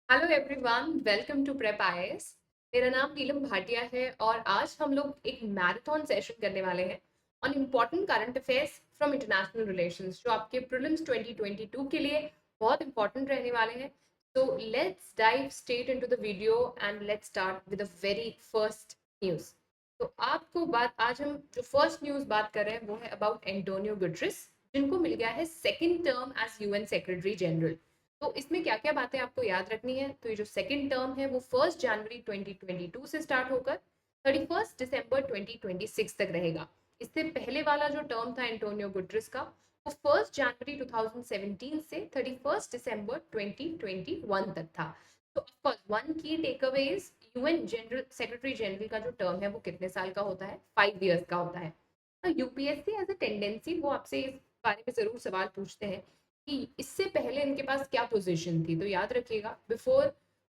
Hello everyone, welcome to prep IAS. मेरा नाम नीलम भाटिया है और आज हम लोग एक मैराथन सेशन करने वाले हैं on important current affairs from international relations, जो आपके प्रीलिम्स 2022 के लिए बहुत इंपॉर्टेंट रहने वाले हैं। So let's dive straight into the video and let's start with the very first news. तो आपको बात आज हम जो फर्स्ट न्यूज़ बात कर रहे हैं वो है अबाउट एंटोनियो गुटरेस, जिनको मिल गया है second term as UN secretary general. तो इसमें क्या क्या बातें आपको याद रखनी है, तो ये जो सेकंड टर्म है वो 1 जनवरी 2022 से स्टार्ट होकर 31 दिसंबर 2026 तक रहेगा। इससे पहले वाला जो टर्म था एंटोनियो गुटरेस का, वो 1 जनवरी 2017 से 31 दिसंबर 2021 तक था। तो of course one key take away is UN general secretary general का जो टर्म है वो कितने साल का होता है, 5 ईयर्स का होता है। यूपीएससी एज अ टेंडेंसी वो आपसे इस बारे में जरूर सवाल पूछते हैं कि इससे पहले इनके पास क्या पोजीशन थी। तो याद रखिएगा, before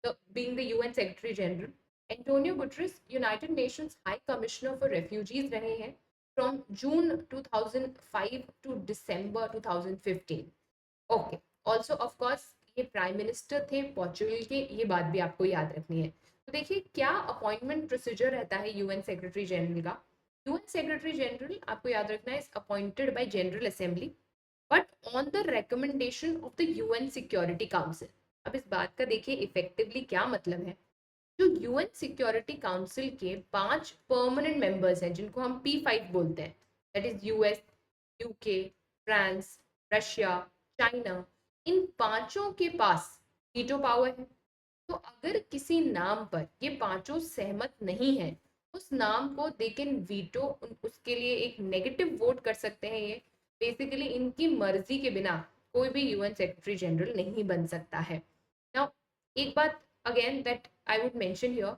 being the UN secretary general, Antonio Guterres United Nations High Commissioner for refugees रहे हैं from June 2005 to December 2015। Okay, also of course ये प्राइम मिनिस्टर थे पोर्चुगल के, ये बात भी आपको याद रखनी है। तो देखिए क्या अपॉइंटमेंट प्रोसीजर रहता है यूएन सेक्रेटरी जनरल का। यूएन सेक्रेटरी जनरल आपको याद रखना है is appointed by general assembly but on the recommendation of the UN security council. अब इस बात का देखिए इफेक्टिवली क्या मतलब है। जो यूएन सिक्योरिटी काउंसिल के 5 परमानेंट मेंबर्स हैं जिनको हम P5 बोलते हैं, that is US, UK, France, Russia, China, इन पांचों के पास वीटो पावर है। तो अगर किसी नाम पर ये पांचों सहमत नहीं है, उस नाम को दे कैन वीटो, उसके लिए एक नेगेटिव वोट कर सकते हैं। ये बेसिकली इनकी मर्जी के बिना कोई भी यूएन सेक्रेटरी जनरल नहीं बन सकता है। नाउ एक बात again that I would mention here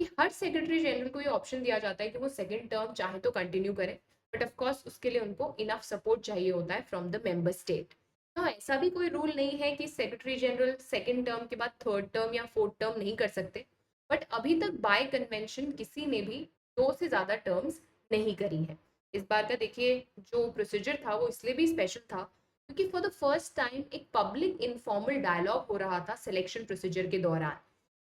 कि हर सेक्रेटरी जनरल को ये ऑप्शन दिया जाता है कि वो सेकंड टर्म चाहे तो कंटिन्यू करें, बट ऑफ कोर्स उसके लिए उनको इनफ सपोर्ट चाहिए होता है फ्रॉम द मेंबर स्टेट। हाँ, ऐसा भी कोई रूल नहीं है कि सेक्रेटरी जनरल सेकंड टर्म के बाद थर्ड टर्म या फोर्थ टर्म नहीं कर सकते, बट अभी तक बाय कन्वेंशन किसी ने भी 2 से ज़्यादा टर्म्स नहीं करी है। इस बार का देखिए जो प्रोसीजर था वो इसलिए भी स्पेशल था क्योंकि फॉर द फर्स्ट टाइम एक पब्लिक इनफॉर्मल डायलॉग हो रहा था सिलेक्शन प्रोसीजर के दौरान।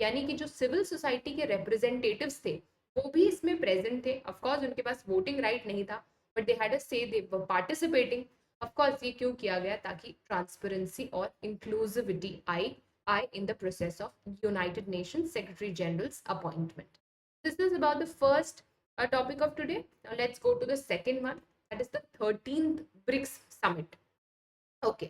यानी कि जो सिविल सोसाइटी के रिप्रेजेंटेटिव्स थे वो भी इसमें प्रेजेंट थे। ऑफकोर्स उनके पास वोटिंग राइट नहीं था, बट दे हैड अ से, दे वर पार्टिसिपेटिंग। ऑफ कोर्स ये क्यों किया गया, ताकि ट्रांसपेरेंसी और इंक्लूसिविटी आए in the process of United Nations Secretary General's appointment. This is about the first topic of today. Now let's go to the second one, that is the 13th BRICS Summit. Okay,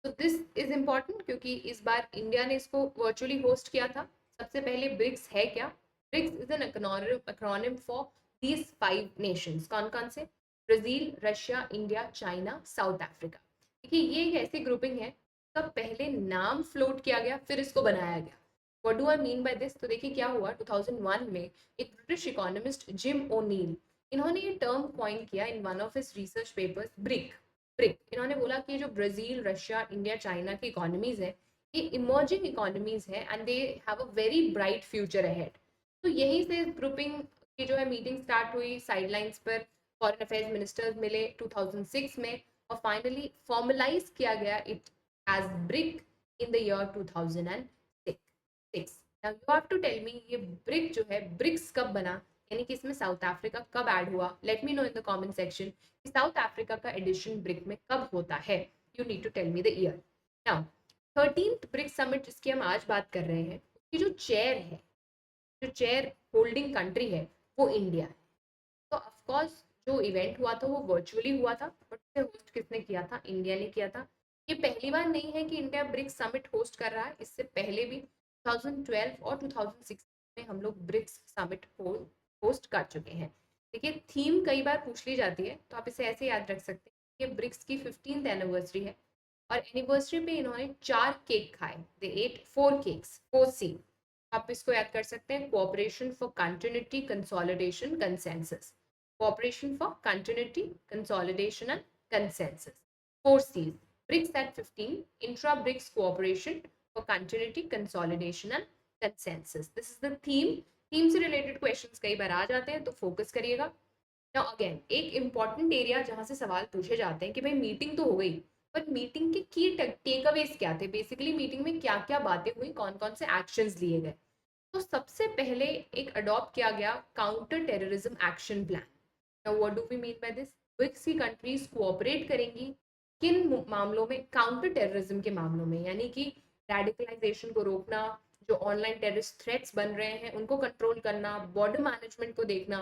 तो this is important क्योंकि इस बार India ने इसको virtually host किया था। सबसे पहले BRICS है क्या। BRICS is an acronym for these 5 nations. कौन कौन से? Brazil, Russia, India, China, South Africa. देखिए ये एक ऐसी ग्रुपिंग है, तब पहले नाम फ्लोट किया गया फिर इसको बनाया गया। What do I mean by this? तो देखिए क्या हुआ, 2001 में एक ब्रिटिश इकोनॉमिस्ट जिम ओनील, इन्होंने ये टर्म कॉइन किया in one of his research papers, BRIC. BRIC इन्होंने बोला कि जो ब्राजील, रशिया, इंडिया, चाइना की इकोनॉमीज है, ये इमर्जिंग इकोनॉमीज है and they have a very bright future ahead. तो यहीं से ग्रुपिंग की जो है मीटिंग स्टार्ट हुई। साइडलाइंस पर फॉरेन अफेयर्स मिनिस्टर्स मिले 2006 में और फाइनली फॉर्मलाइज किया गया it as BRIC in the year 2006। Now you have to tell मी ये ब्रिक जो है ब्रिक्स कब बना, यानी कि इसमें साउथ अफ्रीका कब ऐड हुआ। Let me know in the comment section कि साउथ अफ्रीका का एडिशन ब्रिक में कब होता है। You need to tell me the year. Now 13th BRICS summit जिसकी हम आज बात कर रहे हैं, उसकी जो चेयर है, जो चेयर होल्डिंग कंट्री है, वो इंडिया है। तो ऑफकोर्स जो इवेंट हुआ था वो वर्चुअली हुआ था, बट उसे होस्ट किसने किया था? इंडिया ने किया था। ये पहली बार नहीं है कि इंडिया ब्रिक्स समिट होस्ट कर रहा है, इससे पहले भी 2012 और 2016 में हम लोग ब्रिक्स समिट होस्ट कर चुके हैं। देखिए थीम कई बार पूछ ली जाती है, तो आप इसे ऐसे याद रख सकते हैं कि ब्रिक्स की 15th एनिवर्सरी है और एनिवर्सरी पे इन्होंने 4 केक खाए। दे एट 4 केक्स, 4C। आप इसको याद कर सकते हैं, cooperation for continuity, consolidation, consensus. Cooperation for continuity, consolidation and consensus. 4Cs. BRICS at 15, intra-BRICS cooperation for continuity, consolidation and consensus. This is the theme. Theme से related questions कई बार आ जाते हैं, तो focus करिएगा। Now again, एक important area जहाँ से सवाल पूछे जाते हैं कि भाई मीटिंग तो हो गई, पर मीटिंग के की टेकअवेज क्या थे, बेसिकली मीटिंग में क्या क्या बातें हुई, कौन कौन से एक्शंस लिए गए। तो सबसे पहले एक अडॉप्ट किया गया counter terrorism action plan. Now what do we mean by this? BRICS की कंट्रीज कोऑपरेट करेंगी किन मामलों में? काउंटर टेररिज्म के मामलों में, यानी कि रेडिकलाइजेशन को रोकना, जो ऑनलाइन टेररिस्ट थ्रेट्स बन रहे हैं उनको कंट्रोल करना, बॉर्डर मैनेजमेंट को देखना,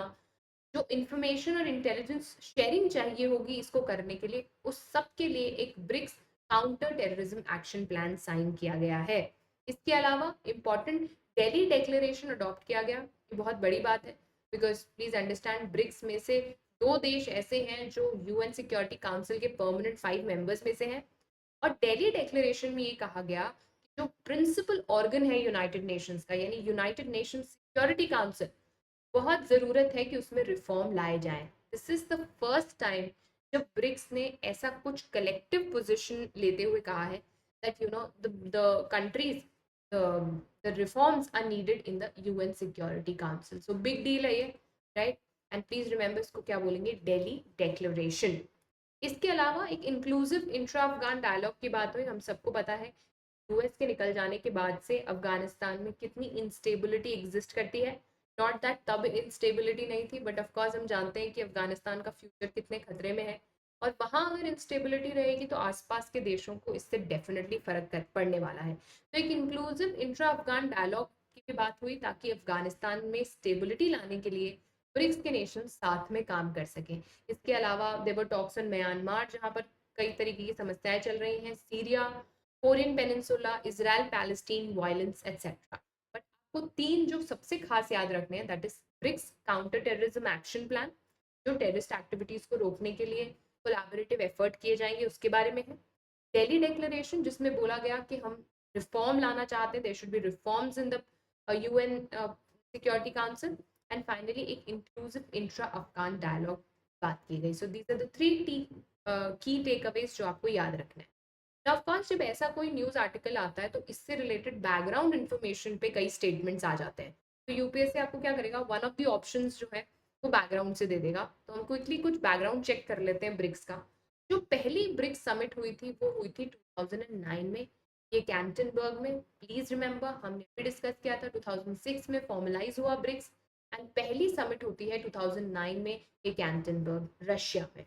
जो इंफॉर्मेशन और इंटेलिजेंस शेयरिंग चाहिए होगी इसको करने के लिए, उस सब के लिए एक BRICS counter terrorism action plan sign किया गया है। इसके अलावा इंपॉर्टेंट दिल्ली डिक्लेरेशन अडॉप्ट किया गया। ये बहुत बड़ी बात है, बिकॉज प्लीज अंडरस्टैंड ब्रिक्स में से 2 देश ऐसे हैं जो यूएन सिक्योरिटी काउंसिल के परमानेंट 5 मेंबर्स में से हैं। और दिल्ली डिक्लेरेशन में ये कहा गया कि जो प्रिंसिपल ऑर्गन है यूनाइटेड नेशंस का, यानी यूनाइटेड नेशंस सिक्योरिटी काउंसिल, बहुत ज़रूरत है कि उसमें रिफॉर्म लाए जाएं। This is the first time जब ब्रिक्स ने ऐसा कुछ कलेक्टिव पोजीशन लेते हुए कहा है that you know the countries the reforms are needed in the UN security council. So big deal है ये, राइट? एंड प्लीज रिमेंबर इसको क्या बोलेंगे? दिल्ली डिक्लेरेशन। इसके अलावा एक इंक्लूसिव इंट्रा अफगान डायलॉग की बात हुई। हम सबको पता है यूएस के निकल जाने के बाद से अफगानिस्तान में कितनी इंस्टेबिलिटी एग्जिस्ट करती है। नॉट दैट तब इंस्टेबिलिटी नहीं थी, बट ऑफ कोर्स हम जानते हैं कि अफगानिस्तान का फ्यूचर कितने खतरे में है, और वहाँ अगर इंस्टेबिलिटी रहेगी तो आसपास के देशों को इससे डेफिनेटली फर्क पड़ने वाला है। तो एक इंक्लूसिव इंट्रा अफगान डायलॉग की भी बात हुई ताकि अफगानिस्तान में स्टेबिलिटी लाने के लिए ब्रिक्स के नेशन साथ में काम कर सकें। इसके अलावा देवर टॉक्स ऑन म्यांमार, जहाँ पर कई तरीके की समस्याएं चल रही हैं, Syria, Korean peninsula, Israel Palestine violence etcetera. But आपको 3 जो सबसे खास याद रखने हैं, that is BRICS counter terrorism action plan, जो टेररिस्ट एक्टिविटीज को रोकने के लिए कोलैबोरेटिव एफर्ट किए जाएंगे उसके बारे में है। दिल्ली डिक्लेरेशन, जिसमें बोला गया कि हम रिफॉर्म लाना चाहते हैं, there should be reforms in the UN security council. And finally एक इंक्लूसिव इंट्रा अफगान डायलॉग बात की गई। सो दीज आर द 3 की टेकअवेज जो आपको याद रखना है। ऑफ कोर्स जब ऐसा कोई न्यूज आर्टिकल आता है तो इससे रिलेटेड बैकग्राउंड इन्फॉर्मेशन पे कई स्टेटमेंट्स आ जाते हैं। तो यूपीएससी आपको क्या करेगा, वन ऑफ द ऑप्शंस जो है वो बैकग्राउंड से दे देगा। तो हम क्विकली कुछ बैकग्राउंड चेक कर लेते हैं ब्रिक्स का। जो पहली ब्रिक्स समिट हुई थी वो हुई थी 2009 में, ये कैंटनबर्ग में। प्लीज रिमेंबर हमने भी डिस्कस किया था 2006 में फॉर्मलाइज हुआ ब्रिक्स, एंड पहली समिट होती है 2009 में ये कैंटनबर्ग रशिया में।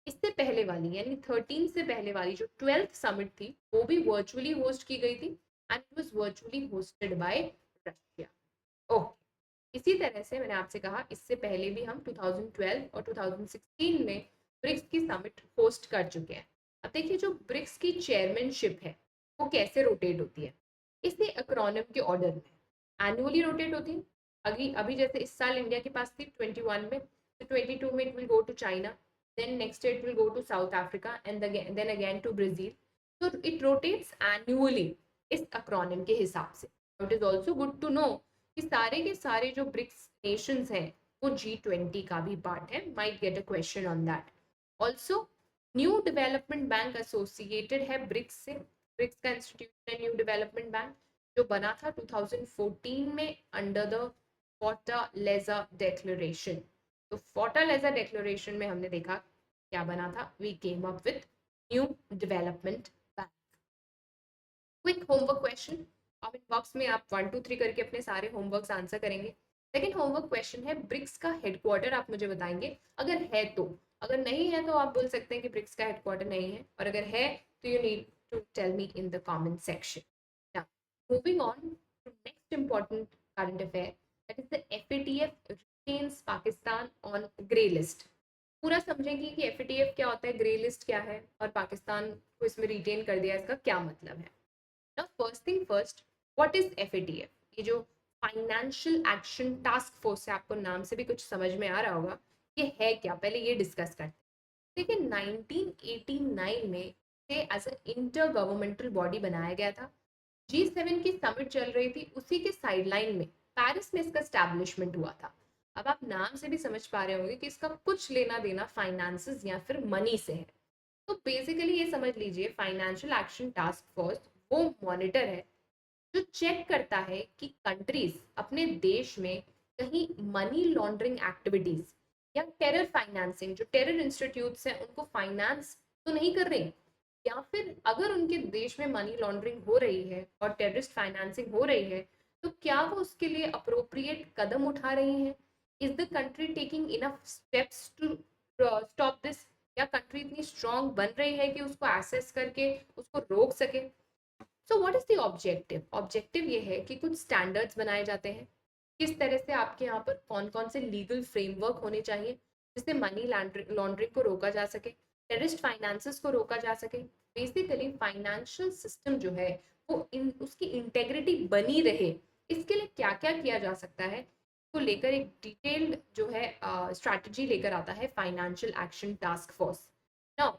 इससे पहले वाली यानी 13 से पहले वाली जो 12th समिट थी वो भी वर्चुअली होस्ट की गई थी, and it was virtually hosted by Russia. Okay, इसी तरह से मैंने आपसे कहा इससे पहले भी हम 2012 और 2016 में ब्रिक्स की समिट होस्ट कर चुके हैं। अब देखिए जो ब्रिक्स की चेयरमैनशिप है वो कैसे रोटेट होती है, इसे एक्रोनिम के ऑर्डर में एनुअली रोटेट होती है। अभी अभी जैसे इस साल इंडिया के पास थी 21 में, तो 22 में it will go to China, then next year it will go to South Africa, and then again to Brazil. So it rotates annually इस acronym के हिसाब से। It is also good to know कि सारे के सारे जो ब्रिक्स नेशंस हैं वो G20 का भी पार्ट है। Might get a question on that. Also new development bank associated है ब्रिक्स से। ब्रिक्स का इंस्टीट्यूशन है न्यू डेवलपमेंट बैंक, जो बना था 2014 में अंडर द फोर्टालेजा डिक्लेरेशन। तो फोर्टालेजा डिक्लेरेशन में हमने देखा क्या बना था, we came up with new development bank. Quick homework question, comment box में आप 1 2 3 करके अपने सारे होमवर्क्स आंसर करेंगे। सेकंड होमवर्क क्वेश्चन है ब्रिक्स का हेडक्वार्टर आप मुझे बताएंगे, अगर है तो। अगर नहीं है तो आप बोल सकते हैं कि ब्रिक्स का हेडक्वार्टर नहीं है, और अगर है तो you need to tell me in the comment section. Now moving on to next important current affair, that is the FATF retains Pakistan on grey list. पूरा समझेंगे कि एफएटीएफ क्या होता है, ग्रे लिस्ट क्या है, और पाकिस्तान को इसमें रिटेन कर दिया, इसका क्या मतलब है। Now, first thing first, what is FATF? ये जो फाइनेंशियल एक्शन टास्क फोर्स है, आपको नाम से भी कुछ समझ में आ रहा होगा, ये है क्या, पहले ये डिस्कस करते हैं। देखिए 1989 में इसे as a intergovernmental body बनाया गया था। G7 की समिट चल रही थी, उसी के साइडलाइन में पेरिस में इसका स्टैब्लिशमेंट हुआ था। अब आप नाम से भी समझ पा रहे होंगे कि इसका कुछ लेना देना फाइनेंसेस या फिर मनी से है। तो बेसिकली ये समझ लीजिए फाइनेंशियल एक्शन टास्क फोर्स वो मॉनिटर है जो चेक करता है कि कंट्रीज अपने देश में कहीं मनी लॉन्ड्रिंग एक्टिविटीज या टेरर फाइनेंसिंग, जो टेरर इंस्टीट्यूट्स हैं उनको फाइनेंस तो नहीं कर रही, या फिर अगर उनके देश में मनी लॉन्ड्रिंग हो रही है और टेररिस्ट फाइनेंसिंग हो रही है, तो क्या वो उसके लिए अप्रोप्रिएट कदम उठा रही है? Is the country taking enough steps to stop this? क्या कंट्री इतनी स्ट्रांग बन रही है कि उसको एसेस करके उसको रोक सके? सो what is the objective? Objective ये है कि कुछ स्टैंडर्ड्स बनाए जाते हैं, किस तरह से आपके यहाँ पर कौन कौन से लीगल फ्रेमवर्क होने चाहिए जिससे मनी लॉन्ड्रिंग को रोका जा सके, टेररिस्ट फाइनेंसेस को रोका जा सके, बेसिकली फाइनेंशियल सिस्टम जो है वो उसकी इंटेग्रिटी बनी रहे, इसके लिए क्या क्या किया जा सकता है को लेकर एक डिटेल्ड जो है स्ट्रैटेजी लेकर आता है financial action task force. Now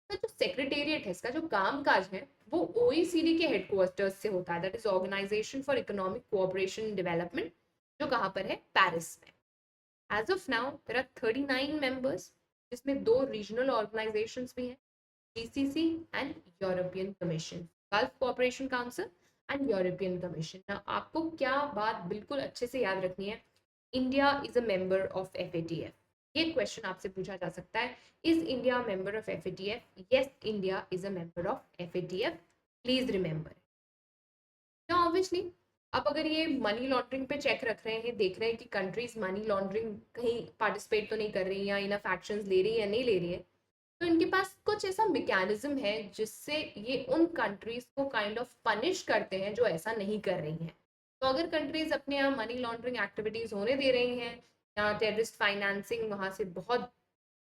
का जो सेक्रेटेरिएट है, इसका जो काम काज है, वो ओईसीडी के हेडक्वार्टर्स से होता है, that is organisation for economic cooperation and development, जो कहाँ पर है, पेरिस में। As of now there are 39 members, जिसमें दो रीजनल ऑर्गेनाइजेशंस भी हैं, GCC and European Commission, Gulf Cooperation Council and European Commission. Now आपको क्या बात बिल्कुल अच्छे से याद रखनी है, India is a member of FATF. ये क्वेश्चन आपसे पूछा जा सकता है, is India member of FATF? Yes, India is a member of FATF, please remember. ना ऑब्वियसली, अब अगर ये मनी लॉन्ड्रिंग पे चेक रख रहे हैं, देख रहे हैं कि कंट्रीज मनी लॉन्ड्रिंग कहीं पार्टिसिपेट तो नहीं कर रही या इनफ एक्शंस ले रही है या नहीं ले रही है, तो इनके पास कुछ ऐसा मैकेनिज्म है जिससे ये उन कंट्रीज को काइंड ऑफ पनिश करते हैं जो ऐसा नहीं कर रही हैं। तो अगर कंट्रीज अपने यहाँ मनी लॉन्ड्रिंग एक्टिविटीज होने दे रही हैं या टेररिस्ट फाइनेंसिंग वहाँ से बहुत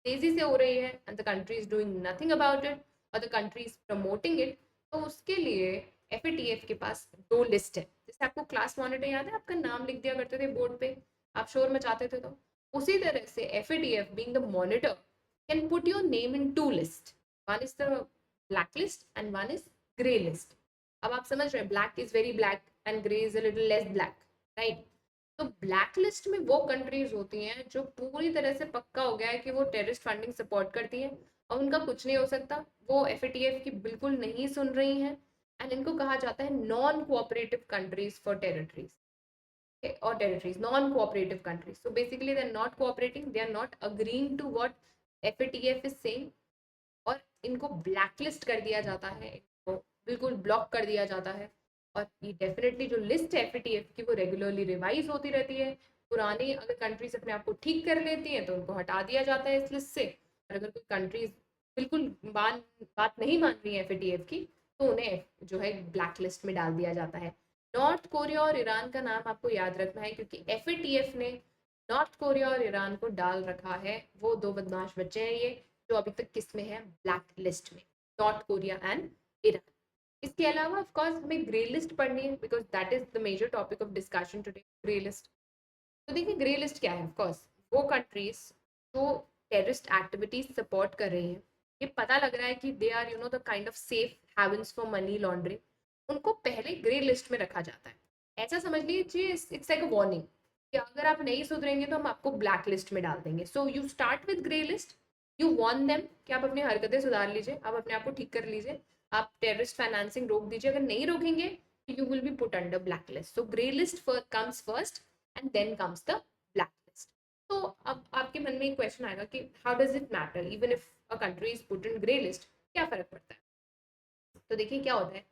तेजी से हो रही है and the country is doing nothing about it और the country is promoting it, तो उसके लिए एफएटीएफ के पास दो लिस्ट है। जैसे आपको क्लास मॉनिटर याद है, आपका नाम लिख दिया करते थे बोर्ड पे, आप शोर मचाते थे, तो उसी तरह से FATF being the monitor can put your name in two list, one is the black list and one is grey list. अब आप समझ रहे हैं, black is very black and grey is a little less black, right? तो black list में वो countries होती हैं जो पूरी तरह से पक्का हो गया है कि वो टेररिस्ट फंडिंग सपोर्ट करती हैं और उनका कुछ नहीं हो सकता, वो एफएटीएफ की बिल्कुल नहीं सुन रही हैं, एंड इनको कहा जाता है non cooperative countries for territories or territories, non-cooperative countries. So basically they're not cooperating, they are not agreeing to what FATF is saying, और इनको ब्लैकलिस्ट कर दिया जाता है, इनको बिल्कुल ब्लॉक कर दिया जाता है। और ये डेफिनेटली जो लिस्ट है एफएटीएफ की वो रेगुलरली रिवाइज होती रहती है, पुरानी अगर कंट्रीज अपने आप को ठीक कर लेती हैं तो उनको हटा दिया जाता है इस लिस्ट से, और अगर कोई कंट्रीज बिल्कुल बात नहीं मान रही है एफएटीएफ की, तो उन्हें जो है ब्लैक लिस्ट में डाल दिया जाता है। नॉर्थ कोरिया और ईरान का नाम आपको याद रखना है, क्योंकि एफएटीएफ ने नॉर्थ कोरिया और ईरान को डाल रखा है, वो दो बदमाश बच्चे हैं ये, जो अभी तक किस में है, ब्लैक लिस्ट में, नॉर्थ कोरिया एंड ईरान। इसके अलावा ऑफ कोर्स हमें ग्रे लिस्ट पढ़नी है, because that is the major topic of discussion today, grey list. तो देखिए ग्रे लिस्ट क्या है, ऑफ कोर्स वो कंट्रीज जो टेररिस्ट एक्टिविटीज सपोर्ट कर रही हैं, ये पता लग रहा है कि they are the kind of safe havens for money laundering, उनको पहले ग्रे लिस्ट में रखा जाता है। ऐसा समझ लीजिए इट्स लाइक अ वार्निंग कि अगर आप नहीं सुधरेंगे तो हम आपको ब्लैक लिस्ट में डाल देंगे। So you start with grey list, you warn them कि आप अपनी हरकतें सुधार लीजिए, आप अपने आप को ठीक कर लीजिए, आप टेररिस्ट फाइनेंसिंग रोक दीजिए, अगर नहीं रोकेंगे तो you will be put under black list. So grey list comes first and then comes the black list. तो अब आपके मन में एक क्वेश्चन आएगा कि how does it matter even if a country is put in grey list, क्या फर्क पड़ता है? तो देखिए क्या होता है,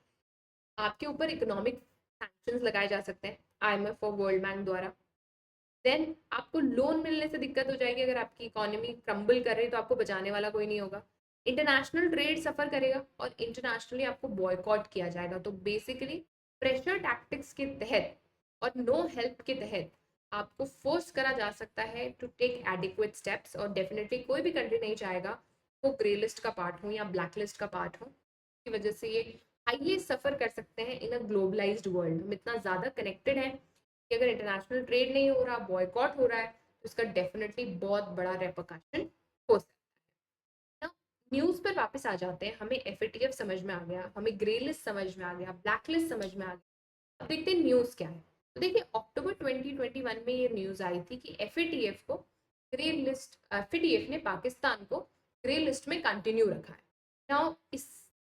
आपके ऊपर इकोनॉमिक सैंक्शंस लगाए जा सकते हैं आईएमएफ और वर्ल्ड बैंक द्वारा, देन आपको लोन मिलने से दिक्कत हो जाएगी, अगर आपकी इकोनॉमी क्रम्बल कर रही है तो आपको बचाने वाला कोई नहीं होगा, इंटरनेशनल ट्रेड सफर करेगा और इंटरनेशनली आपको बॉयकॉट किया जाएगा। तो बेसिकली प्रेशर टैक्टिक्स के तहत और नो हेल्प के तहत आपको फोर्स करा जा सकता है टू टेक एडिक्वेट स्टेप्स, और डेफिनेटली कोई भी कंट्री नहीं चाहेगा वो ग्रे लिस्ट का पार्ट हो या ब्लैक लिस्ट का पार्ट हो, की वजह से ये हाईली सफर कर सकते हैं इन अ ग्लोबलाइज्ड वर्ल्ड। हम इतना ज़्यादा कनेक्टेड हैं कि अगर इंटरनेशनल ट्रेड नहीं हो रहा, बॉयकॉट हो रहा है, तो इसका डेफिनेटली बहुत बड़ा रेपरकशन हो सकता है। न्यूज़ पर वापस आ जाते हैं, हमें एफएटीएफ समझ में आ गया, हमें ग्रे लिस्ट समझ में आ गया, ब्लैक लिस्ट समझ में आ गया, अब देखते हैं न्यूज़ क्या है। तो देखिए अक्टूबर 2021 में ये न्यूज़ आई थी कि एफएटीएफ को ग्रे लिस्ट, एफएटीएफ ने पाकिस्तान को ग्रे लिस्ट में कंटिन्यू रखा है। नाउ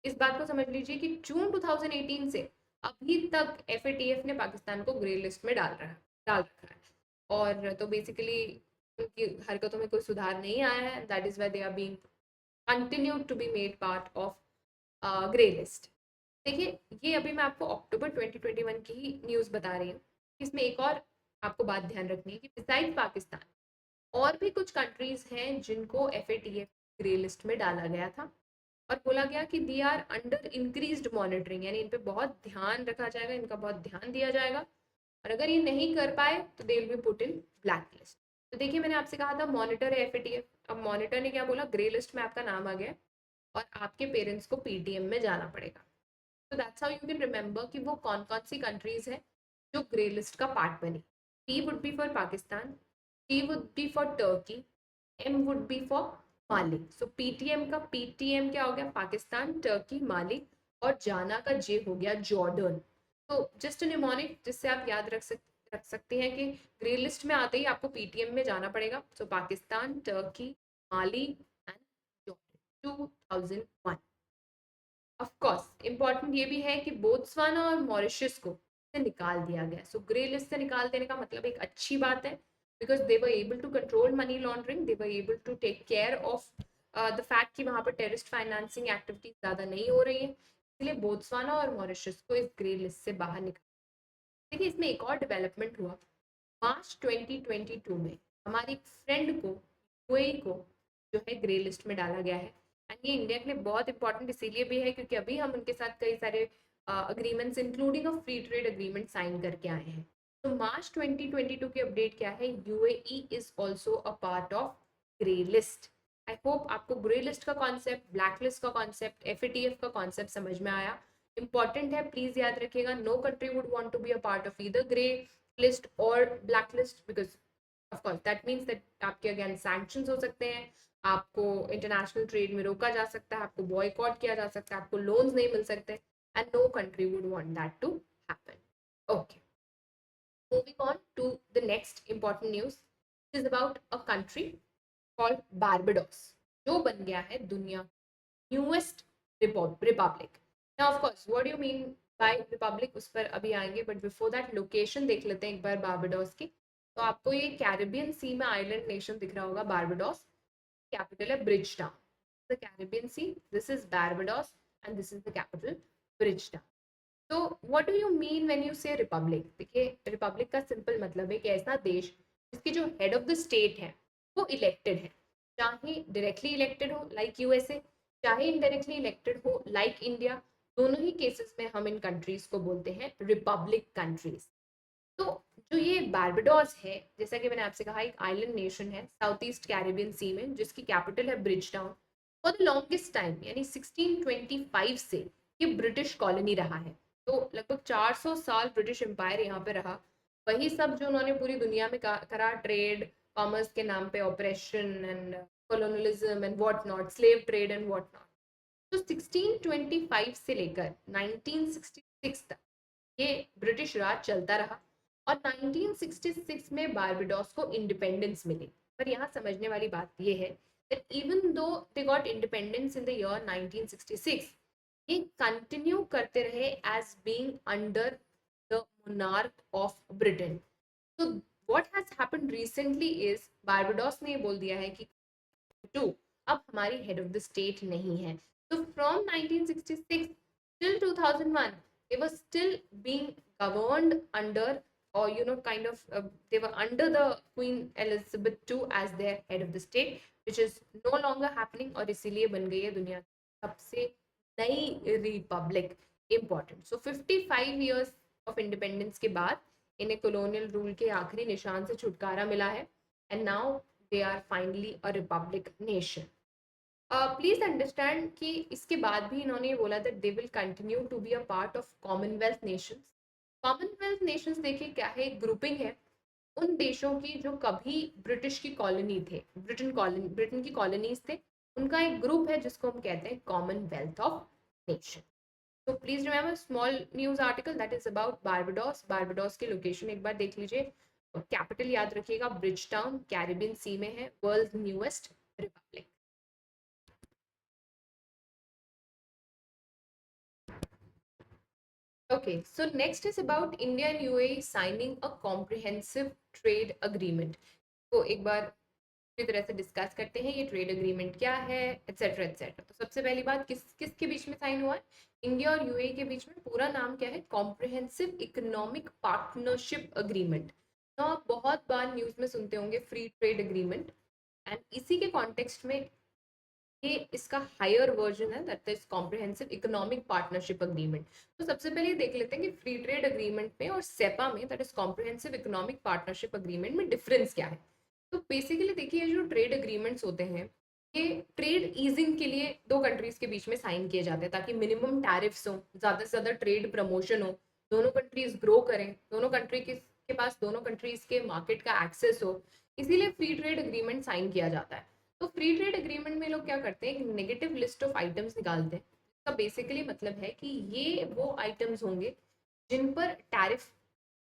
इस बात को समझ लीजिए कि जून 2018 से अभी तक एफएटीएफ ने पाकिस्तान को ग्रे लिस्ट में डाल रखा है, और तो बेसिकली उनकी हरकतों में कोई सुधार नहीं आया है, that is why they are being continued to be made part of grey list. देखिए, ये अभी मैं आपको अक्टूबर 2021 की ही न्यूज़ बता रही हूँ। इसमें एक और आपको बात ध्यान रखनी है कि बिसाइड पाकिस्तान और भी कुछ कंट्रीज हैं जिनको FATF ग्रे लिस्ट में डाला गया था और बोला गया कि they are under increased monitoring, यानी इन पे बहुत ध्यान रखा जाएगा, इनका बहुत ध्यान दिया जाएगा, और अगर ये नहीं कर पाए तो they will be put in black list. तो देखिए, मैंने आपसे कहा था मॉनिटर है FATF, अब मॉनिटर ने क्या बोला, ग्रे लिस्ट में आपका नाम आ गया और आपके पेरेंट्स को PTM में जाना पड़ेगा। तो that's how you can remember कि वो कौन कौन सी कंट्रीज हैं जो ग्रे लिस्ट का पार्ट बनी। P would be for Pakistan, T would be for Turkey, M would be for Mali. So PTM का PTM क्या हो गया, पाकिस्तान, टर्की, माली, और जाना का J हो गया जॉर्डन। तो जस्ट निमोनिक जिससे आप याद रख सकते हैं कि ग्रे लिस्ट में आते ही आपको PTM में जाना पड़ेगा। So Pakistan, Turkey, Mali and Jordan 2001। Of course important ये भी है कि बोत्सवाना और मॉरिशस को से निकाल दिया गया। सो ग्रे लिस्ट से निकाल देने का मतलब एक अच्छी बात है, because they were able to control money laundering, they were able to take care of the fact कि वहाँ पर टेररिस्ट फाइनेंसिंग एक्टिविटीज ज़्यादा नहीं हो रही है, इसलिए बोत्सवाना और मॉरिशस को इस ग्रे लिस्ट से बाहर निकाल। देखिए, इसमें एक और डेवलपमेंट हुआ मार्च 2022 में, हमारी फ्रेंड को, यूएई को, जो है ग्रे लिस्ट में डाला गया है। एंड ये इंडिया के लिए बहुत इंपॉर्टेंट इसीलिए भी है क्योंकि अभी हम उनके साथ कई सारे agreements including a free trade agreement sign करके आए हैं। तो मार्च 2022 की अपडेट क्या है, UAE is also a part of grey list. I hope आपको ग्रे लिस्ट का कॉन्सेप्ट, ब्लैक लिस्ट का कॉन्सेप्ट, FATF का कॉन्सेप्ट समझ में आया। इंपॉर्टेंट है, प्लीज याद रखिएगा, no country would want to be a part of either grey list और black list, because of course that means that आपके अगेंस्ट सैंक्शंस हो सकते हैं, आपको इंटरनेशनल ट्रेड में रोका जा सकता है, आपको बॉयकॉट किया जा सकता है, आपको लोन्स नहीं मिल सकते, and no country would want that to happen. Okay, moving on to the next important news is about a country called Barbados, जो बन गया है दुनिया newest Republic. Now of course what do you mean by Republic, उस पर अभी आएंगे, but before that location देख लेते हैं एक बार बारबाडोस की। तो आपको ये कैरिबियन सी में आइलैंड नेशन दिख रहा होगा बारबाडोस, कैपिटल है Bridgetown. The Caribbean sea, this is Barbados and this is the capital Bridgetown. तो what do you mean when you say republic? देखिए, रिपब्लिक का सिंपल मतलब है कि ऐसा देश जिसकी जो हेड ऑफ द स्टेट है वो इलेक्टेड है, चाहे डायरेक्टली इलेक्टेड हो लाइक यूएसए, चाहे इनडायरेक्टली इलेक्टेड हो लाइक इंडिया। दोनों ही केसेस में हम इन कंट्रीज को बोलते हैं रिपब्लिक कंट्रीज। तो जो ये बारबाडोस है, जैसा कि मैंने आपसे कहा, एक आइलैंड नेशन है साउथ ईस्ट कैरिबियन सी में, जिसकी कैपिटल है bridge town. For the longest time यानी 1625 से ये ब्रिटिश कॉलोनी रहा है। तो लगभग 400 साल ब्रिटिश एम्पायर यहाँ पे रहा। वही सब जो उन्होंने पूरी दुनिया में करा, ट्रेड कॉमर्स के नाम पे, operation and colonialism and what not, slave trade and what not. तो 1625 से लेकर 1966 तक ये ब्रिटिश राज चलता रहा और 1966 में बारबाडोस को इंडिपेंडेंस मिली। पर यहाँ समझने वाली बात ये है that even though they got independence in the year 1966, ये कंटिन्यू करते रहे as being under the monarch of Britain. तो what has happened recently is Barbados ने ये बोल दिया है कि टू अब हमारी हेड ऑफ द स्टेट नहीं है। तो from 1966 till 2001 they were still being governed under, or kind of they were under the Queen Elizabeth II as their head of the state, which is no longer happening, और इसीलिए बन गई है दुनिया की सबसे नई Republic. Important, so 55 years of independence के बाद इन्हें कॉलोनियल रूल के आखिरी निशान से छुटकारा मिला है and now they are finally a republic nation. Please understand कि इसके बाद भी इन्होंने ये बोला that they will continue to be a part of Commonwealth nations. Commonwealth nations देखिए क्या है, एक ग्रुपिंग है उन देशों की जो कभी ब्रिटिश की कॉलोनी थे, ब्रिटेन की कॉलोनीज थे, उनका एक ग्रुप है जिसको हम कहते हैं कॉमनवेल्थ ऑफ नेशन। तो please remember small news article that is about Barbados. Barbados की लोकेशन एक बार देख लीजिए, कैपिटल याद रखिएगा ब्रिज टाउन, कैरिबियन सी में है, world newest Republic. Okay, so next is about India and UAE signing a comprehensive trade agreement. तो एक बार पूरी तरह से डिस्कस करते हैं ये ट्रेड एग्रीमेंट क्या है, एटसेट्रा एटसेट्रा। तो सबसे पहली बात, किसके बीच में साइन हुआ है? इंडिया और यूएई के बीच में। पूरा नाम क्या है? Comprehensive economic partnership agreement. तो आप बहुत बार न्यूज में सुनते होंगे फ्री ट्रेड एग्रीमेंट, एंड इसी के कॉन्टेक्स्ट में ये इसका हायर वर्जन है, that is comprehensive economic partnership agreement. तो सबसे पहले देख लेते हैं कि फ्री ट्रेड अग्रीमेंट में और सेपा में, that is comprehensive economic partnership agreement में डिफरेंस क्या है। तो बेसिकली देखिए, जो ट्रेड अग्रीमेंट्स होते हैं ये ट्रेड ईजिंग के लिए दो कंट्रीज के बीच में साइन किए जाते हैं, ताकि मिनिमम टैरिफ्स हो, ज्यादा से ज्यादा ट्रेड प्रमोशन हो, दोनों कंट्रीज ग्रो करें, दोनों कंट्री के पास दोनों कंट्रीज के मार्केट का एक्सेस हो। इसीलिए फ्री ट्रेड अग्रीमेंट साइन किया जाता है। तो फ्री ट्रेड एग्रीमेंट में लोग क्या करते हैं, एक नेगेटिव लिस्ट ऑफ आइटम्स निकालते हैं। इसका बेसिकली मतलब है कि ये वो आइटम्स होंगे जिन पर टैरिफ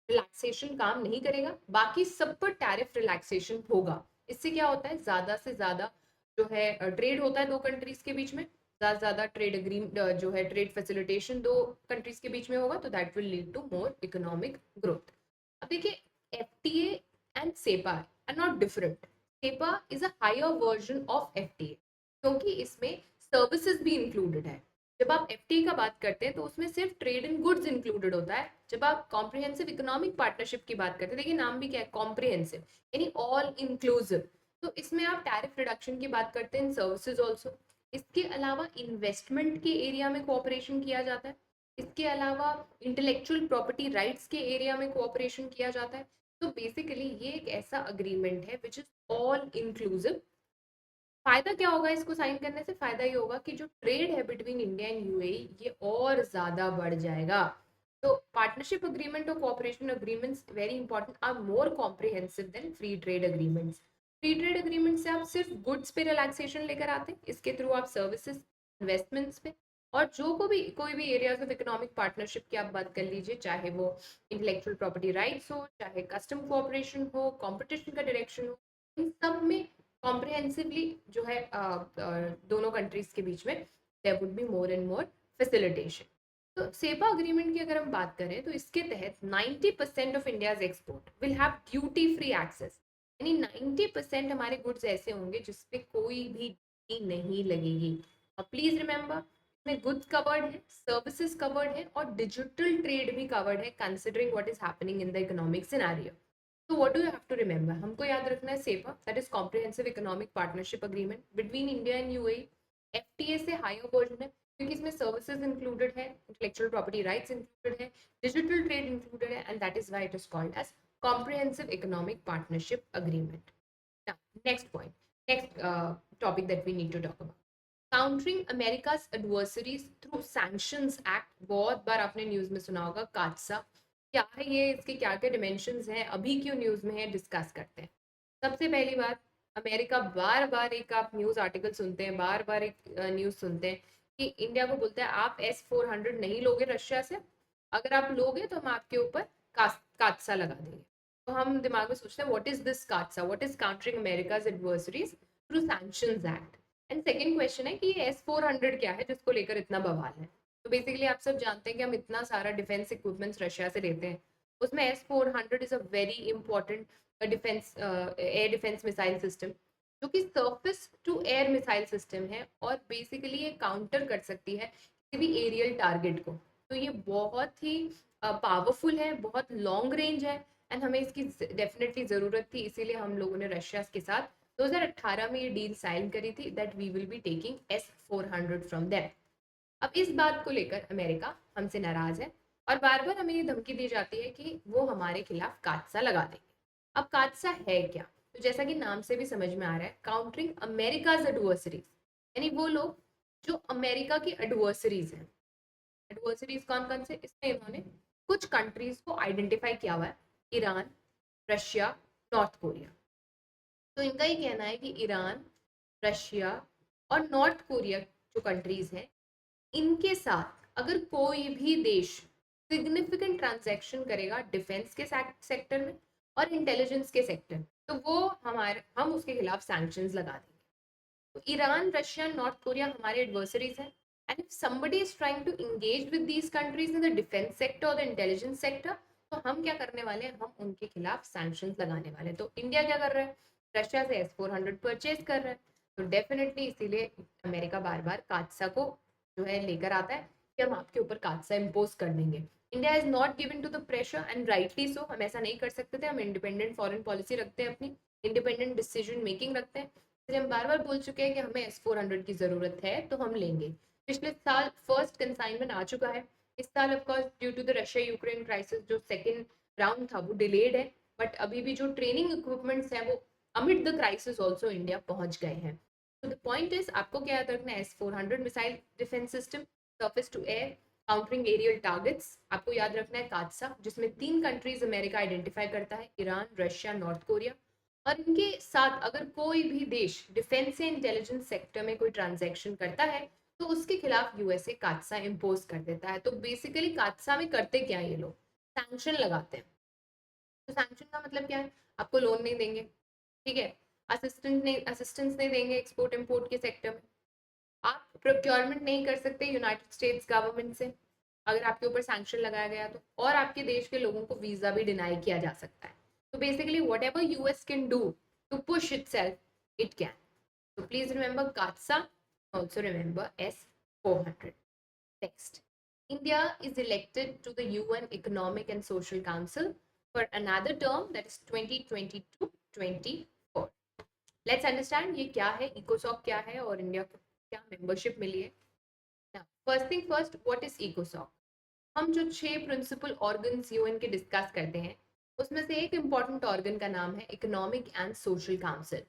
रिलैक्सेशन काम नहीं करेगा, बाकी सब पर टैरिफ रिलैक्सेशन होगा। इससे क्या होता है, ज्यादा से ज्यादा जो है ट्रेड होता है दो कंट्रीज के बीच में, ज्यादा से ज्यादा ट्रेड एग्रीमेंट जो है ट्रेड फैसिलिटेशन दो कंट्रीज के बीच में होगा, तो that will lead to more economic growth. अब देखिए, FTA and CEPA are not different. CEPA is a higher version of FTA, क्योंकि इसमें सर्विसेज भी इंक्लूडेड है। जब आप एफटीए का बात करते हैं तो उसमें सिर्फ ट्रेड इन गुड्स इंक्लूडेड होता है। जब आप कॉम्प्रिहेंसिव इकोनॉमिक पार्टनरशिप की बात करते हैं, देखिए नाम भी क्या है, कॉम्प्रिहेंसिव, यानी ऑल इंक्लूसिव। तो इसमें आप टैरिफ रिडक्शन की बात करते हैं, सर्विसेज ऑल्सो। इसके अलावा इन्वेस्टमेंट के एरिया में कोऑपरेशन किया जाता है। इसके अलावा इंटेलेक्चुअल प्रॉपर्टी राइट्स के एरिया में कोऑपरेशन किया जाता है। तो बेसिकली ये एक ऐसा अग्रीमेंट है विच इज ऑल इंक्लूसिव। फायदा क्या होगा इसको साइन करने से? फायदा ये होगा कि जो ट्रेड है बिटवीन इंडिया एंड यूएई ये और ज्यादा बढ़ जाएगा। तो पार्टनरशिप अग्रीमेंट और cooperation agreements, very important, are more comprehensive than free trade agreements. Free trade agreement से आप सिर्फ गुड्स पे रिलैक्सेशन लेकर आते हैं, इसके थ्रू आप सर्विसेज, इन्वेस्टमेंट्स पे, और जो कोई भी एरियाज ऑफ इकोनॉमिक पार्टनरशिप की आप बात कर लीजिए, चाहे वो इंटेलेक्चुअल प्रॉपर्टी राइट्स हो, चाहे कस्टम कोऑपरेशन हो, कंपटीशन का डायरेक्शन हो, इन सब में कॉम्प्रिहेंसिवली जो है दोनों कंट्रीज के बीच में there would be more and more facilitation. तो सेपा अग्रीमेंट की अगर हम बात करें तो इसके तहत 90% of India's export will have duty free access, यानी 90% हमारे गुड्स ऐसे होंगे जिसपे कोई भी ड्यूटी नहीं लगेगी। और प्लीज रिमेंबर, इसमें गुड्स कवर्ड है, सर्विसेज कवर्ड है, और डिजिटल ट्रेड भी कवर्ड है, considering what is happening in the economic scenario. तो what do you have to remember, हमको याद रखना है CEPA, that is comprehensive economic partnership agreement between India and UAE. FTA से हायर वर्जन है, क्योंकि इसमें सर्विसेज इंक्लूडेड है, इंटेलेक्चुअल प्रॉपर्टी राइट्स इंक्लूडेड है, डिजिटल ट्रेड इंक्लूडेड है, and that is why it is called as comprehensive economic partnership agreement. Next point, next topic that we need to talk about, countering America's adversaries through sanctions act. बहुत बार आपने news में सुना होगा काट्सा। क्या है ये, इसके क्या क्या डिमेंशंस हैं, अभी क्यों न्यूज में है, डिस्कस करते हैं। सबसे पहली बात, अमेरिका बार बार एक आप न्यूज आर्टिकल सुनते हैं, बार बार एक न्यूज सुनते हैं कि इंडिया को बोलता है आप S-400 नहीं लोगे रशिया से, अगर आप लोगे तो हम आपके ऊपर कात्सा लगा देंगे। तो हम दिमाग में सोचते हैं what is this CAATSA, what is countering America's adversaries through sanctions act. And second question है कि ये S-400 क्या है जिसको लेकर इतना बवाल है। तो बेसिकली आप सब जानते हैं कि हम इतना सारा डिफेंस इक्विपमेंट्स रशिया से लेते हैं, उसमें S-400 is a very important defence air defence missile system, जो कि surface to air missile system है, और बेसिकली ये काउंटर कर सकती है किसी भी एरियल टारगेट को। तो ये बहुत ही पावरफुल है, बहुत लॉन्ग रेंज है, एंड हमें इसकी डेफिनेटली ज़रूरत थी, इसीलिए हम लोगों ने रशिया के साथ 2018 में ये डील साइन करी थी, that we will be taking S-400 from them. अब इस बात को लेकर अमेरिका हमसे नाराज है, और बार बार हमें ये धमकी दी जाती है कि वो हमारे खिलाफ काटसा लगा देंगे। अब काटसा है क्या? तो जैसा कि नाम से भी समझ में आ रहा है, काउंटरिंग अमेरिकाज एडवर्सरीज, यानी वो लोग जो अमेरिका की एडवर्सरीज हैं। एडवर्सरीज कौन कौन से? इसमें इन्होंने कुछ कंट्रीज को आइडेंटिफाई किया हुआ है, ईरान, रशिया, नॉर्थ कोरिया। तो इनका ये कहना है कि ईरान, रशिया और नॉर्थ कोरिया जो कंट्रीज हैं, इनके साथ अगर कोई भी देश सिग्निफिकेंट ट्रांजैक्शन करेगा डिफेंस के सेक्टर में और इंटेलिजेंस के सेक्टर में, तो वो हम उसके खिलाफ सैंक्शंस लगा देंगे। तो ईरान, रशिया, नॉर्थ कोरिया हमारे एडवर्सरीज हैं, and if somebody is trying to engage with these countries in the defence sector और द इंटेलिजेंस सेक्टर, तो हम क्या करने वाले हैं, हम उनके खिलाफ सैंक्शंस लगाने वाले हैं। तो इंडिया क्या कर रहा है, रशिया से S-400 परचेज कर रहा है, तो डेफिनेटली इसीलिए अमेरिका बार बार कात्सा को जो है लेकर आता है कि हम आपके ऊपर कात्सा इम्पोज कर देंगे। India is not given to the pressure and rightly so, हम ऐसा नहीं कर सकते थे, हम इंडिपेंडेंट फॉरेन पॉलिसी रखते हैं, अपनी इंडिपेंडेंट डिसीजन मेकिंग रखते हैं, इसलिए हम बार बार बोल चुके हैं कि हमें S-400 की जरूरत है तो हम लेंगे। पिछले साल फर्स्ट कंसाइनमेंट आ चुका है, इस साल of course due to the Russia Ukraine crisis जो सेकेंड राउंड था वो डिलेड है, बट अभी भी जो ट्रेनिंग इक्विपमेंट्स हैं वो amid the crisis also India पहुंच गए हैं। तो द पॉइंट इज आपको क्या याद रखना है, S-400 missile defence system, surface to air countering aerial targets, आपको याद रखना है कात्सा जिसमें 3 कंट्रीज अमेरिका आइडेंटिफाई करता है, ईरान, रशिया, नॉर्थ कोरिया, और इनके साथ अगर कोई भी देश डिफेंस या इंटेलिजेंस सेक्टर में कोई ट्रांजैक्शन करता है तो उसके खिलाफ यूएसए कात्सा इम्पोज कर देता है। तो बेसिकली कात्सा में करते क्या ये लोग, सैंक्शन लगाते हैं। तो सैंक्शन का मतलब क्या है, आपको लोन नहीं देंगे, ठीक है, असिस्टेंस नहीं देंगे एक्सपोर्ट इम्पोर्ट के सेक्टर में, आप प्रोक्योरमेंट नहीं कर सकते यूनाइटेड स्टेट्स गवर्नमेंट से अगर आपके ऊपर सैंक्शन लगाया गया तो, और आपके देश के लोगों को वीजा भी डिनाई किया जा सकता है। तो basically whatever US can do to push itself it can. So please remember CAATSA, also remember S-400. Next, India is elected to the UN Economic and Social Council for another term, that is 2022-24. Let's understand ये क्या है, ECOSOC क्या है और India को क्या membership मिली है। Now, first thing first, what is ECOSOC? हम जो 6 प्रिंसिपल ऑर्गन्स यूएन के डिस्कस करते हैं उसमें से एक इम्पॉर्टेंट ऑर्गन का नाम है इकोनॉमिक एंड सोशल काउंसिल,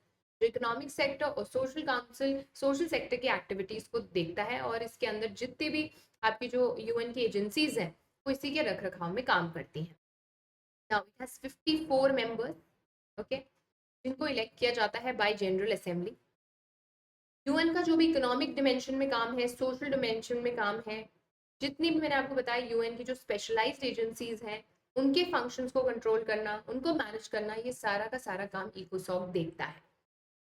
जो इकोनॉमिक सेक्टर और सोशल काउंसिल सोशल सेक्टर की एक्टिविटीज को देखता है, और इसके अंदर जितनी भी आपकी जो यूएन की एजेंसीज हैं वो इसी के रख रखाव में काम करती हैं। Now it has 54 members, okay, जिनको इलेक्ट किया जाता है बाय जनरल असेंबली। यूएन का जो भी इकोनॉमिक डिमेंशन में काम है, सोशल डिमेंशन में काम है, जितनी भी मैंने आपको बताया यूएन की जो स्पेशलाइज्ड एजेंसीज हैं उनके फंक्शंस को कंट्रोल करना, उनको मैनेज करना, ये सारा का सारा काम इकोसॉक देखता है।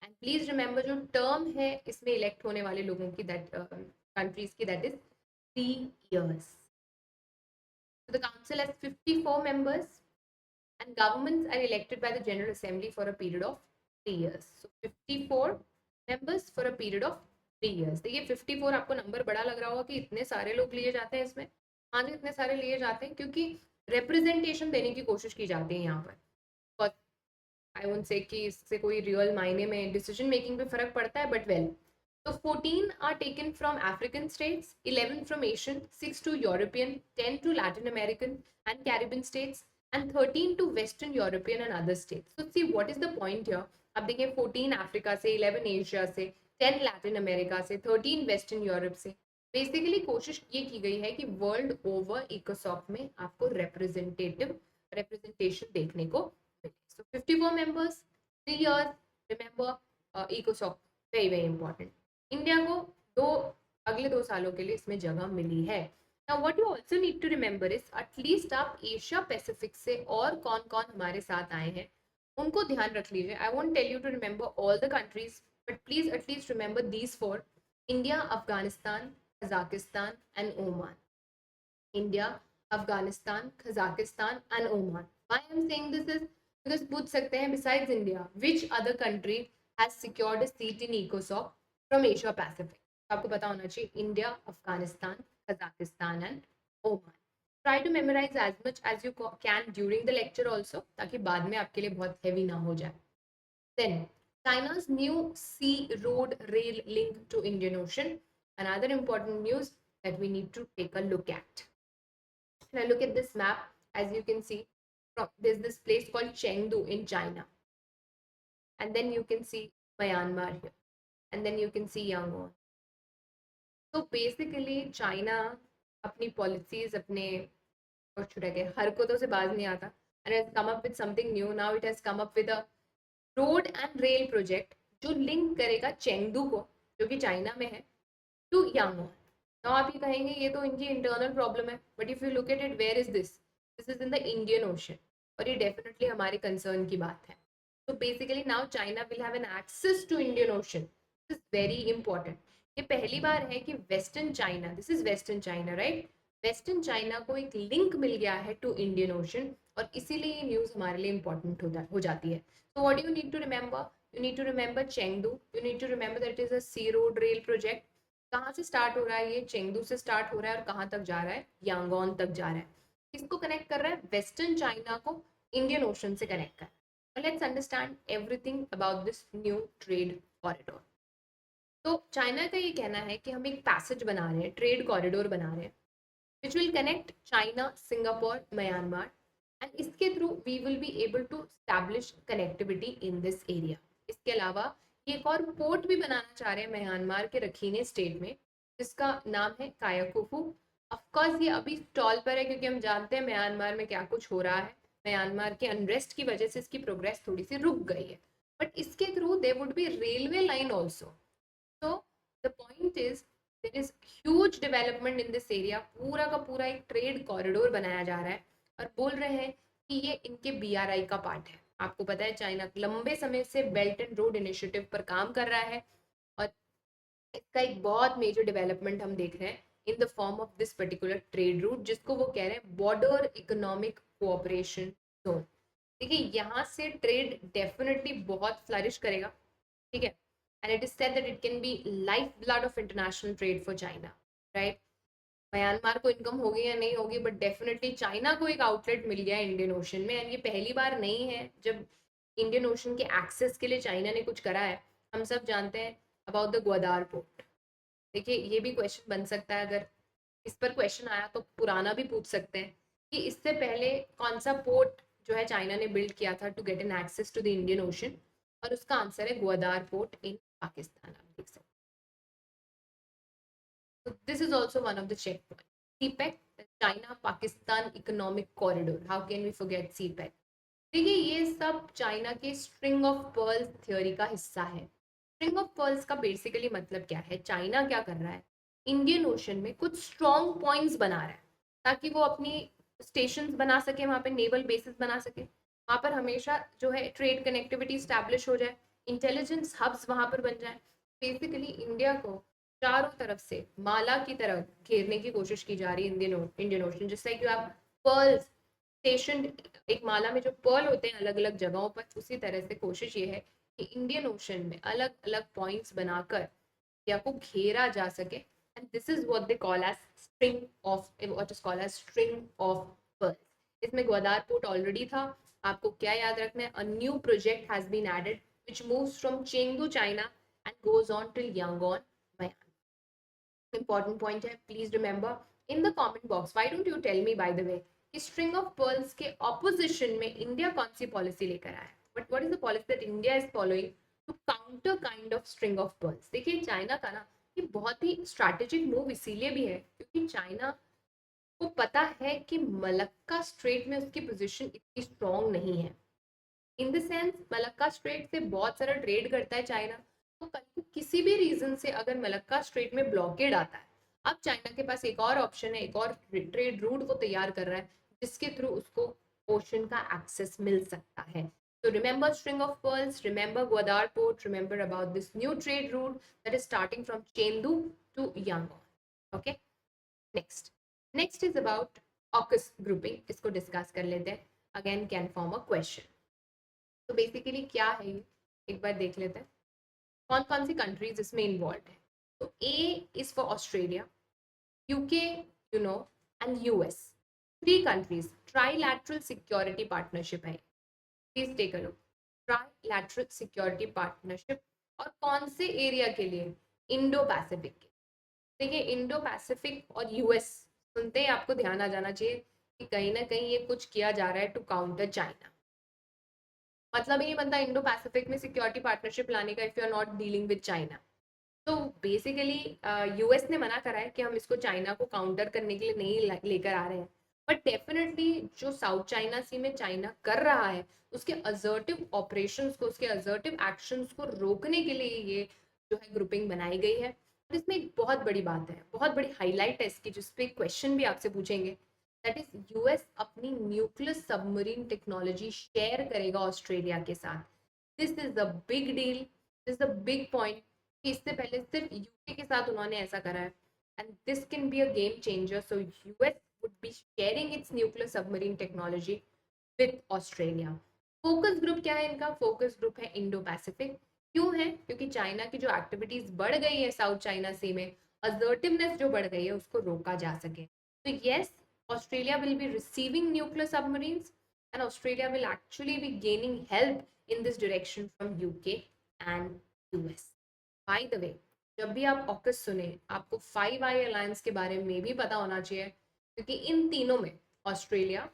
एंड प्लीज रिमेंबर जो टर्म है इसमें इलेक्ट होने वाले लोगों की, दैट कंट्रीज की, that is 3 years. So the council has 54 members and governments are elected by the General Assembly for a period of 3 years. So 54 members for a period of 3 years. देखिए 54 आपको number बड़ा लग रहा होगा कि इतने सारे लोग लिए जाते हैं इसमें, हाँ जी इतने सारे लिए जाते हैं क्योंकि रिप्रेजेंटेशन देने की कोशिश की जाती है यहाँ पर। आई वोंट से कि इससे कोई रियल मायने में डिसीजन मेकिंग पे फर्क पड़ता है, but well, so 14 are taken from African states, 11 from Asian, 6 to European, 10 to Latin American and Caribbean states, and 13 to Western European and other states. So see what is the point here? अब देखिए 14 Africa से, 11 Asia से, 10 Latin America से, 13 western Europe से। Basically कोशिश ये की गई है कि वर्ल्ड ओवर इकोसॉक में आपको रिप्रेजेंटेशन देखने को मिले। So 54 members, 3 years, remember इकोसॉक वेरी वेरी इंपॉर्टेंट। इंडिया को अगले 2 सालों के लिए इसमें जगह मिली है। Now what you also need to remember is at least आप एशिया पैसिफिक से और कौन कौन हमारे साथ आए हैं उनको ध्यान रख लीजिए। I won't tell you to remember all the countries, but please at least remember these 4: India, Afghanistan, Kazakhstan and Oman. India, Afghanistan, Kazakhstan and Oman. Why I am saying this is because पूछ सकते हैं besides India which other country has secured a seat in इकोसॉक from Asia Pacific. आपको पता होना चाहिए India, Afghanistan, Kazakhstan and Oman. Try to memorize as much as you can during the lecture also, ताकि बाद में आपके लिए बहुत हैवी ना हो जाए। Then China's new sea road rail link to Indian Ocean, another important news that we need to take a look at. Now look at this map. As you can see, there's this place called Chengdu in China, and then you can see Myanmar here, and then you can see Yangon. So basically China अपनी policies, अपने और छुड़ा के हरकतों से बाज नहीं आता, and it has come up with something new. Now it has come up with a road and rail project जो लिंक करेगा चेंगदू को, जो कि चाइना में है, टू यांगोन। नाउ आप ये कहेंगे ये तो इनकी इंटरनल प्रॉब्लम है, but if you look at it, where is this? This is in the Indian Ocean, और ये डेफिनेटली हमारे कंसर्न की बात है। तो basically now China will have an access to Indian Ocean, this is very important. ये पहली बार है कि western China, this is western China right, western China को एक लिंक मिल गया है टू इंडियन ओशन, और इसीलिए ये न्यूज़ हमारे लिए इंपॉर्टेंट हो जाती है। So what do you need to remember? you need to remember Chengdu, you need to remember that it is a sea road rail project. कहाँ से स्टार्ट हो रहा है? ये चेंगडू से स्टार्ट हो रहा है और कहाँ तक जा रहा है? यांगोन तक जा रहा है. किसको कनेक्ट कर रहा है? वेस्टर्न चाइना को इंडियन ओशन से कनेक्ट कर रहा है. Let's understand everything about this new trade corridor. तो चाइना का ये कहना है कि हम एक पैसेज बना रहे हैं, ट्रेड कॉरिडोर बना रहे हैं, which will connect China, Singapore, Myanmar, and इसके through we will be able to establish connectivity in this area. इसके अलावा ये एक और पोर्ट भी बनाना चाह रहे हैं म्यांमार के रखीने स्टेट में, जिसका नाम है कायाकुफू. ऑफकोर्स ये अभी स्टॉल पर है क्योंकि हम जानते हैं म्यांमार में क्या कुछ हो रहा है. म्यांमार के अनरेस्ट की वजह से इसकी प्रोग्रेस थोड़ी सी रुक गई है, बट इसके through they would be railway line also. So the point is there is huge development in this area. पूरा का पूरा एक ट्रेड कॉरिडोर बनाया जा रहा है और बोल रहे हैं कि ये इनके BRI का पार्ट है. आपको पता है चाइना लंबे समय से बेल्ट एंड रोड इनिशिएटिव पर काम कर रहा है और इसका एक बहुत मेजर डेवलपमेंट हम देख रहे हैं in the form of this particular trade route, जिसको वो कह रहे हैं बॉर्डर इकोनॉमिक कोऑपरेशन जोन. देखिए यहाँ से ट्रेड डेफिनेटली बहुत फ्लरिश करेगा, ठीक है. And it is said that it can be lifeblood of international trade for China, right? Myanmar को इनकम होगी या नहीं होगी, बट डेफिनेटली चाइना को एक आउटलेट मिल गया इंडियन ओशन में. एंड ये पहली बार नहीं है जब इंडियन ओशन के एक्सेस के लिए चाइना ने कुछ करा है. हम सब जानते हैं अबाउट द ग्वादार पोर्ट. देखिए ये भी क्वेश्चन बन सकता है, अगर इस पर क्वेश्चन आया तो पुराना भी पूछ सकते हैं कि इससे पहले कौन सा पोर्ट जो है चाइना ने बिल्ड किया था to get an access to the Indian Ocean, और उसका आंसर है ग्वादार पोर्ट इन पाकिस्तान. आप देख सकते हैं. So this is also one of the checkpoints. CPEC, China Pakistan Economic Corridor. How can we forget CPEC? देखिए ये सब चाइना के स्ट्रिंग ऑफ पर्ल्स थ्योरी का हिस्सा है. स्ट्रिंग ऑफ पर्ल्स का बेसिकली मतलब क्या है? चाइना क्या कर रहा है, इंडियन ओशन में कुछ स्ट्रॉन्ग पॉइंट्स बना रहा है ताकि वो अपनी स्टेशंस बना सके, वहाँ पे नेवल बेसिस बना सके, वहाँ पर हमेशा जो है ट्रेड कनेक्टिविटी स्टैब्लिश हो जाए, इंटेलिजेंस हब्स वहाँ पर बन जाए. बेसिकली इंडिया को चारों तरफ से माला की तरफ घेरने की कोशिश की जा रही है इंडियन ओशन, जिससे कि आप पर्ल्स स्टेशन, एक माला में जो पर्ल होते हैं अलग अलग जगहों पर, उसी तरह से कोशिश ये है कि इंडियन ओशन में अलग अलग पॉइंट्स बनाकर इंडिया को घेरा जा सके. And this is what they call as string of, what is called as string of pearls. इसमें ग्वादार पोर्ट ऑलरेडी था. आपको क्या याद रखना है? A new project has been added which moves from Chengdu, China and goes on till Yangon, Myanmar. Important point है, please remember in the comment box. Why don't you tell me by the way कि string of pearls के opposition में India कौन सी policy लेकर आया है? But what is the policy that India is following to counter kind of string of pearls? देखिए China का ना ये बहुत ही स्ट्रैटेजिक मूव इसीलिए भी है क्योंकि चाइना को पता है कि मलक्का स्ट्रेट में उसकी पोजीशन इतनी स्ट्रॉन्ग नहीं है. In the sense Malacca strait से बहुत सारा ट्रेड करता है चाइना, तो कल को किसी भी रीजन से अगर मलक्का स्ट्रेट में ब्लॉकेड आता है, अब चाइना के पास एक और ऑप्शन है, एक और ट्रेड रूट वो तैयार कर रहा है जिसके थ्रू उसको ओशन का एक्सेस मिल सकता है. So remember string of pearls, remember Gwadar port, remember about this new trade route that is starting from Chengdu to Yangon. Okay, next is about AUKUS grouping. इसको डिस्कस कर लेते हैं. Again can form a question. तो basically क्या है ये एक बार देख लेते हैं कौन कौन सी कंट्रीज इसमें इन्वॉल्व है. तो A is for Australia, UK, you know, and US. 3 countries trilateral security partnership है. Please take a look. Trilateral security partnership, और कौन से एरिया के लिए? इंडो पैसिफिक के. देखिए इंडो पैसिफिक और यूएस सुनते ही आपको ध्यान आ जाना चाहिए कि कहीं ना कहीं ये कुछ किया जा रहा है टू काउंटर चाइना. मतलब ये बनता है इंडो पैसिफिक में सिक्योरिटी पार्टनरशिप लाने का if you are not dealing with China. तो बेसिकली यूएस ने मना करा है कि हम इसको चाइना को काउंटर करने के लिए नहीं लेकर आ रहे हैं, बट डेफिनेटली जो साउथ चाइना सी में चाइना कर रहा है उसके असर्टिव ऑपरेशंस को, उसके असर्टिव एक्शंस को रोकने के लिए ये जो है ग्रुपिंग बनाई गई है. और इसमें एक बहुत बड़ी बात है, बहुत बड़ी हाईलाइट है इसकी, जिसपे क्वेश्चन भी आपसे पूछेंगे. दैट इज यूएस अपनी न्यूक्लियर सबमरीन टेक्नोलॉजी शेयर करेगा ऑस्ट्रेलिया के साथ. This is the big deal, this is the big point कि इससे पहले सिर्फ यूके के साथ उन्होंने ऐसा करा है. And this can be a game changer. So US would be sharing its nuclear submarine technology with Australia. Focus group क्या है इनका? फोकस ग्रुप है इंडो पैसिफिक। क्यों है? क्योंकि चाइना की जो एक्टिविटीज बढ़ गई है साउथ चाइना सी में, असर्टिवनेस जो बढ़ गई है, उसको रोका जा सके। तो yes, Australia will be receiving nuclear submarines and Australia will actually be gaining help in this direction from UK and US. By the way, जब भी आप ऑकस सुने, आपको 5 आई अलायंस के बारे में भी पता होना चाहिए, क्योंकि इन तीनों में, ऑस्ट्रेलिया,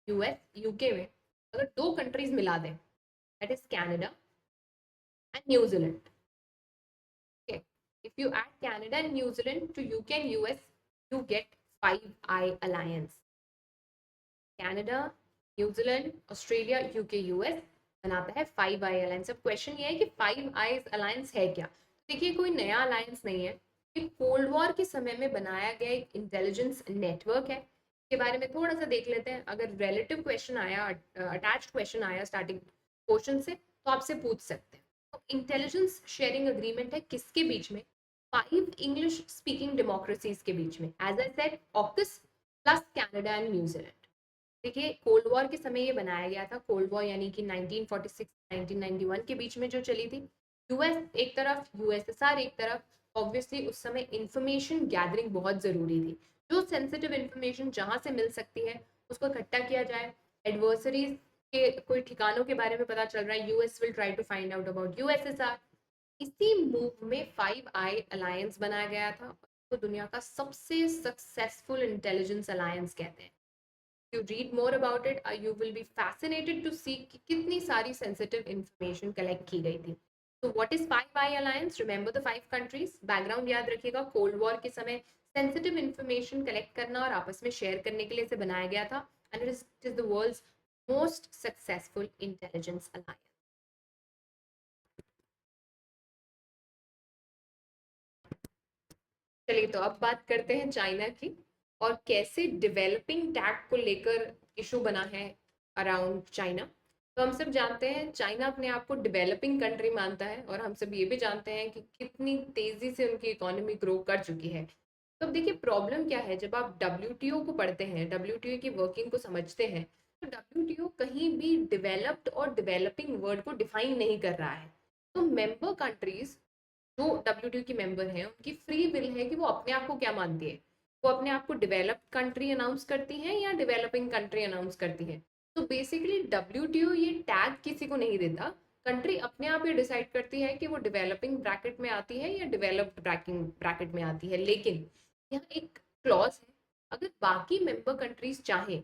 यूएस, यूके में अगर दो कंट्रीज मिला दें, that is Canada and New Zealand. Okay, if you add Canada and New Zealand to UK and US, you get 5 I alliance. Canada, New Zealand, Australia, UK, US बनाता है 5 I अलायंस। अब question ये है कि 5 I अलायंस है क्या? देखिए, कोई नया अलायंस नहीं है, ये कोल्ड वॉर के समय में बनाया गया एक इंटेलिजेंस नेटवर्क है। इसके बारे में थोड़ा सा देख लेते हैं। अगर रिलेटिव क्वेश्चन आया, अटैच्ड क्वेश्चन आया स्टार्टिंग क्वेश्चन से, तो आपसे पूछ सकते हैं। तो इंटेलिजेंस शेयरिंग अग्रीमेंट है किसके बीच में? 5 इंग्लिश स्पीकिंग डेमोक्रेसीज के बीच में। As I said, AUKUS plus Canada and New Zealand. देखिए, कोल्ड वॉर के समय ये बनाया गया था। कोल्ड वॉर यानी कि 1946 1991 के बीच में जो चली थी। यूएस एक तरफ, यूएसएसआर एक तरफ। ऑब्वियसली उस समय इंफॉर्मेशन गैदरिंग बहुत जरूरी थी। जो सेंसिटिव इंफॉर्मेशन जहां से मिल सकती है उसको इकट्ठा किया जाए। एडवर्सरीज के कोई ठिकानों के बारे में पता चल रहा है, US will try to find out about USSR. इसी मूव में 5 I अलायंस बनाया गया था। तो दुनिया का सबसे सक्सेसफुल इंटेलिजेंस अलायंस कहते हैं। you read more about it, you will be fascinated to see कि कितनी सारी sensitive information collect की गई थी। So what is 5 I alliance? Remember the 5 countries? Background याद रखिएगा, कोल्ड वॉर के समय sensitive information collect करना और आपस में शेयर करने के लिए इसे बनाया गया था। And it is the world's most successful intelligence alliance. चलिए, तो अब बात करते हैं चाइना की, और कैसे डेवलपिंग टैग को लेकर इशू बना है अराउंड चाइना। तो हम सब जानते हैं चाइना अपने आप को डेवलपिंग कंट्री मानता है, और हम सब ये भी जानते हैं कि कितनी तेजी से उनकी इकोनॉमी ग्रो कर चुकी है। तो अब देखिए, प्रॉब्लम क्या है, जब आप डब्ल्यूटीओ को पढ़ते हैं, डब्ल्यूटीओ की वर्किंग को समझते हैं, तो डब्ल्यूटीओ कहीं भी डेवलप्ड और डेवलपिंग वर्ड को डिफाइन नहीं कर रहा है। तो मेंबर कंट्रीज जो डब्ल्यूटीओ की मेंबर हैं, उनकी फ्री विल है कि वो अपने आप को क्या मानती है। वो अपने आप को डेवलप्ड कंट्री अनाउंस करती हैं या डेवलपिंग कंट्री अनाउंस करती हैं। तो बेसिकली डब्ल्यूटीओ ये टैग किसी को नहीं देता। कंट्री अपने आप ये डिसाइड करती है कि वो डेवलपिंग ब्रैकेट में आती है या डेवलप्ड ब्रैकेट में आती है। लेकिन यहाँ एक क्लॉज है, अगर बाकी मेंबर कंट्रीज चाहें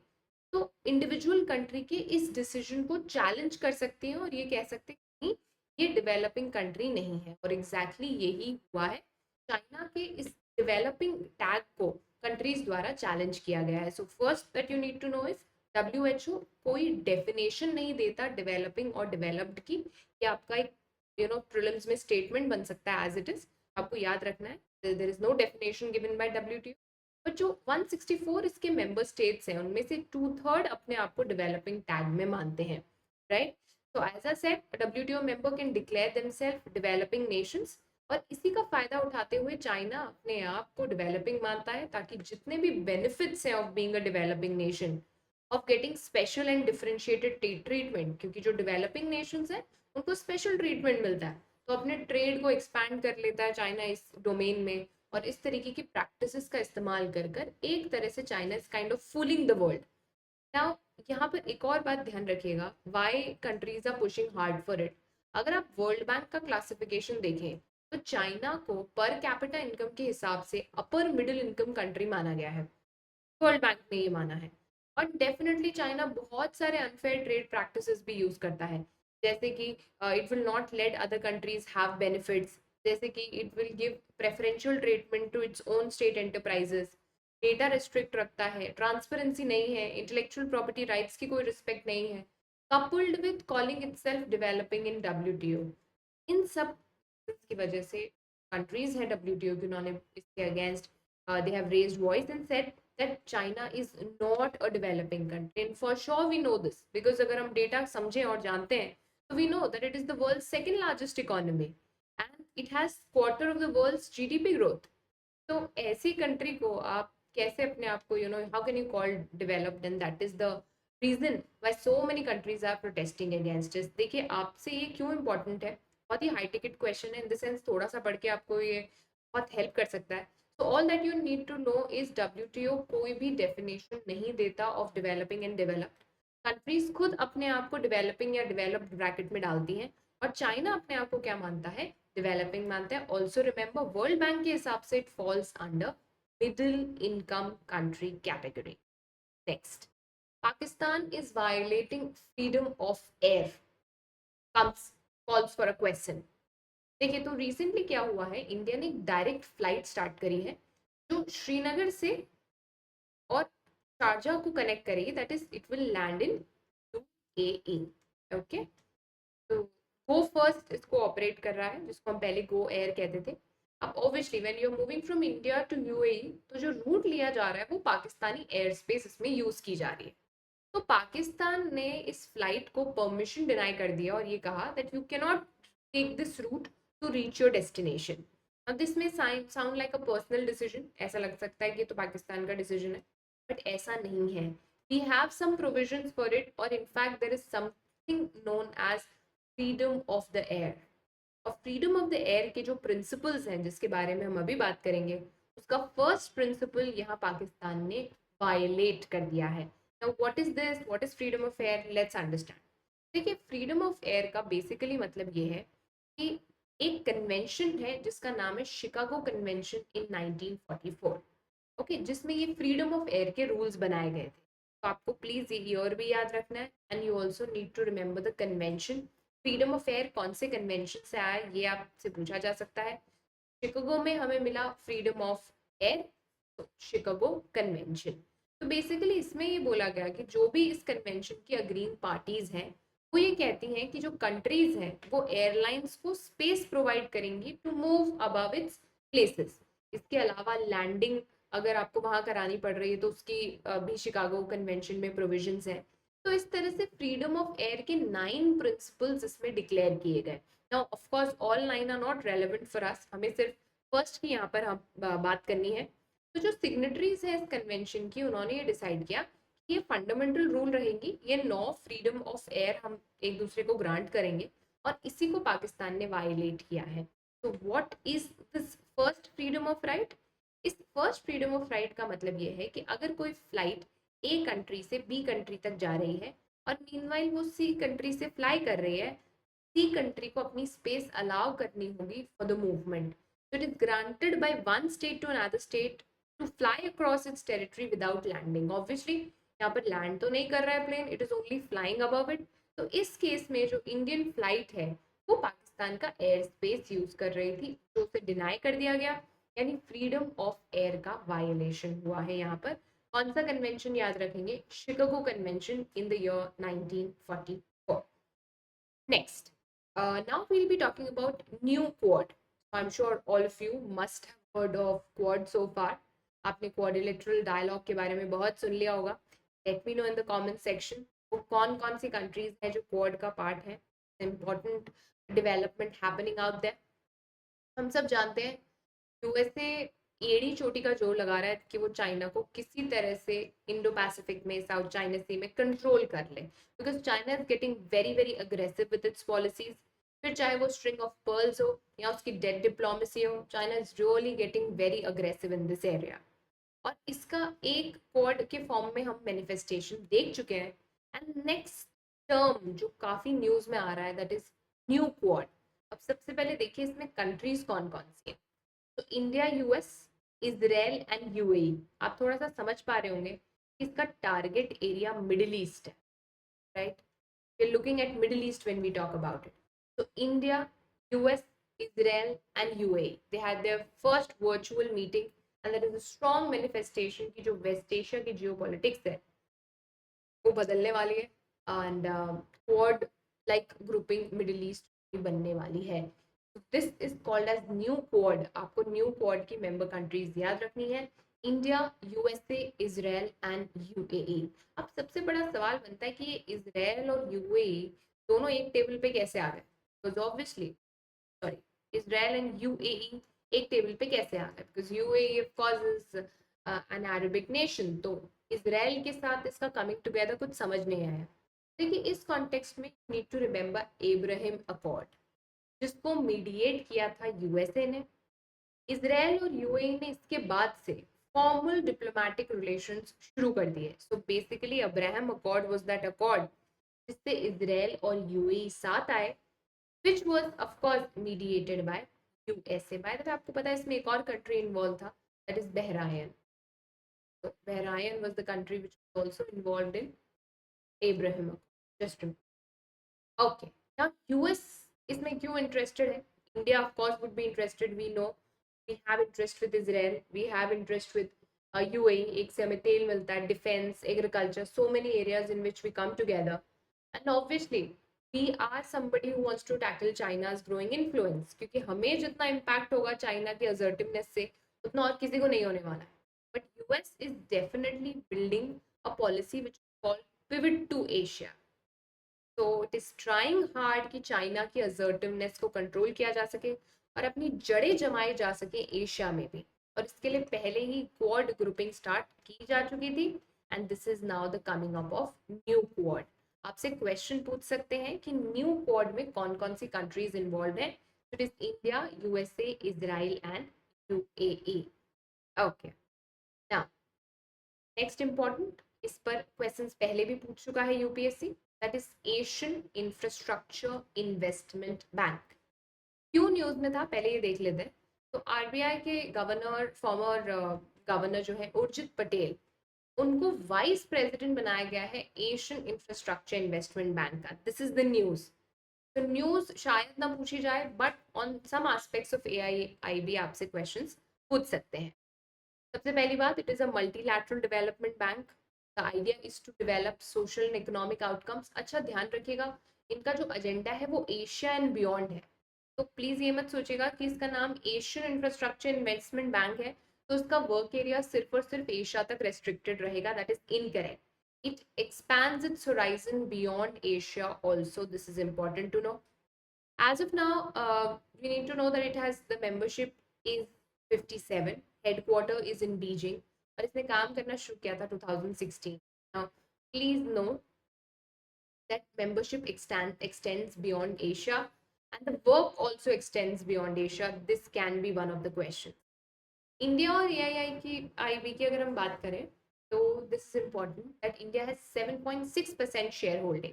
तो इंडिविजुअल कंट्री के इस डिसीजन को चैलेंज कर सकती हैं और ये कह सकते हैं ये डेवलपिंग कंट्री नहीं है। और एग्जैक्टली यही हुआ है। चाइना के इस डेवलपिंग टैग को कंट्रीज द्वारा चैलेंज किया गया है। So first that you need to know is WHO कोई डेफिनेशन नहीं देता डेवलपिंग और डेवलप्ड की। ये आपका एक प्रीलिम्स में स्टेटमेंट बन सकता है एज इट इज, आपको याद रखना है। There is no definition given by WTO. But जो 164 इसके मेंबर स्टेट्स हैं, उनमें से 2/3 अपने आप को डेवलपिंग टैग में मानते हैं, right. So as I said, a WTO member can declare themselves developing nations, और इसी का फायदा उठाते हुए चाइना अपने आप को डेवलपिंग मानता है, ताकि जितने भी बेनिफिट्स हैं of being a developing nation, of getting special and differentiated treatment, क्योंकि जो डेवलपिंग नेशंस हैं उनको स्पेशल ट्रीटमेंट मिलता है, तो अपने ट्रेड को एक्सपैंड कर लेता है चाइना इस डोमेन में। और इस तरीके की प्रैक्टिसेस का इस्तेमाल कर कर एक तरह से China is kind of fooling the world. Now यहाँ पर एक और बात ध्यान रखिएगा, why countries are pushing hard for it. अगर आप वर्ल्ड बैंक का क्लासिफिकेशन देखें, तो चाइना को पर कैपिटा इनकम के हिसाब से अपर मिडिल इनकम कंट्री माना गया है, वर्ल्ड बैंक ने ये माना है। और डेफिनेटली चाइना बहुत सारे अनफेयर ट्रेड प्रैक्टिसेस भी यूज करता है, जैसे कि it will not let other countries have benefits, जैसे कि it will give preferential treatment to its own state enterprises, data restrict रखता है, ट्रांसपेरेंसी नहीं है, इंटेलेक्चुअल प्रॉपर्टी राइट्स की कोई रिस्पेक्ट नहीं है, coupled with calling itself developing in WTO. इन सब की वजह से कंट्रीज हैं डब्ल्यूटीओ की, उन्होंने इसके against they have raised voice and said that China is not a developing country, and for sure we know this because अगर हम डेटा समझें और जानते हैं, तो we know that it is the world's second largest economy and it has quarter of the world's GDP growth. तो ऐसी country को आप कैसे अपने आप को how can you call developed, and that is the reason why so many countries are protesting against this. देखिए आपसे ये क्यों इंपॉर्टेंट है, बहुत ही हाई टिकट क्वेश्चन है इन द सेंस, थोड़ा सा पढ़ के आपको ये बहुत हेल्प कर सकता है। So all that you need to know is WTO कोई भी डेफिनेशन नहीं देता of developing and developed. Countries खुद अपने आप को डेवलपिंग या डेवलप्ड ब्रैकेट में डालती हैं, और चाइना अपने आप को क्या मानता है, डेवलपिंग मानता है। ऑल्सो रिमेंबर वर्ल्ड बैंक के हिसाब से it falls under middle income country category. Next, Pakistan is violating freedom of air comes calls for a question। देखिए तो रिसेंटली क्या हुआ है, इंडिया ने एक डायरेक्ट फ्लाइट स्टार्ट करी है जो श्रीनगर से और शारजा को कनेक्ट करेगी, that is it will land in UAE. Okay, तो गो फर्स्ट इसको ऑपरेट कर रहा है, जिसको हम पहले गो एयर कहते थे। अब obviously when you are moving from India to UAE, तो जो रूट लिया जा रहा है वो पाकिस्तानी एयर स्पेस इसमें यूज की जा रही है। तो पाकिस्तान ने इस फ्लाइट को परमिशन डिनाई कर दिया और ये कहा that you can not take this route to reach your destination. अब this may sound like a personal decision, ऐसा लग सकता है कि तो पाकिस्तान का डिसीजन है, बट ऐसा नहीं है। We have some provisions for it, और in fact there is something known as freedom of the air. और फ्रीडम ऑफ द एयर के जो प्रिंसिपल्स हैं जिसके बारे में हम अभी बात करेंगे, उसका फर्स्ट प्रिंसिपल यहाँ पाकिस्तान ने वायलेट कर दिया है। Now what is this? What is freedom of air? Let's understand. देखिए फ्रीडम ऑफ एयर का बेसिकली मतलब ये है कि एक कन्वेंशन है जिसका नाम है शिकागो कन्वेंशन इन 1944। ओके, जिसमें ये फ्रीडम ऑफ एयर के रूल्स बनाए गए थे। तो आपको प्लीज ये ईयर भी याद रखना है, and you also need to remember the convention. Freedom of air कौन से कन्वेंशन से आया, ये आपसे पूछा जा सकता है। शिकागो में हमें मिला फ्रीडम ऑफ एयर, तो शिकागो कन्वेंशन। तो बेसिकली इसमें ये बोला गया कि जो भी इस कन्वेंशन की अग्रीन पार्टीज हैं, वो ये कहती हैं कि जो कंट्रीज हैं वो एयरलाइंस को स्पेस प्रोवाइड करेंगी to move above its places. इसके अलावा लैंडिंग अगर आपको वहां करानी पड़ रही है तो उसकी भी शिकागो कन्वेंशन में प्रोविजंस हैं। तो इस तरह से फ्रीडम ऑफ एयर के 9 प्रिंसिपल्स इसमें डिक्लेयर किए गए। Now of course all 9 are not relevant for us, हमें सिर्फ फर्स्ट की यहाँ पर हम बात करनी है। तो जो सिग्नेटरीज है इस कन्वेंशन की, उन्होंने ये डिसाइड किया कि ये फंडामेंटल रूल रहेंगी, ये 9 फ्रीडम ऑफ एयर हम एक दूसरे को ग्रांट करेंगे, और इसी को पाकिस्तान ने वायलेट किया है। तो what is this first freedom of right? इस फर्स्ट फ्रीडम ऑफ राइट का मतलब ये है कि अगर कोई फ्लाइट ए कंट्री से बी कंट्री तक जा रही है, और मीनवाइल वो सी कंट्री से फ्लाई कर रही है, सी कंट्री को अपनी स्पेस अलाउ करनी होगी for the movement. So it is granted by one state to another state to fly across its territory without landing. Obviously यहाँ पर लैंड तो नहीं कर रहा है plane, it is only flying above it. तो इस केस में जो इंडियन फ्लाइट है वो पाकिस्तान का एयर स्पेस यूज कर रही थी, जो उसे डिनाई कर दिया गया, यानी फ्रीडम ऑफ एयर का वायलेशन हुआ है यहाँ पर। कौन सा कन्वेंशन याद रखेंगे? Chicago convention in the year 1944। Next, now we'll be talking about new quad. I'm sure all of you must have heard of quad so far. आपने quadrilateral dialogue के बारे में बहुत सुन लिया होगा। Let me know in the comment section वो कौन कौन सी countries हैं जो quad का part है। Important development happening out there। हम सब जानते हैं यूएसए एड़ी चोटी का जोर लगा रहा है कि वो चाइना को किसी तरह से इंडो पैसिफिक में, साउथ चाइना सी में कंट्रोल कर ले, because China is getting very very aggressive with its policies. फिर चाहे वो स्ट्रिंग ऑफ पर्ल्स हो या उसकी डेड डिप्लोमेसी हो, China is really getting very aggressive in this area. और इसका एक क्वाड के फॉर्म में हम मैनिफेस्टेशन देख चुके हैं, एंड नेक्स्ट टर्म जो काफी न्यूज में आ रहा है दैट इज न्यू क्वाड। अब सबसे पहले देखिए इसमें कंट्रीज कौन कौन सी है। तो India, US, Israel and UAE. आप थोड़ा सा समझ पा रहे होंगे कि इसका टारगेट एरिया मिडिल ईस्ट है, right? We are looking at middle east when we talk about it. तो India, US, Israel and UAE, they had their first virtual meeting, and that is a strong manifestation की जो waste Asia की geopolitics है वो बदलने वाली है, and Quad like grouping Middle East बनने वाली है। This is called as new Quad. आपको न्यू क्वाड की मेंबर कंट्रीज याद रखनी है, India, USA, Israel and UAE. अब सबसे बड़ा सवाल बनता है कि ये इजराइल और यूएई दोनों एक टेबल पे कैसे आ गए? Because obviously, sorry, Israel and UAE एक टेबल पे कैसे आ गए? Because UAE of course is an Arabic nation, तो इसराइल के साथ इसका कमिंग टुगेदर कुछ समझ नहीं आया। देखिए इस कॉन्टेक्स्ट में need to remember Abraham accord, जिसको मीडिएट किया था यूएसए ने। इसराइल और यूएई ने इसके बाद से फॉर्मल डिप्लोमेटिक रिलेशंस शुरू कर दिए। So basically Abraham accord was that accord जिससे इसराइल और यूएई साथ आए, which was of course mediated by USA. By the way, आपको पता है इसमें एक और कंट्री इन्वॉल्व था, that is Bahrain. So Bahrain was the country which was also involved in Abraham Accord. Just remember. Okay. Now US इसमें क्यों interested है? India of course would be interested. We know we have interest with Israel. We have interest with UAE. एक से हमें तेल मिलता है, defense, agriculture, so many areas in which we come together. And obviously we are somebody who wants to tackle China's growing influence, क्योंकि हमें जितना impact होगा चाइना की assertiveness से उतना और किसी को नहीं होने वाला है. But US is definitely building a policy which is called pivot to Asia. So it is trying hard कि चाइना की assertiveness को कंट्रोल किया जा सके और अपनी जड़ें जमाई जा सके एशिया में भी. और इसके लिए पहले ही क्वाड ग्रुपिंग स्टार्ट की जा चुकी थी, and this is now the coming up of new quad. आपसे क्वेश्चन पूछ सकते हैं कि न्यू क्वाड में कौन कौन सी कंट्रीज इन्वॉल्व है. It is India, USA, Israel and UAE. Okay, now next important, इस पर क्वेश्चंस पहले भी पूछ चुका है UPSC, that is Asian infrastructure investment bank. क्यों न्यूज में था पहले ये देख लेते हैं. तो आरबीआई के गवर्नर, फॉर्मर गवर्नर जो है उर्जित पटेल, उनको वाइस प्रेसिडेंट बनाया गया है एशियन इंफ्रास्ट्रक्चर इन्वेस्टमेंट बैंक का. This is the news. तो न्यूज शायद ना पूछी जाए, but on some aspects of AI भी आपसे क्वेश्चंस पूछ सकते हैं. सबसे पहली बात, it is a multilateral development bank. The idea is to develop social and economic outcomes. अच्छा ध्यान रखिएगा, इनका जो एजेंडा है वो एशिया एंड बियॉन्ड है. तो प्लीज ये मत सोचिएगा कि इसका नाम एशियन इंफ्रास्ट्रक्चर इन्वेस्टमेंट बैंक है तो उसका वर्क एरिया सिर्फ और सिर्फ एशिया तक रेस्ट्रिक्टेड रहेगा. That is incorrect. It expands it's horizon beyond Asia also. This is important to know. As of now, we need to know that it has the membership is 57. Headquarter is in Beijing. और इसने काम करना शुरू किया था 2016. Now, please know that membership extends beyond Asia, and the work also extends beyond Asia. This can be one of the questions. India और एआईआई की IB की अगर हम बात करें तो this is important that India has 7.6% share holding.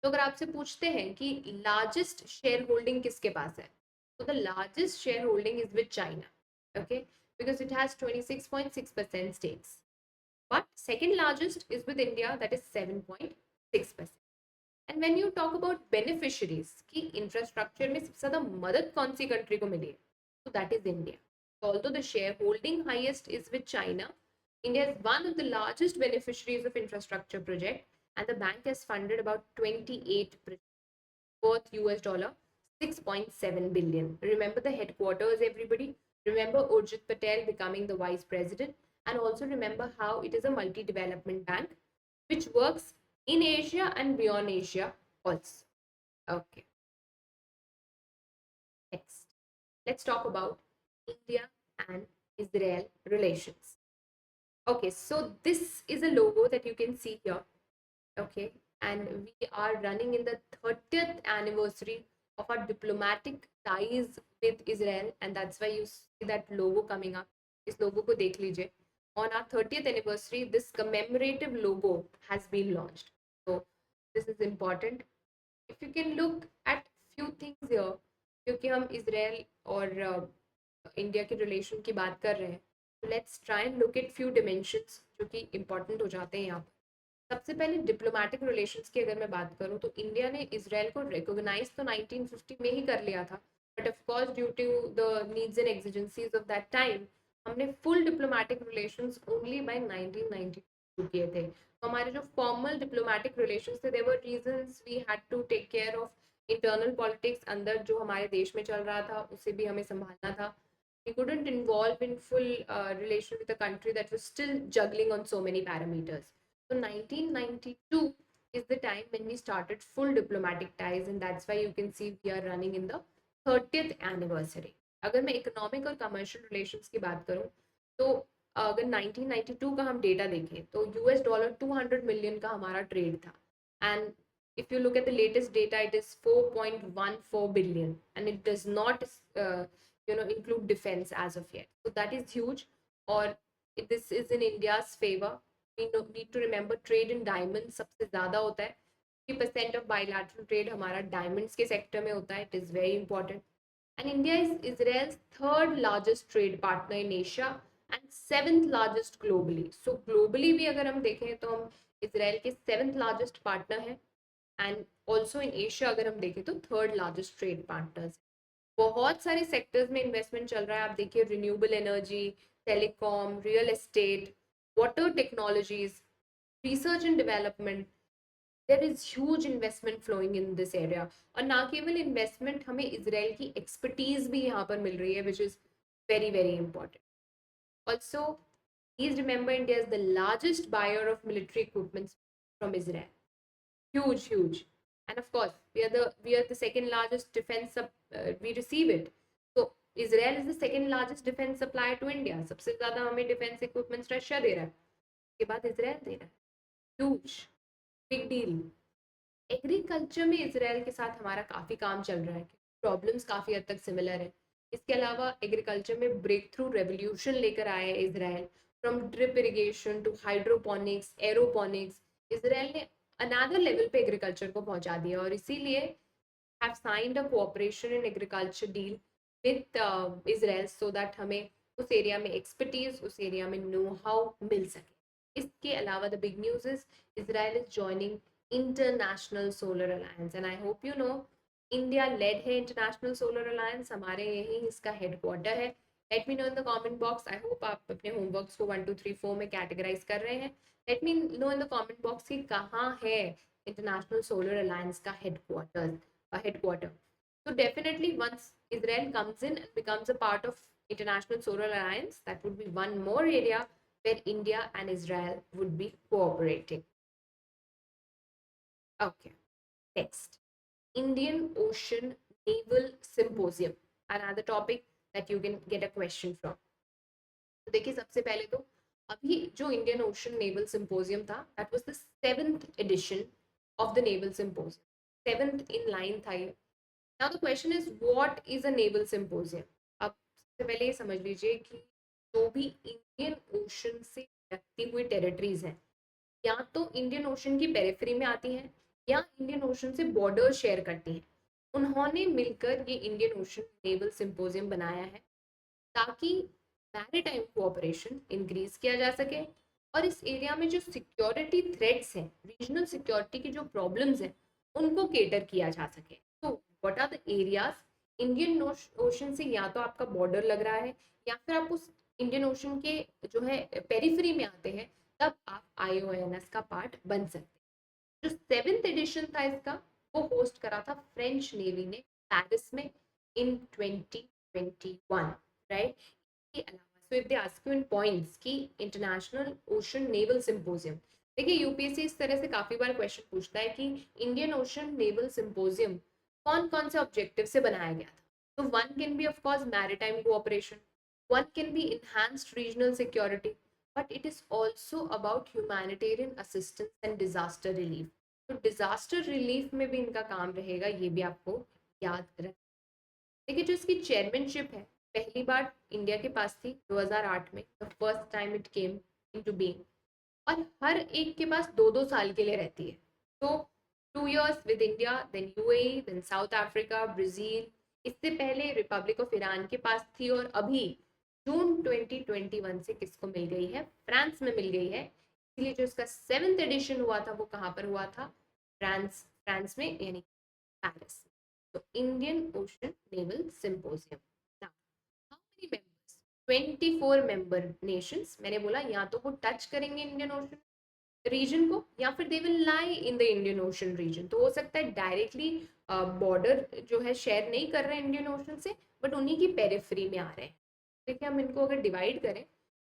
तो अगर आपसे पूछते हैं कि लार्जेस्ट शेयर होल्डिंग किसके पास है, तो the largest share holding is with China. Okay, because it has 26.6% stakes. But second largest is with India, that is 7.6%. And when you talk about beneficiaries कि इंफ्रास्ट्रक्चर में सबसे ज़्यादा मदद कौन सी कंट्री को मिली है, तो that is India. Although the shareholding highest is with China, India is one of the largest beneficiaries of infrastructure project, and the bank has funded about 28 projects worth US dollar 6.7 billion. Remember the headquarters, everybody. Remember Urjit Patel becoming the vice president, and also remember how it is a multi-development bank which works in Asia and beyond Asia also. Okay. Next, let's talk about India and Israel relations. Okay, so this is a logo that you can see here. Okay, and we are running in the 30th anniversary of our diplomatic ties with Israel, and that's why you see that logo coming up. इस logo को देख लीजिए. On our 30th anniversary, this commemorative logo has been launched. So this is important. If you can look at few things here, क्योंकि हम Israel और India के relation की बात कर रहे हैं, तो let's try and look at few dimensions जो कि इंपॉर्टेंट हो जाते हैं यहाँ पर. सबसे पहले डिप्लोमेटिक रिलेशंस की अगर मैं बात करूँ तो इंडिया ने इसराइल को रिकॉग्नाइज तो 1950 में ही कर लिया था, but of course due to the needs and exigencies of that time हमने full diplomatic relations only by 1992 किए थे. तो हमारे जो फॉर्मल डिप्लोमेटिक रिलेशंस थे, there were reasons we had to take care of internal politics. अंदर जो हमारे देश में चल रहा था उसे भी हमें संभालना था. We couldn't involve in full relation with a country that was still juggling on so many parameters. So 1992 is the time when we started full diplomatic ties, and that's why you can see we are running in the 30th anniversary. अगर मैं economic और commercial relations की बात करूं तो अगर 1992 का हम डेटा देखें तो यूएस डॉलर 200 मिलियन का हमारा ट्रेड था, and if you look at the latest data, it is 4.14 billion, and it does not include defense as of yet. So that is huge, or this is in India's favor. We need to remember trade in diamonds सबसे ज़्यादा होता है, 50% of bilateral trade हमारा diamonds के sector में होता है. It is very important. And India is Israel's third largest trade partner in Asia and seventh largest globally. So globally भी अगर हम देखें तो हम इसराइल के सेवेंथ लार्जेस्ट पार्टनर हैं, एंड ऑल्सो इन एशिया अगर हम देखें तो थर्ड लार्जेस्ट ट्रेड पार्टनर्स. बहुत सारे सेक्टर्स में इन्वेस्टमेंट चल रहा है. आप देखिए renewable energy, telecom, real estate, water technologies, research and development. There is huge investment flowing in this area. और ना केवल इन्वेस्टमेंट, हमें इसराइल की एक्सपर्टीज भी यहाँ पर मिल रही है, which is very very important. Also please remember India is the largest buyer of military equipments from Israel. Huge, and of course we are the second largest we receive it. So Israel is the second largest defense supplier to India. सबसे ज्यादा हमें defence equipments Russia दे रहा है, उसके बाद Israel दे रहा है. Huge, big deal. Agriculture में इसराइल के साथ हमारा काफी काम चल रहा है, प्रॉब्लम्स काफी हद तक सिमिलर है. इसके अलावा एग्रीकल्चर में ब्रेक थ्रू रेवोल्यूशन लेकर आया है Israel. From drip irrigation to hydroponics, aeroponics, Israel ने अनदर लेवल पे एग्रीकल्चर को पहुंचा दिया. और इसीलिए have signed a cooperation in agriculture deal with Israel, so that हमें उस एरिया में एक्सपर्टीज, उस एरिया में नो हाउ मिल सके. इसके अलावा the big news is Israel is joining international solar alliance, and I hope you know India lead है international solar alliance. हमारे यही इसका हेडक्वार्टर है. Late me know in the comment box. I hope आप अपने होमवर्क्स को 1 2 3 4 में categorise कर रहे हैं. Late me know in the comment box कि कहाँ है इंटरनेशनल सोलर अलायंस का headquarter. So definitely once Israel comes in and becomes a part of international solar alliance, that would be one more area where India and Israel would be cooperating. Okay, next. Indian Ocean Naval Symposium, another topic that you can get a question from. तो देखिए सबसे पहले तो अभी जो Indian Ocean naval symposium था, that was the 7th edition of the naval symposium. 7th in line था ये. Now the question is what is a naval symposium. अब सबसे पहले ये समझ लीजिए कि जो भी इंडियन ओशन से लगती हुई टेरिटरीज हैं, या तो इंडियन ओशन की पेरिफेरी में आती हैं या इंडियन ओशन से बॉर्डर शेयर करती हैं, उन्होंने मिलकर ये इंडियन ओशन नेवल सिंपोजियम बनाया है ताकि मैरीटाइम कोऑपरेशन इंक्रीज किया जा सके और इस एरिया में जो सिक्योरिटी थ्रेट्स हैं, रीजनल सिक्योरिटी की जो प्रॉब्लम्स हैं, उनको केटर किया जा सके. तो what are the areas Indian Ocean से या तो आपका बॉर्डर लग रहा है या फिर आप उस इंडियन ओशन के जो है पेरिफेरी में आते हैं, तब आप IONS का पार्ट बन सकते हैं. जो 7th एडिशन था इसका, वो होस्ट करा था फ्रेंच नेवी ने पेरिस में इन 2021, राइट. के अलावा so if they ask you in points कि इंटरनेशनल ओशन नेवल सिंपोजियम, देखिए यूपीएससी इस तरह से काफी बार क्वेश्चन पूछता है कि इंडियन ओशन नेवल सिंपोजियम कौन कौन से ऑब्जेक्टिव से बनाया गया था. तो one can be of course maritime cooperation, one can be enhanced regional security, but it is also about humanitarian assistance and disaster relief. तो डिजास्टर रिलीफ में भी इनका काम रहेगा, ये भी आपको याद रखना. देखिए जो इसकी चेयरमैनशिप है, पहली बार इंडिया के पास थी 2008 में, the first time it came into being, और हर एक के पास 2-2 साल के लिए रहती है. तो 2 years with India, then UAE, then South Africa, Brazil. इससे पहले रिपब्लिक ऑफ ईरान के पास थी, और अभी जून 2021 से किसको मिल गई है, फ्रांस में मिल गई है. इसलिए जो इसका 7th एडिशन हुआ था वो कहाँ पर हुआ था, फ्रांस में, यानी पेरिस. तो Indian Ocean naval symposium. 24 member Nations. मैंने बोला या तो वो टच करेंगे इंडियन ओशन रीजन को या फिर they will lie in the Indian Ocean region. तो हो सकता है डायरेक्टली बॉर्डर जो है शेयर नहीं कर रहे हैं इंडियन ओशन से, बट उन्हीं की पेरिफेरी में आ रहे हैं. देखिए हम इनको अगर डिवाइड करें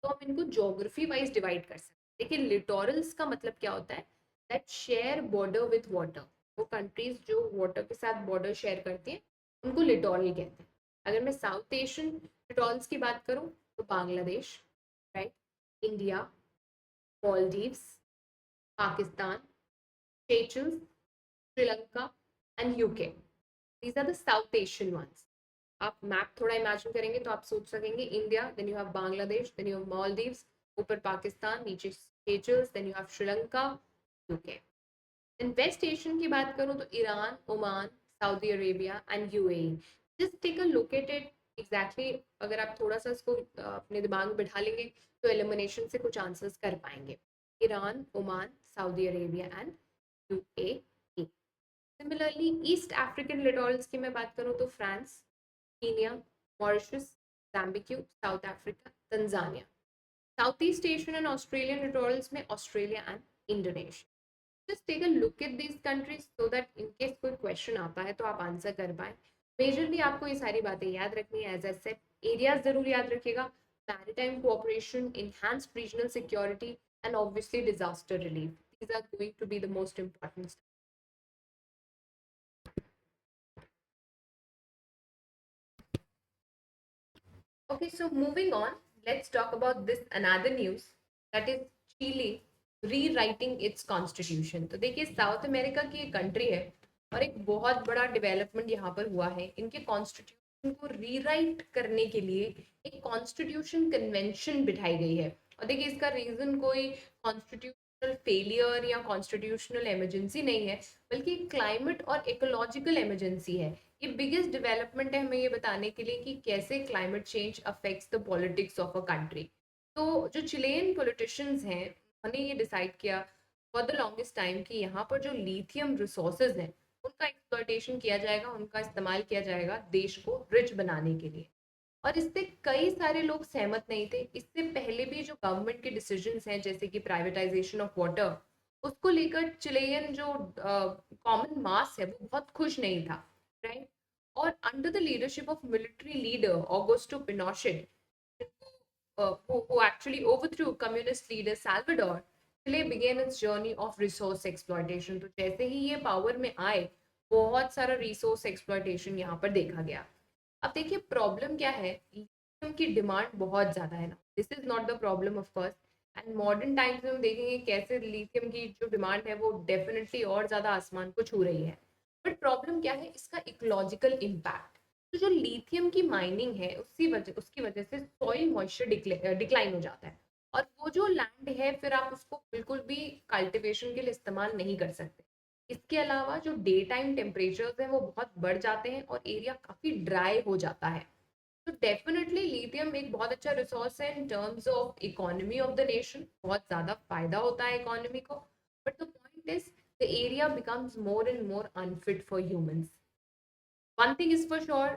तो हम इनको ज्योग्राफी वाइज डिवाइड कर सकते हैं. देखिए लिटोरल्स का मतलब क्या होता है, that share border with water. वो कंट्रीज जो वाटर के साथ बॉर्डर शेयर करती हैं उनको लिटोरल कहते हैं. अगर मैं साउथ एशियन लिटोरल्स की बात करूं तो Bangladesh, right, India, Maldives, Pakistan, Seychelles, Sri Lanka and UK. These are the South Asian ones. आप मैप थोड़ा इमेजिन करेंगे तो आप सोच सकेंगे India, then you have Bangladesh, then you have Maldives, ऊपर पाकिस्तान, नीचे Seychelles, then you have Sri Lanka, UK. Then West Asian की बात करूँ तो Iran, Oman, Saudi Arabia and UAE. Just take a look at it exactly. अगर आप थोड़ा सा इसको अपने दिमाग में बिठा लेंगे तो एलिमिनेशन से कुछ आंसर्स कर पाएंगे। Iran, Oman, Saudi Arabia and UAE. Similarly East African littorals की मैं बात करूँ तो France, Kenya, Mauritius, Mozambique, South Africa, Tanzania. South East Asian and Australian littorals में Australia and Indonesia. Just take a look at these countries so that in case कोई question आता है तो आप आंसर कर पाए। मेजरली आपको ये सारी बातें याद रखनी है। एज आई सेड एरियाज जरूर याद रखिएगा, maritime cooperation, enhanced regional security and obviously disaster relief. These are going to be the most important. Okay, so moving on, let's talk about this another news, that is Chile rewriting its constitution. तो देखिए south America की एक country है और एक बहुत बड़ा development यहाँ पर हुआ है। इनके कॉन्स्टिट्यूशन को रीराइट करने के लिए एक कॉन्स्टिट्यूशन कन्वेंशन बिठाई गई है। और देखिए इसका रीजन कोई कॉन्स्टिट्यूशनल फेलियर या कॉन्स्टिट्यूशनल इमरजेंसी नहीं है, बल्कि क्लाइमेट और इकोलॉजिकल इमरजेंसी है। ये बिगेस्ट डेवलपमेंट है हमें ये बताने के लिए कि कैसे climate change affects the politics of a country. तो जो चिलेन पॉलिटिशियंस हैं उन्होंने ये डिसाइड किया फॉर द लॉन्गेस्ट टाइम कि यहाँ पर जो लिथियम रिसोर्सेज हैं उनका एक्सप्लॉयटेशन किया जाएगा, उनका इस्तेमाल किया जाएगा देश को रिच बनाने के लिए। और इससे कई सारे लोग सहमत नहीं थे। इससे पहले भी जो गवर्नमेंट के डिसीजंस हैं जैसे कि प्राइवेटाइजेशन ऑफ वाटर, उसको लेकर चिलेयन जो कॉमन मास है वो बहुत खुश नहीं था, राइट। और under the leadership of military leader Augusto Pinochet, who actually overthrew communist leader Salvador, Chile began its journey of resource exploitation. तो जैसे ही ये पावर में आए बहुत सारा रिसोर्स एक्सप्लॉयटेशन यहाँ पर देखा गया। अब देखिए प्रॉब्लम क्या है, लिथियम की डिमांड बहुत ज्यादा है ना, this is not the problem of course. And modern times में हम देखेंगे कैसे लिथियम की जो डिमांड है वो डेफिनेटली और ज्यादा आसमान को छू रही है। बट प्रॉब्लम क्या है, इसका इकोलॉजिकल इम्पैक्ट। तो जो लिथियम की माइनिंग है उसकी वजह से सॉइल मॉइस्चर डिक्लाइन हो जाता है। और वो जो लैंड है फिर आप उसको बिल्कुल भी कल्टीवेशन के लिए इस्तेमाल नहीं कर सकते। इसके अलावा जो डे टाइम टेम्परेचर्स हैं वो बहुत बढ़ जाते हैं और एरिया काफी ड्राई हो जाता है। तो डेफिनेटली लिथियम एक बहुत अच्छा रिसोर्स है in terms of economy of the nation, बहुत ज्यादा फायदा होता है इकोनॉमी को। But the point is the area becomes more and more unfit for humans. One thing is for sure,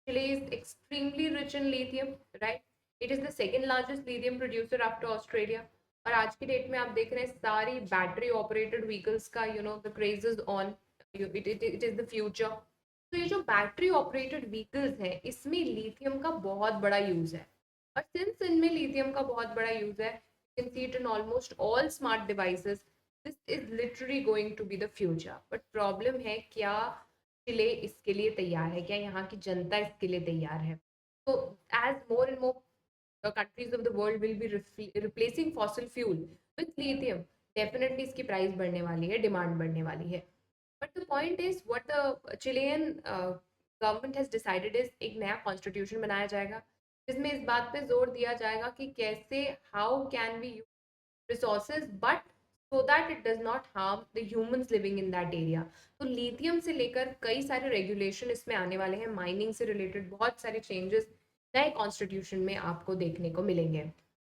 Chile is extremely rich in lithium, right? It is the second largest lithium producer after Australia. और आज की date में आप देख रहे हैं सारी battery operated vehicles का the craze is on, it is the future. तो ये जो बैटरी ऑपरेटेड व्हीकल्स हैं इसमें लिथियम का बहुत बड़ा यूज है। और सिंस इनमें लिथियम का बहुत बड़ा यूज है, you can see it in almost all smart devices. This is literally going to be the future. But problem है क्या चिले इसके लिए तैयार है, क्या यहाँ की जनता इसके लिए तैयार है? तो as more and more countries of the world will be replacing fossil fuel with lithium, definitely इसकी प्राइस बढ़ने वाली है, डिमांड बढ़ने वाली है। But the point is what the Chilean government has decided is एक नया कॉन्स्टिट्यूशन बनाया जाएगा जिसमें इस बात पे जोर दिया जाएगा कि कैसे how can we resources but so that it does not harm the humans living in that area। तो लिथियम से लेकर कई सारे रेगुलेशन इसमें आने वाले हैं, माइनिंग से रिलेटेड बहुत सारे चेंजेस नए कॉन्स्टिट्यूशन में आपको देखने को मिलेंगे।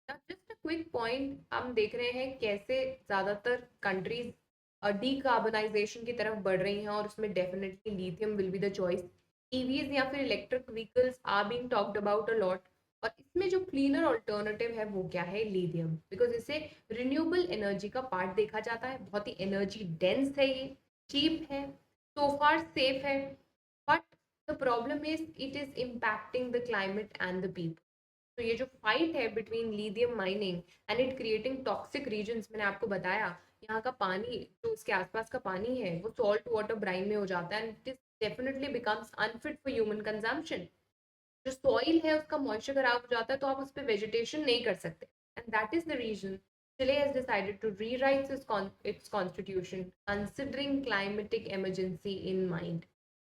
जस्ट अ क्विक पॉइंट, हम देख रहे हैं कैसे ज़्यादातर कंट्रीज डीकार्बनाइजेशन की तरफ बढ़ रही हैं और उसमें definitely lithium will be the choice. EVs या फिर electric vehicles are being talked about a lot. और इसमें जो क्लीनर ऑल्टरनेटिव है वो क्या है, लिथियम, बिकॉज इसे रिन्यूएबल एनर्जी का पार्ट देखा जाता है। बहुत ही एनर्जी डेंस है, ये चीप है, सो फार सेफ है। But the problem is it is impacting the climate and the people. तो ये जो फाइट है between lithium mining and it creating toxic regions, मैंने आपको बताया यहाँ का पानी जो उसके आसपास का पानी है वो सॉल्ट वाटर ब्राइन में हो जाता है and it is definitely becomes unfit for human consumption. जो सॉइल है उसका मॉइस्चर खराब हो जाता है तो आप उस पर वेजिटेशन नहीं कर सकते। and that is the reason Chile has decided to rewrite its constitution considering climatic emergency in mind.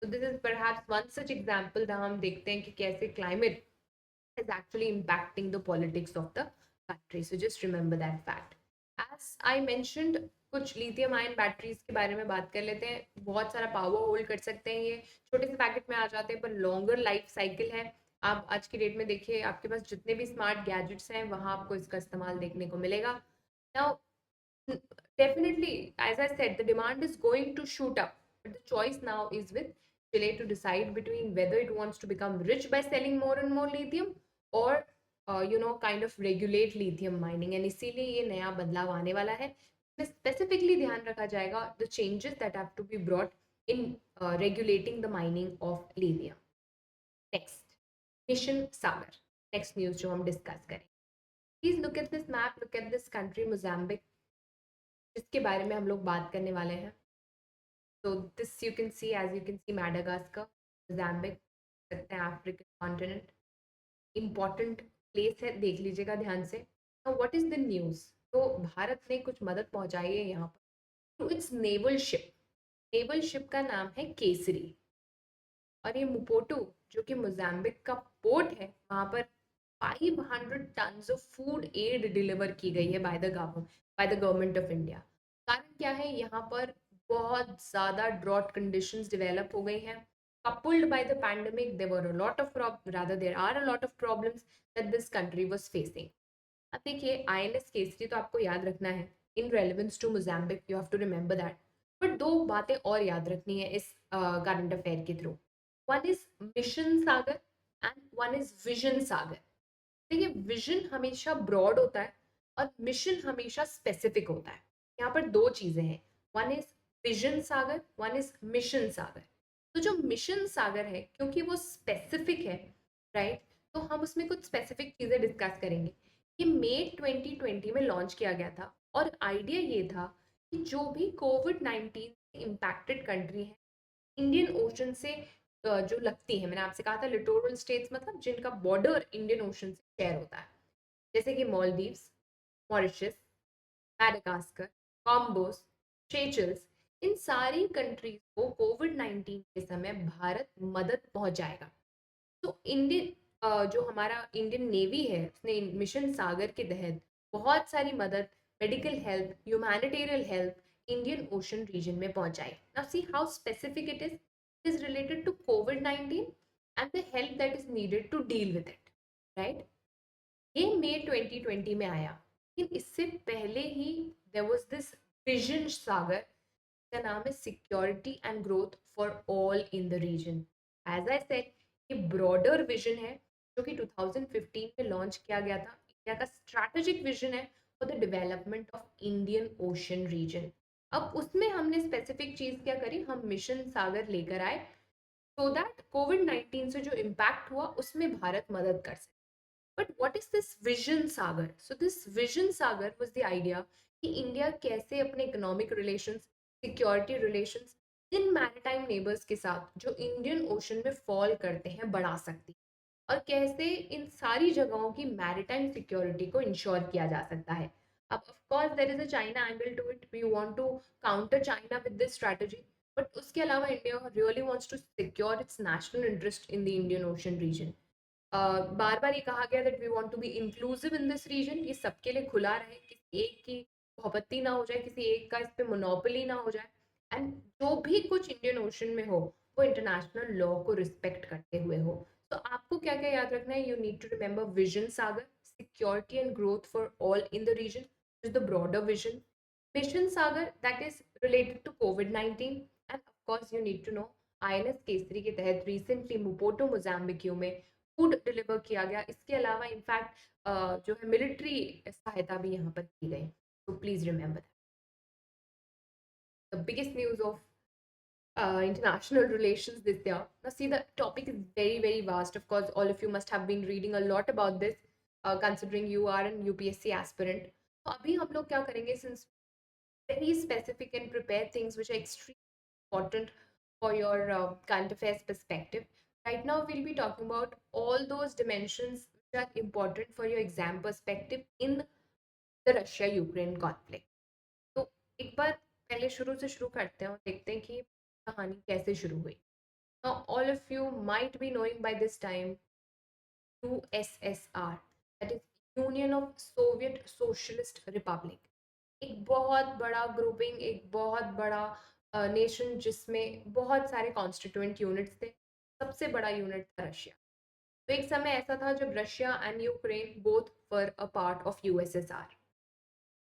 So this is perhaps one such example जहाँ हम देखते हैं कि कैसे climate is actually impacting the politics of the country. So just remember that fact. As I mentioned, कुछ lithium ion batteries के बारे में बात कर लेते हैं. बहुत सारा पावर होल्ड कर सकते हैं, ये छोटे से पैकेट में आ जाते हैं पर लॉन्गर लाइफ साइकिल है. आप आज की डेट में देखिए, आपके पास जितने भी स्मार्ट गैजेट्स हैं वहां आपको इसका इस्तेमाल देखने को मिलेगा. Now definitely, as I said, the demand is going to shoot up, but the choice now is with Chile to decide between whether it wants to become rich by selling more and more lithium or kind of regulate lithium mining. And इसीलिए ये नया बदलाव आने वाला है. इसमें specifically ध्यान रखा जाएगा the changes that have to be brought in regulating the mining of lithium. Next, Mission Sagar. Next news जो हम डिस्कस करें. Please look at this map, look at this country, Mozambique, जिसके बारे में हम लोग बात करने वाले हैं. So this you can see, as you can see, Madagascar, Mozambique, सकते हैं अफ्रीकन कॉन्टिनेंट. इम्पॉर्टेंट प्लेस है, देख लीजिएगा ध्यान से. Now what is the news? तो भारत ने कुछ मदद पहुंचाई है यहाँ पर to its naval ship. Naval ship का नाम है केसरी, और ये मुपोटो जो कि मोजाम्बिक का पोर्ट है, वहां पर 500 tons of food aid deliver की गई है by the government of India. कारण क्या है, यहाँ पर बहुत ज़्यादा ड्रॉट कंडीशंस डेवलप हो गई हैं. coupled by the pandemic, there were a lot of there are a lot of problems that this country was facing. अब देखिए, INS केसरी तो आपको याद रखना है. In relevance to Mozambique you have to remember that. But दो बातें और याद रखनी है इस करंट अफेयर के through. One is mission Sagar and one is vision Sagar. देखिए, विजन हमेशा ब्रॉड होता है और मिशन हमेशा स्पेसिफिक होता है. यहाँ पर दो चीजें हैं, one is vision Sagar, one is mission Sagar. तो जो मिशन सागर है, क्योंकि वो स्पेसिफिक है, राइट, तो हम उसमें कुछ स्पेसिफिक चीजें डिस्कस करेंगे. ये मई 2020 में लॉन्च किया गया था और आइडिया ये था कि जो भी कोविड-19 से इम्पैक्टेड कंट्री है इंडियन ओशन से जो लगती है, मैंने आपसे कहा था लिटोरल स्टेट्स, मतलब जिनका बॉर्डर इंडियन ओशन से शेयर होता है, जैसे कि Maldives, Mauritius, Madagascar, Comoros, Seychelles, इन सारी कंट्रीज को कोविड-19 के समय भारत मदद पहुंचाएगा. तो इंडियन जो हमारा इंडियन नेवी है, उसने मिशन सागर के तहत बहुत सारी मदद, medical help, humanitarian help Indian Ocean region में पहुंचाई. Now see how specific it is related to कोविड-19 and the help that is needed to deal with it, right. ये मई 2020 में आया, लेकिन इससे पहले ही there was this vision Sagar. का नाम है security and growth for all in the region. As I said, ये ब्रॉडर विजन है जो कि 2015 में लॉन्च किया गया था. इंडिया का स्ट्रैटेजिक विजन है for the development of Indian Ocean region. अब उसमें हमने स्पेसिफिक चीज क्या करी, हम मिशन सागर लेकर आए सो दैट कोविड-19 से जो इम्पैक्ट हुआ उसमें भारत मदद कर सके. But what is this vision Sagar? So this vision Sagar was the idea कि इंडिया कैसे अपने economic relations, security relations in maritime neighbours के साथ जो इंडियन ओशन में फॉल करते हैं बढ़ा सकती, और कैसे इन सारी जगहों की मैरिटाइम सिक्योरिटी को इंश्योर किया जा सकता है. अब of course there is a China angle to it, we want to counter China with this strategy, but उसके अलावा India really wants to secure its national interest in the Indian Ocean region. बार बार ये कहा गया that we want to be inclusive in this region, ये सबके लिए खुला रहे, किसी एक की बहुपत्ती ना हो जाए, किसी एक का इस पे मोनोपोली ना हो जाए, एंड जो भी कुछ इंडियन ओशन में हो वो इंटरनेशनल लॉ को रिस्पेक्ट करते हुए हो. तो आपको क्या क्या याद रखना है, you need to remember vision Sagar, security and growth for all in the region is the broader vision. Mission Sagar that is related to कोविड-19, and of course you need to know INS Kesari के तहत रिसेंटली मुपोटो मोजाम्बिक्यू में food deliver किया गया. इसके अलावा in fact जो है मिलिट्री सहायता भी यहाँ पर की गई. तो please remember the biggest news of international relations this year. Now, see, the topic is very, very vast. Of course, all of you must have been reading a lot about this, considering you are an UPSC aspirant. तो अभी हम लोग क्या करेंगे, since very specific and prepare things which are extremely important for your current affairs perspective. Right now, we'll be talking about all those dimensions which are important for your exam perspective in the Russia Ukraine conflict. तो एक बार पहले शुरू से शुरू करते हैं और देखते हैं कि कहानी कैसे शुरू हुई. Now all of you might be knowing by this time USSR, that is Union of Soviet Socialist Republic. एक बहुत बड़ा ग्रुपिंग, एक बहुत बड़ा नेशन जिसमें बहुत सारे कॉन्स्टिट्यूएंट यूनिट्स थे. सबसे बड़ा यूनिट था रशिया. तो एक समय ऐसा था जब Russia and Ukraine both were a part of USSR.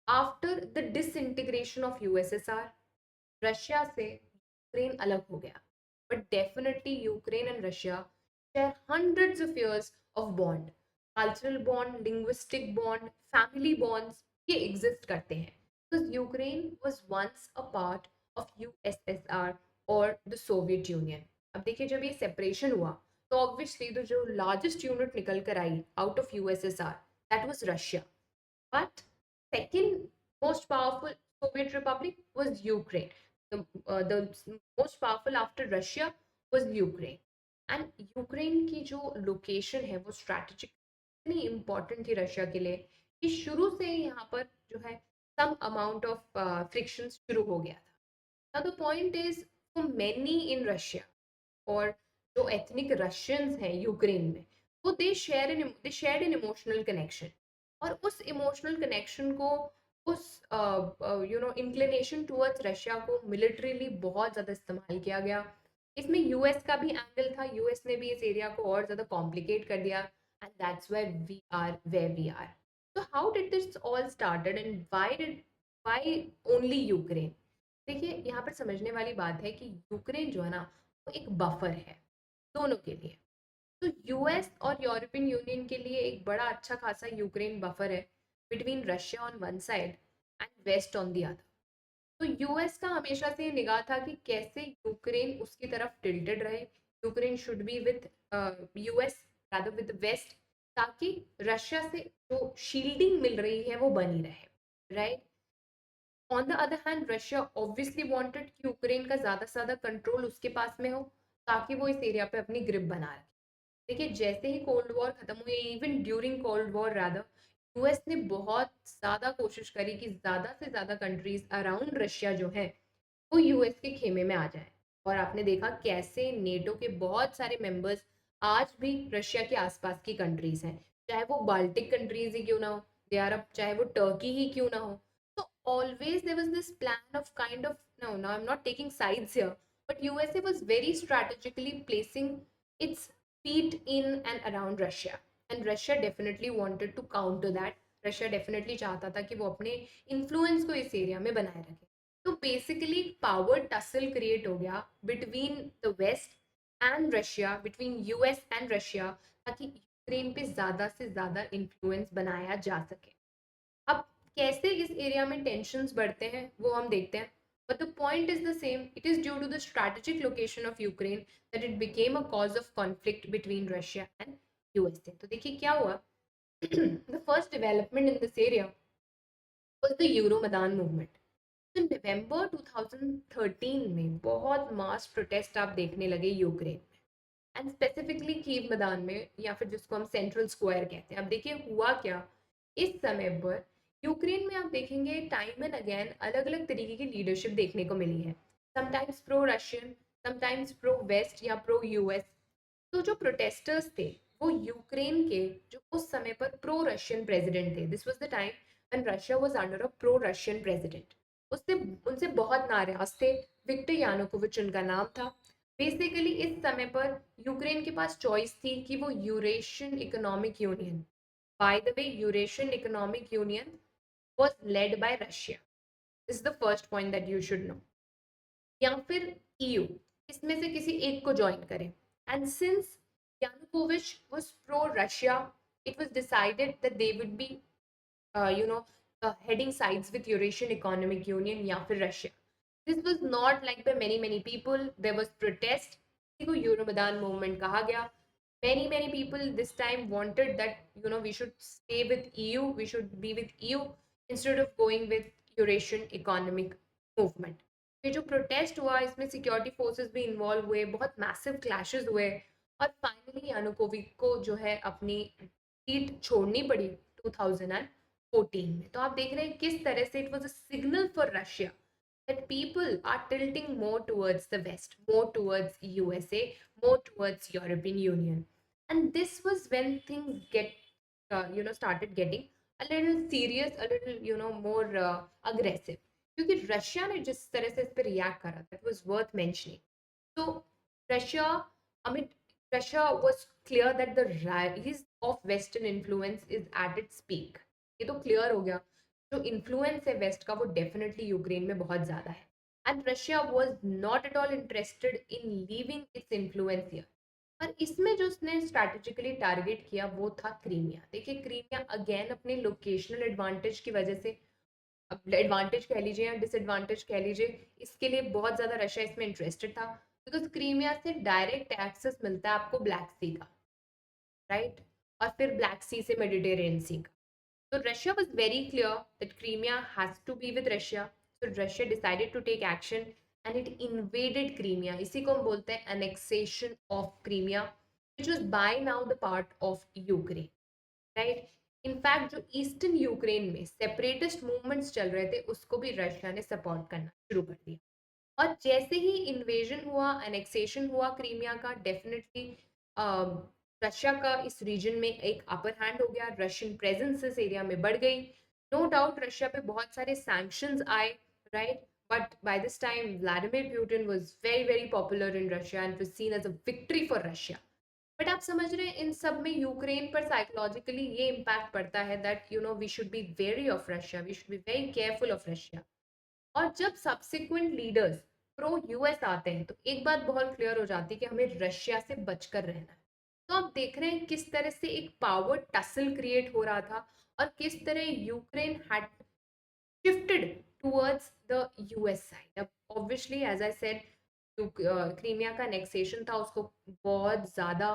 After the disintegration of USSR, Russia से यूक्रेन अलग हो गया. But definitely Ukraine and Russia share hundreds of years of bond. Cultural bond, linguistic bond, family bonds ये exist करते हैं. Because Ukraine was once a part of USSR और the Soviet Union. अब देखिए, जब ये सेपरेशन हुआ तो ऑब्वियसली तो जो लार्जेस्ट यूनिट निकल कर आई out of USSR, that was Russia. But second most powerful Soviet republic was Ukraine. The most powerful after Russia was Ukraine. And Ukraine की जो लोकेशन है वो स्ट्रैटेजिक इतनी इम्पोर्टेंट थी रशिया के लिए कि शुरू से ही यहाँ पर जो है some amount of friction शुरू हो गया था. Now the point is, for many in Russia और जो एथनिक रशियंस हैं यूक्रेन में, वो दे शेयर एन इमोशनल कनेक्शन. और उस इमोशनल कनेक्शन को, उस इंक्लिनेशन टुवर्ड्स रशिया को मिलिट्रीली बहुत ज़्यादा इस्तेमाल किया गया. इसमें यूएस का भी एंगल था. यूएस ने भी इस एरिया को और ज़्यादा कॉम्प्लिकेट कर दिया. And that's why we are where we are. तो how did this all started and why only Ukraine? देखिए, यहाँ पर समझने वाली बात है कि यूक्रेन जो है ना, वो एक बफर है दोनों के लिए. तो यूएस और यूरोपियन यूनियन के लिए एक बड़ा अच्छा खासा यूक्रेन बफर है between Russia on one side and west on the other. तो यूएस का हमेशा से ये निगाह था कि कैसे यूक्रेन उसकी तरफ टिल्टेड रहे. Ukraine should be with US rather with west, ताकि रशिया से जो शील्डिंग मिल रही है वो बनी रहे, right. On the other hand Russia obviously wanted कि यूक्रेन का ज़्यादा से ज़्यादा कंट्रोल उसके पास में हो, ताकि वो इस एरिया पे अपनी ग्रिप बना रखे. देखिए, जैसे ही कोल्ड वॉर खत्म हुई, even during cold war rather, US ने बहुत ज़्यादा कोशिश करी कि ज़्यादा से ज़्यादा कंट्रीज अराउंड रशिया जो है वो यूएस के खेमे में आ जाए. और आपने देखा कैसे नेटो के बहुत सारे मेंबर्स आज भी रशिया के आसपास की कंट्रीज हैं. चाहे वो बाल्टिक कंट्रीज ही क्यों ना हो, दे आर अप, चाहे वो टर्की ही क्यों ना हो. तो always there was this plan of kind of, no I am not taking sides here, but USA was very strategically placing its feet in and around Russia. And Russia definitely wanted to counter that. Russia definitely चाहता था कि वो अपने influence को इस area में बनाए रखे. तो बेसिकली पावर टसल क्रिएट हो गया between the west and Russia, between US and Russia, ताकि यूक्रेन पे ज़्यादा से ज़्यादा इन्फ्लुएंस बनाया जा सके. अब कैसे इस एरिया में टेंशन्स बढ़ते हैं वो हम देखते हैं. But the point is the same. It is due to the strategic location of Ukraine that it became a cause of conflict between Russia and USA. तो देखिए क्या हुआ. The first development in this area was the Euromaidan movement. तो नवंबर 2013 में बहुत मास protest आप देखने लगे यूक्रेन में, एंड स्पेसिफिकली कीव मैदान में, या फिर जिसको हम सेंट्रल स्क्वायर कहते हैं. अब देखिए हुआ क्या. इस समय पर यूक्रेन में आप देखेंगे टाइम एंड अगेन अलग अलग तरीके की लीडरशिप देखने को मिली है. Sometimes pro Russian, sometimes pro west या प्रो यूएस. तो जो प्रोटेस्टर्स थे वो यूक्रेन के जो उस समय पर प्रो रशियन प्रेसिडेंट थे. This was the time when Russia was under a pro Russian president. उससे उनसे बहुत नाराज थे. विक्टर यानुकोविच उनका नाम था. बेसिकली इस समय पर यूक्रेन के पास चॉइस थी कि वो Eurasian economic union, bye the way Eurasian economic union was led by Russia. This is the first point that you should know. या फिर EU, इसमें से किसी एक को ज्वाइन करें. And since Yanukovych was pro Russia, it was decided that they would be heading sides with Eurasian Economic Union या फिर Russia. This was not liked by many people. There was protest. इसी को यूरोमैदान movement कहा गया. Many people this time wanted that we should stay with EU, we should be with EU instead of going with Eurasian Economic Movement. ये जो protest हुआ इसमें security forces भी involve हुए, बहुत मैसिव क्लैशेस हुए, और फाइनली यानुकोविच को जो है अपनी सीट छोड़नी पड़ी 2014 में। तो आप देख रहे हैं किस तरह से it was a signal for Russia that people are tilting more towards the West, more towards USA, more towards European Union. And this was when things started getting a little serious, a little, more aggressive. क्योंकि Russia ने जिस तरह से इस पर react करा, that was worth mentioning. So Russia, I mean, Russia was clear that the rise of Western influence is at its peak. ये तो क्लियर हो गया, जो इन्फ्लुएंस है वेस्ट का वो डेफिनेटली यूक्रेन में बहुत ज़्यादा है and Russia was not at all interested in leaving its influence here. पर इसमें जो उसने स्ट्रैटेजिकली टारगेट किया वो था क्रीमिया। देखिए क्रीमिया अगेन अपने लोकेशनल एडवांटेज की वजह से, अब एडवांटेज कह लीजिए या डिसएडवांटेज कह लीजिए, इसके लिए बहुत ज़्यादा रशिया इसमें इंटरेस्टेड था बिकॉज क्रीमिया से डायरेक्ट एक्सेस मिलता है आपको ब्लैक सी का, राइट, और फिर ब्लैक सी से मेडिटेरेनियन सी का। So Russia was very clear that Crimea has to be with Russia. So Russia decided to take action and it invaded Crimea. इसी को हम बोलते हैं annexation of Crimea, which was by now the part of Ukraine, right? In fact, जो eastern Ukraine में separatist movements चल रहे थे उसको भी रशिया ने सपोर्ट करना शुरू कर दिया। और जैसे ही इन्वेजन हुआ, एनेक्सेशन हुआ क्रीमिया का, डेफिनेटली रशिया का इस रीजन में एक अपर हैंड हो गया, रशियन प्रेजेंस इस एरिया में बढ़ गई। नो डाउट रशिया पे बहुत सारे सैंक्शंस आए, right, but by this time Vladimir Putin was very very popular in Russia and was seen as a victory for Russia. But आप समझ रहे हैं इन सब में यूक्रेन पर साइकोलॉजिकली ये इम्पैक्ट पड़ता है that we should be very of Russia, we should be very careful of Russia. और जब सब्सिक्वेंट लीडर्स प्रो यूएस आते हैं तो एक बात बहुत क्लियर हो जाती है कि हमें रशिया से बचकर रहना है। तो आप देख रहे हैं किस तरह से एक पावर टसल क्रिएट हो रहा था और किस तरह Ukraine had shifted towards the US side. अब obviously as I said, Crimea का नेक्सेशन था उसको बहुत ज़्यादा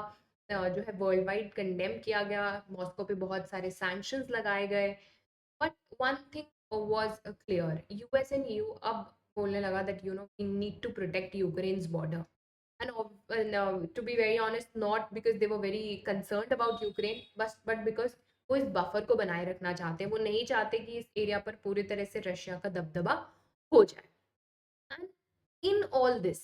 जो है वर्ल्ड वाइड कंडेम किया गया, मॉस्को पे बहुत सारे सैंक्शंस लगाए गए। But one thing was clear, US and EU अब बोलने लगा that we need to protect Ukraine's border and to be very honest, not because they were very concerned about Ukraine, but because वो इस buffer को बनाए रखना चाहते हैं। वो नहीं चाहते कि इस एरिया पर पूरी तरह से रशिया का दबदबा हो जाए। And in all this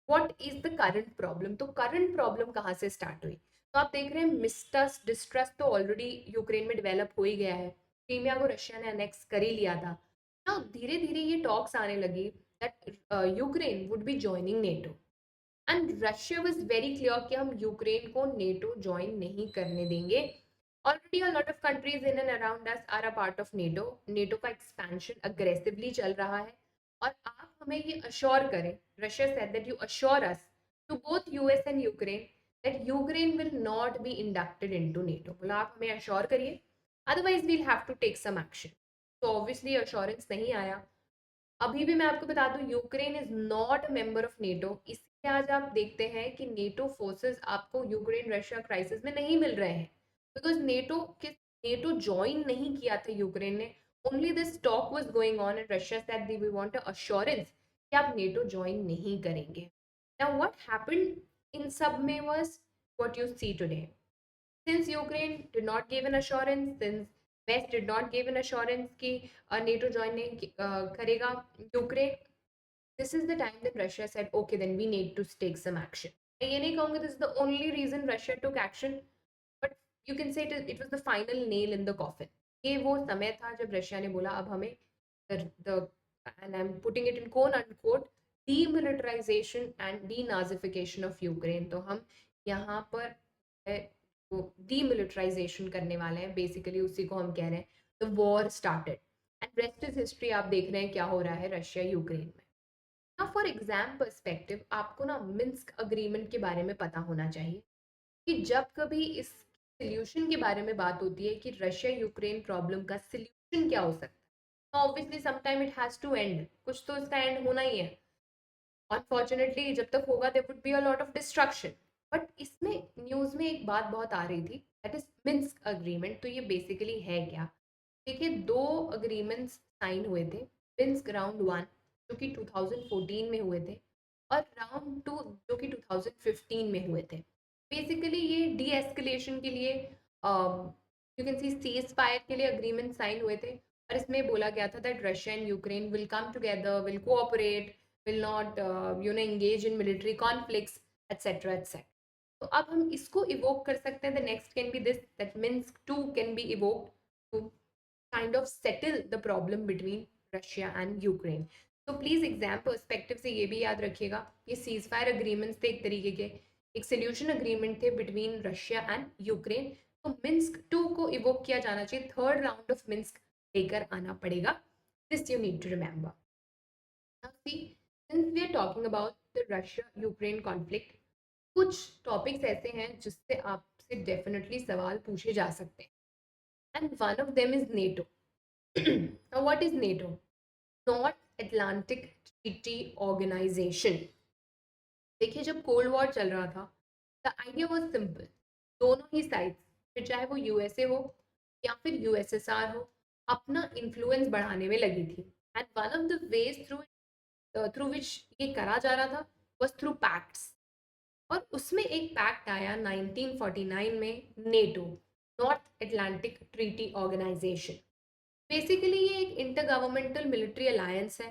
what is the current problem? तो करंट प्रॉब्लम कहाँ से स्टार्ट हुई? तो आप देख रहे हैं मिसट्रस्ट डिस्ट्रस्ट तो ऑलरेडी यूक्रेन में डेवलप हो ही गया है, क्रीमिया को रशिया ने अनेक्स कर ही लिया था ना। धीरे धीरे ये टॉक्स आने लगी that Ukraine would be joining NATO and Russia was very clear कि हम यूक्रेन को नेटो ज्वाइन नहीं करने देंगे। Already a lot of countries in and around us are a part of NATO. NATO का एक्सपेंशन अग्रेसिवली चल रहा है और आप हमें ये अश्योर करें, Russia said that you assure us to both US and Ukraine that Ukraine will not be inducted into NATO. बोला आप हमें अश्योर करिए, otherwise we'll have to take some action. तो ऑब्वियसली अश्योरेंस नहीं आया। अभी भी मैं आपको बता दूं Ukraine is not a member of NATO, इसलिए आज आप देखते हैं कि नेटो फोर्सेस आपको यूक्रेन रशिया क्राइसिस में नहीं मिल रहे हैं बिकॉज नेटो ज्वाइन नहीं किया था यूक्रेन ने। Only this talk was going on and Russia said we want a assurance कि आप नेटो ज्वाइन नहीं करेंगे। नाउ व्हाट हैपेंड इन सब में was what you see today. Since Ukraine did not give an assurance, since West did not give an assurance कि NATO join नहीं करेगा Ukraine, this is the time that Russia said, okay, then we need to take some action. मैं ये नहीं कहूँगी this is the only reason Russia took action, but you can say it was the final nail in the coffin. ये वो समय था जब Russia ने बोला अब हमें the and I'm putting it in quote unquote demilitarization and denazification of Ukraine. तो हम यहाँ पर वो डीमिलिटराइजेशन करने वाले हैं, बेसिकली उसी को हम कह रहे हैं the war started and rest is history. आप देख रहे हैं क्या हो रहा है रशिया यूक्रेन में। ना फॉर एग्जाम पर्सपेक्टिव आपको ना मिन्स्क अग्रीमेंट के बारे में पता होना चाहिए कि जब कभी इस सोल्यूशन के बारे में बात होती है कि रशिया यूक्रेन प्रॉब्लम का सोल्यूशन क्या हो सकता है, तो obviously sometime it has to end, कुछ तो इसका एंड होना ही है। अनफॉर्चुनेटली जब तक होगा there would be a lot of destruction. But इसमें न्यूज़ में एक बात बहुत आ रही थी दैट इज मिन्स्क अग्रीमेंट। तो ये बेसिकली है क्या? देखिए दो अग्रीमेंट्स साइन हुए थे, मिन्स्क राउंड 1 जो कि 2014 में हुए थे और राउंड 2 जो कि 2015 में हुए थे। बेसिकली ये डी एस्केलेशन के लिए you can she cease fire के लिए अग्रीमेंट साइन हुए थे और इसमें बोला गया था that Russia and Ukraine will come together, will cooperate, will not engage in military conflicts et cetera et cetera. तो अब हम इसको इवोक कर सकते हैं, the next can be this that Minsk two can be evoked to kind of settle the problem between Russia and Ukraine. तो please exam perspective से ये भी याद रखिएगा, ये सीज फायर अग्रीमेंट्स थे एक तरीके के, एक सोल्यूशन अग्रीमेंट थे बिटवीन रशिया एंड यूक्रेन। तो मिन्स्क 2 को इवोक किया जाना चाहिए, थर्ड राउंड ऑफ मिन्स्क लेकर आना पड़ेगा, this you need to remember. Now see, since we are talking about the Russia Ukraine conflict, कुछ टॉपिक्स ऐसे हैं जिससे आपसे डेफिनेटली सवाल पूछे जा सकते हैं and one of them is NATO. Now what is NATO? North Atlantic Treaty Organization. देखिए जब कोल्ड वॉर चल रहा था, द आइडिया वाज सिंपल, दोनों ही साइड्स, फिर चाहे वो यूएसए हो या फिर यूएसएसआर हो, अपना इन्फ्लुएंस बढ़ाने में लगी थी and one of the ways through which ये करा जा रहा था was थ्रू पैक्ट्स। और उसमें एक पैक्ट आया 1949 में, NATO, North Atlantic Treaty Organization. Basically ये एक इंटर गवर्नमेंटल मिलिट्री अलायंस है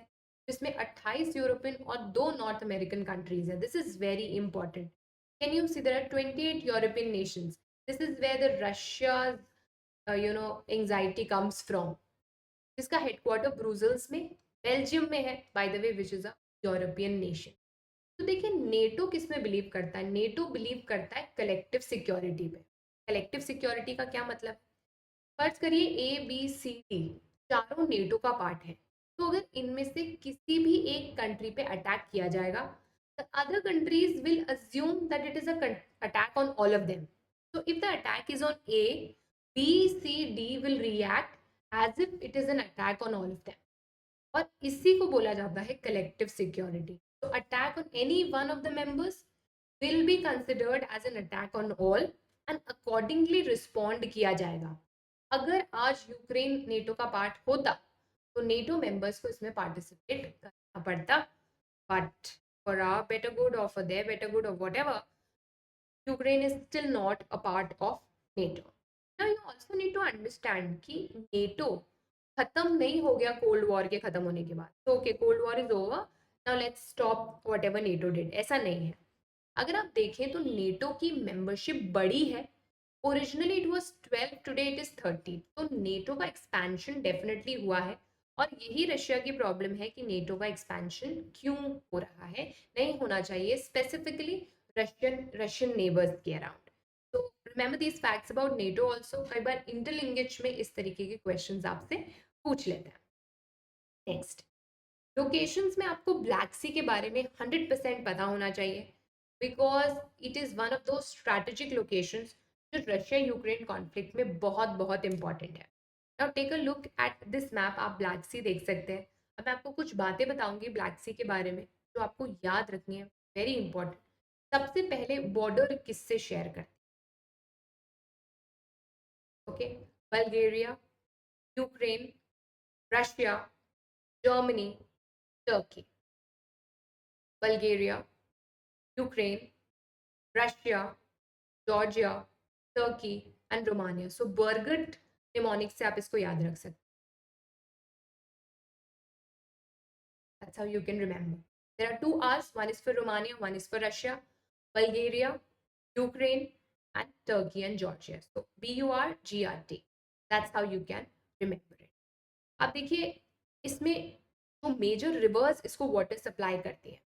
जिसमें 28 यूरोपियन और 2 नॉर्थ अमेरिकन कंट्रीज हैं। This is very important. Can you see there are 28 European nations, this is where the Russia anxiety comes from, जिसका headquarter Brussels में Belgium में है by the way, which is a European nation. तो देखिए NATO किस में believe करता है? नेटो बिलीव करता है कलेक्टिव सिक्योरिटी पे। कलेक्टिव सिक्योरिटी का क्या मतलब? फर्ज करिए ए बी सी डी चारों नेटो का पार्ट है, तो अगर इनमें से किसी भी एक कंट्री पे अटैक किया जाएगा, the other countries will assume that it is a attack on all of them. So if the attack is on A, B, C, D will react as if it is an attack on all of them. और इसी को बोला जाता है collective security. तो attack on any one of the members will be considered as an attack on all and accordingly respond किया जाएगा। अगर आज यूक्रेन नेटो का पार्ट होता तो नेटो मेंबर्स को इसमें पार्टिसिपेट करना पड़ता, but for our better good और फॉर देयर बेटर गुड और whatever, Ukraine is still not a part of NATO. Now you also need to understand कि नेटो खत्म नहीं हो गया कोल्ड वॉर के खत्म होने के बाद, तो okay cold war is over, now let's stop whatever NATO did, ऐसा नहीं है। अगर आप देखें तो नेटो की मेंबरशिप बढ़ी है, originally it was 12, today it is 30। तो नेटो का एक्सपेंशन डेफिनेटली हुआ है और यही रशिया की प्रॉब्लम है कि नेटो का एक्सपेंशन क्यों हो रहा है, नहीं होना चाहिए, स्पेसिफिकली रशियन नेबर्स के अराउंड। तो remember these facts about NATO also, कई बार इंटरलिंगेज में इस तरीके के क्वेश्चंस आपसे पूछ लेते हैं। नेक्स्ट, लोकेशंस में आपको ब्लैक सी के बारे में 100% पता होना चाहिए, because it is one of दो स्ट्रैटेजिक लोकेशंस जो रशिया यूक्रेन कॉन्फ्लिक्ट में बहुत बहुत इंपॉर्टेंट है। Now take a look at this map, आप ब्लैक सी देख सकते हैं। अब मैं आपको कुछ बातें बताऊंगी ब्लैक सी के बारे में जो आपको याद रखनी है, वेरी इंपॉर्टेंट। सबसे पहले बॉर्डर किससे शेयर करते हैं? Okay, Bulgaria, Ukraine, Russia, Germany, Turkey. Bulgaria, Ukraine, Russia, Georgia, Turkey and Romania. So BURGT mnemonic से आप इसको याद रख सकते हैं। That's how you can remember. There are two R's, one is for Romania, one is for Russia, Bulgaria, Ukraine, and Turkey and Georgia. So BURGRT. That's how you can remember it. अब देखिए इसमें जो major rivers इसको water supply करती है,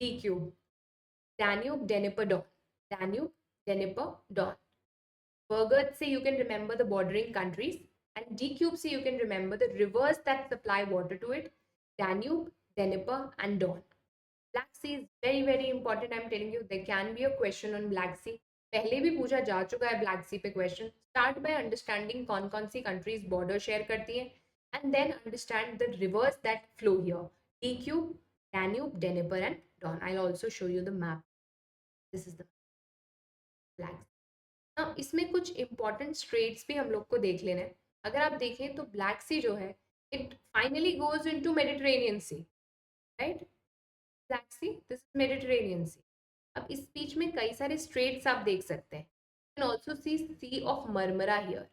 DQ, Danube, Dnieper, Don. Danube, Dnieper, Don. Burgut say you can remember the bordering countries, and D-Cube say you can remember the rivers that supply water to it, Danube, Dnieper and Don. Black Sea is very very important. I'm telling you, there can be a question on Black Sea. पहले भी पूछा जा चुका है Black Sea पे question. Start by understanding कौन कौन सी countries border share करती हैं, and then understand the rivers that flow here. D-Cube, Danube, Dnieper and Don. I'll also show you the map. This is the Black Sea. हाँ, इसमें कुछ important straits भी हम लोग को देख लेना है। अगर आप देखें तो ब्लैक सी जो है it finally goes into Mediterranean Sea, right? Black Sea, this is Mediterranean Sea. अब इस बीच में कई सारे स्ट्रेट्स आप देख सकते हैं। You can also C of Marmara here.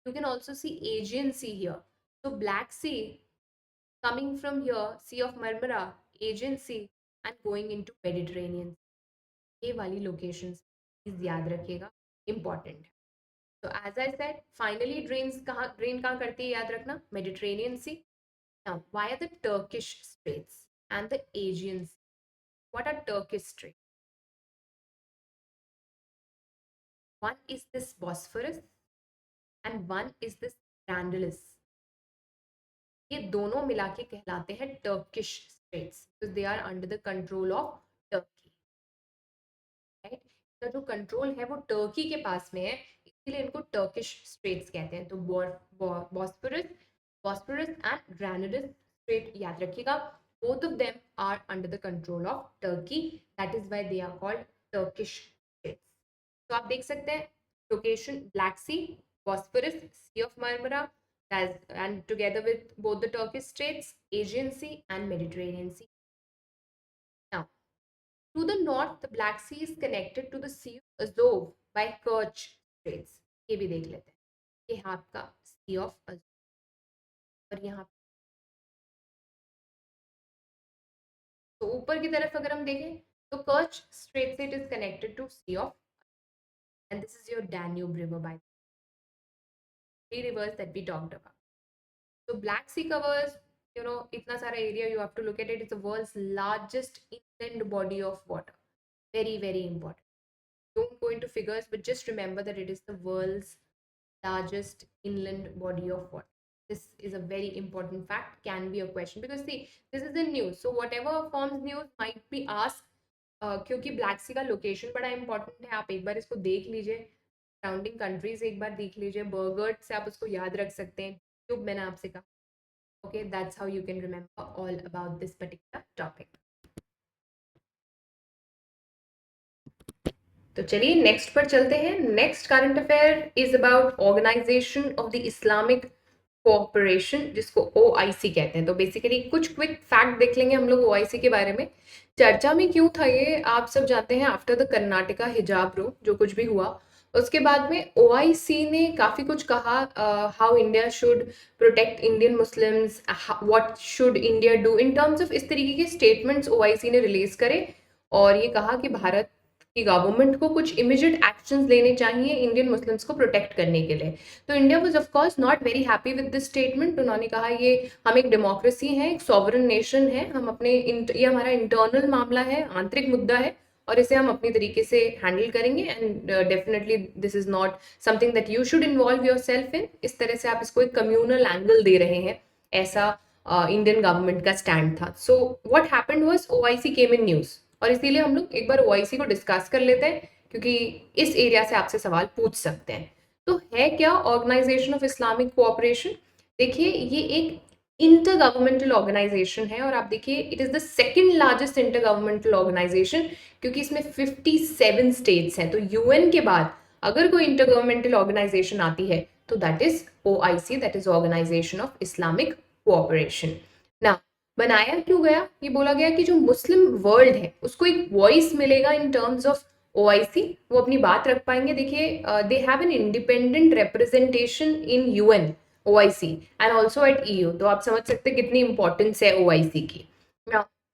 You can also see Aegean Sea here. So Black Sea coming from here, Sea of Marmara, Aegean Sea and going into Mediterranean. ये वाली लोकेशंस प्लीज याद रखिएगा, important है. तो as I said finally drain कहाँ करती है याद रखना, Mediterranean Sea. Now why are the Turkish straits and the Aegean Sea? What are Turkish straits? One is this Bosphorus and one is this Dardanelles. ये दोनों मिला के कहलाते हैं Turkish straits because they are under the control of Turkey. Right, इसका जो control है वो टर्की के पास में है, इसीलिए इनको टर्किश स्ट्रेट्स कहते हैं. तो Bosphorus Bosphorus and granules straight याद रखिएगा, both of them are under the control of Turkey. That is why they are called Turkish states. तो आप देख सकते हैं location Black Sea, Bosphorus, Sea of Marmara, and together with both the Turkish states, Aegean Sea and Mediterranean Sea. Now, to the north, the Black Sea is connected to the Sea of Azov by Kerch Straits. ये भी देख लेते हैं. ये है आपका Sea of Azov. और यहाँ तो ऊपर की तरफ अगर हम देखें तो कर्च स्ट्रेट से it is connected to Sea of, and this is your Danube river by three rivers that we talked about. So Black Sea covers, इतना सारा area. You have to look at it. It's the world's largest inland body of water. Very, very important. Don't go into figures, but just remember that it is the world's largest inland body of water. This is a very important fact. Can be a question because see, this is in news. So whatever forms news might be asked. क्योंकि black सी का location बड़ा important है. आप एक बार इसको देख लीजिए, surrounding countries एक बार देख लीजिए, बर्गर्ट से आप उसको याद रख सकते हैं. ट्यूब मैंने आपसे कहा. Okay, that's how you can remember all about this particular topic. तो चलिए नेक्स्ट पर चलते हैं. Next current affair is about Organization of the Islamic Cooperation, जिसको OIC कहते हैं. तो बेसिकली कुछ क्विक फैक्ट देख लेंगे हम लोग OIC के बारे में. चर्चा में क्यों था ये आप सब जानते हैं. आफ्टर द कर्नाटका हिजाब रो जो कुछ भी हुआ, उसके बाद में OIC ने काफ़ी कुछ कहा. How India should protect Indian Muslims, what should India do in terms of, इस तरीके के स्टेटमेंट्स OIC ने रिलीज करे. और ये कहा कि भारत की गवर्नमेंट को कुछ इमीडिएट एक्शंस लेने चाहिए इंडियन मुस्लिम्स को प्रोटेक्ट करने के लिए. तो India was of course not very happy with this statement. उन्होंने कहा ये हम एक डेमोक्रेसी है, एक सॉवरन नेशन है, हम अपने ये हमारा इंटरनल मामला है, आंतरिक मुद्दा है और इसे हम अपनी तरीके से हैंडल करेंगे. And definitely this is not something that you should involve your self in. इस तरह से आप इसको एक कम्युनल एंगल दे रहे हैं, ऐसा इंडियन गवर्नमेंट का स्टैंड था. So what happened was OIC came in news, और इसीलिए हम लोग एक बार OIC को डिस्कस कर लेते हैं क्योंकि इस एरिया से आपसे सवाल पूछ सकते हैं. तो है क्या ऑर्गेनाइजेशन ऑफ इस्लामिक कोऑपरेशन? देखिए ये एक इंटर गवर्नमेंटल ऑर्गेनाइजेशन है और आप देखिए it is the second largest intergovernmental organization क्योंकि इसमें 57 स्टेट्स हैं. तो UN के बाद अगर कोई इंटर गवर्नमेंटल ऑर्गेनाइजेशन आती है तो that is OIC, that is organisation of Islamic cooperation. ना बनाया क्यों गया? ये बोला गया कि जो मुस्लिम वर्ल्ड है उसको एक वॉइस मिलेगा इन टर्म्स ऑफ OIC, वो अपनी बात रख पाएंगे. देखिए they have an independent representation in UN, OIC and also eight EU. तो आप समझ सकते हैं कितनी इंपॉर्टेंस है OIC की.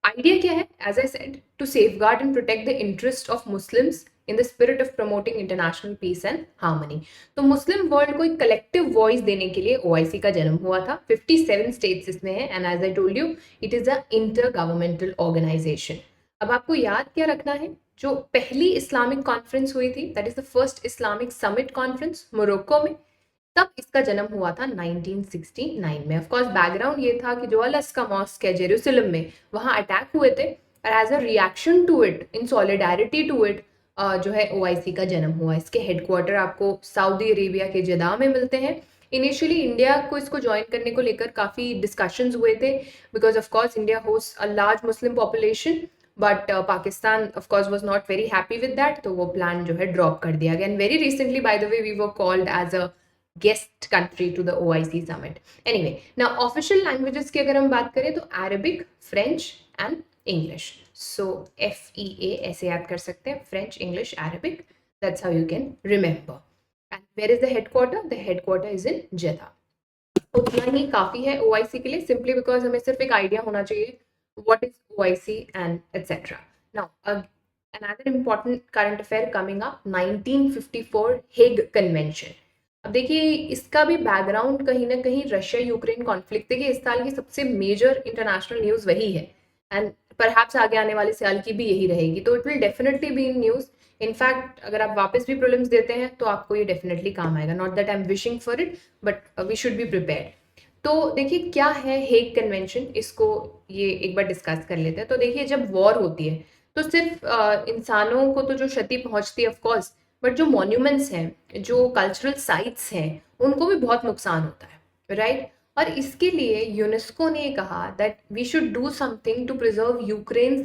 आइडिया क्या है? As I said, to safeguard and protect the interest of Muslims in the spirit of promoting international peace and harmony. तो मुस्लिम वर्ल्ड को एक कलेक्टिव वॉइस देने के लिए OIC का जन्म हुआ था. 57 स्टेट्स इसमें है and as I told you it is a intergovernmental organisation. अब आपको याद क्या रखना है, जो पहली इस्लामिक कॉन्फ्रेंस हुई थी that is the first Islamic summit conference Morocco में, तब इसका जन्म हुआ था 1969 में. ऑफ कोर्स बैकग्राउंड ये था कि जो अल-अक्सा मॉस्क है जेरूसलम में, वहाँ अटैक हुए थे और as a reaction to it, in solidarity to it, जो है OIC का जन्म हुआ. इसके हेडक्वार्टर आपको सऊदी अरेबिया के जदा में मिलते हैं. इनिशियली इंडिया को इसको ज्वाइन करने को लेकर काफ़ी डिस्कशंस हुए थे because of course India host a large Muslim population, but Pakistan of course was not very happy with that. तो वो प्लान जो है ड्रॉप कर दिया गया. And very recently by the way we were called as a guest country to the OIC summit. Anyway, now official languages की अगर हम बात करें तो Arabic, French and English. So FEA ऐसे याद कर सकते हैं, French, English, Arabic. That's how you can remember. And where is the headquarter? The headquarter is in Jeddah. उतना ही काफी है ओआईसी के लिए, सिंपली बिकॉज हमें सिर्फ एक आइडिया होना चाहिए what is OIC and etcetera. Now another important current affair coming up, 1954 Hague convention. अब देखिए इसका भी बैकग्राउंड कहीं ना कहीं रशिया यूक्रेन कॉन्फ्लिक्ट। देखिए इस साल की सबसे मेजर इंटरनेशनल न्यूज वही है, एंड परहैप्स आगे आने वाले साल की भी यही रहेगी, तो it will definitely be in news. In fact अगर आप वापस भी प्रीलिम्स देते हैं तो आपको ये डेफिनेटली काम आएगा, not that I am wishing for it, but we should be prepared. तो देखिए क्या है हेग कन्वेंशन, इसको ये एक बार डिस्कस कर लेते हैं। तो देखिए जब वॉर होती है तो सिर्फ इंसानों को तो जो क्षति पहुंचती है ऑफ कोर्स, बट जो मॉन्यूमेंट्स हैं, जो कल्चरल साइट्स हैं, उनको भी बहुत नुकसान होता है, राइट? और इसके लिए यूनेस्को ने कहा that we should do something to preserve Ukraine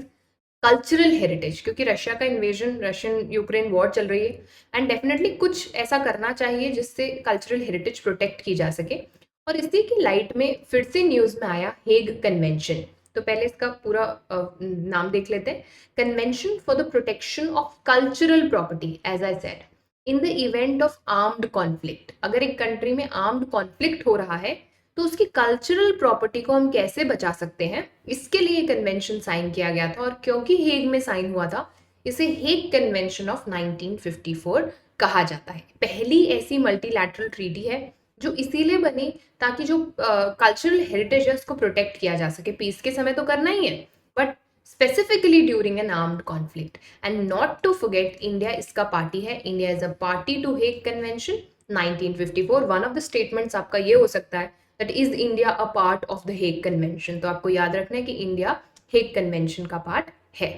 cultural heritage, क्योंकि रशिया का इन्वेजन, रशियन यूक्रेन वॉर चल रही है, एंड डेफिनेटली कुछ ऐसा करना चाहिए जिससे कल्चरल हेरिटेज प्रोटेक्ट की जा सके। और इसी की लाइट में फिर से न्यूज में आया हेग कन्वेंशन। तो पहले इसका पूरा नाम देख लेते हैं। Convention for the protection of cultural property, as I said, in the event of armed conflict. अगर एक कंट्री में आर्म्ड कॉन्फ्लिक्ट हो रहा है तो उसकी कल्चरल प्रॉपर्टी को हम कैसे बचा सकते हैं, इसके लिए कन्वेंशन साइन किया गया था। और क्योंकि हेग में साइन हुआ था, इसे हेग कन्वेंशन ऑफ 1954 कहा जाता है। पहली ऐसी मल्टीलैटरल ट्रीटी है जो इसीलिए बनी ताकि जो कल्चरल हेरिटेज है उसको प्रोटेक्ट किया जा सके। पीस के समय तो करना ही है, but specifically during an armed conflict. And not to forget, India इसका पार्टी है। India is a party to Hague convention 1954। One of the statements आपका ये हो सकता है that is India a part of the Hague convention. तो आपको याद रखना है कि इंडिया हेग कन्वेंशन का पार्ट है।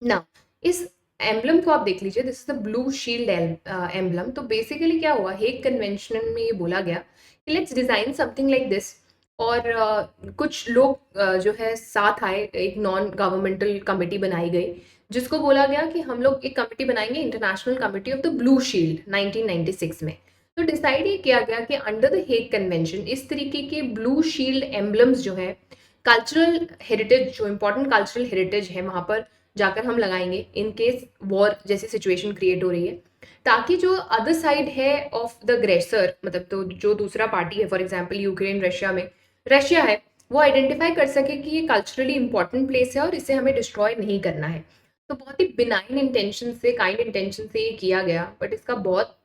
ना इस एम्बलम को आप देख लीजिए, this is the blue shield emblem. तो बेसिकली क्या हुआ, हेग कन्वेंशन में ये बोला गया कि let's design something like this. और कुछ लोग जो है साथ आए, एक नॉन गवर्नमेंटल कमिटी बनाई गई जिसको बोला गया कि हम लोग एक कमिटी बनाएंगे, international committee of the blue shield, 1996 में। तो डिसाइड ये किया गया कि अंडर द हेग कन्वेंशन इस तरीके के ब्लू शील्ड एम्बलम्स जो है, कल्चरल हेरिटेज, जो इंपॉर्टेंट कल्चरल हेरिटेज है वहां पर जाकर हम लगाएंगे इन केस वॉर जैसी सिचुएशन क्रिएट हो रही है, ताकि जो अदर साइड है ऑफ द अग्रेसर, मतलब तो जो दूसरा पार्टी है, फॉर एग्जांपल यूक्रेन रशिया में रशिया है, वो आइडेंटिफाई कर सके कि ये कल्चरली इंपॉर्टेंट प्लेस है और इसे हमें डिस्ट्रॉय नहीं करना है। तो बहुत ही बिनाइन इंटेंशन से, काइंड इंटेंशन से ये किया गया, बट इसका बहुत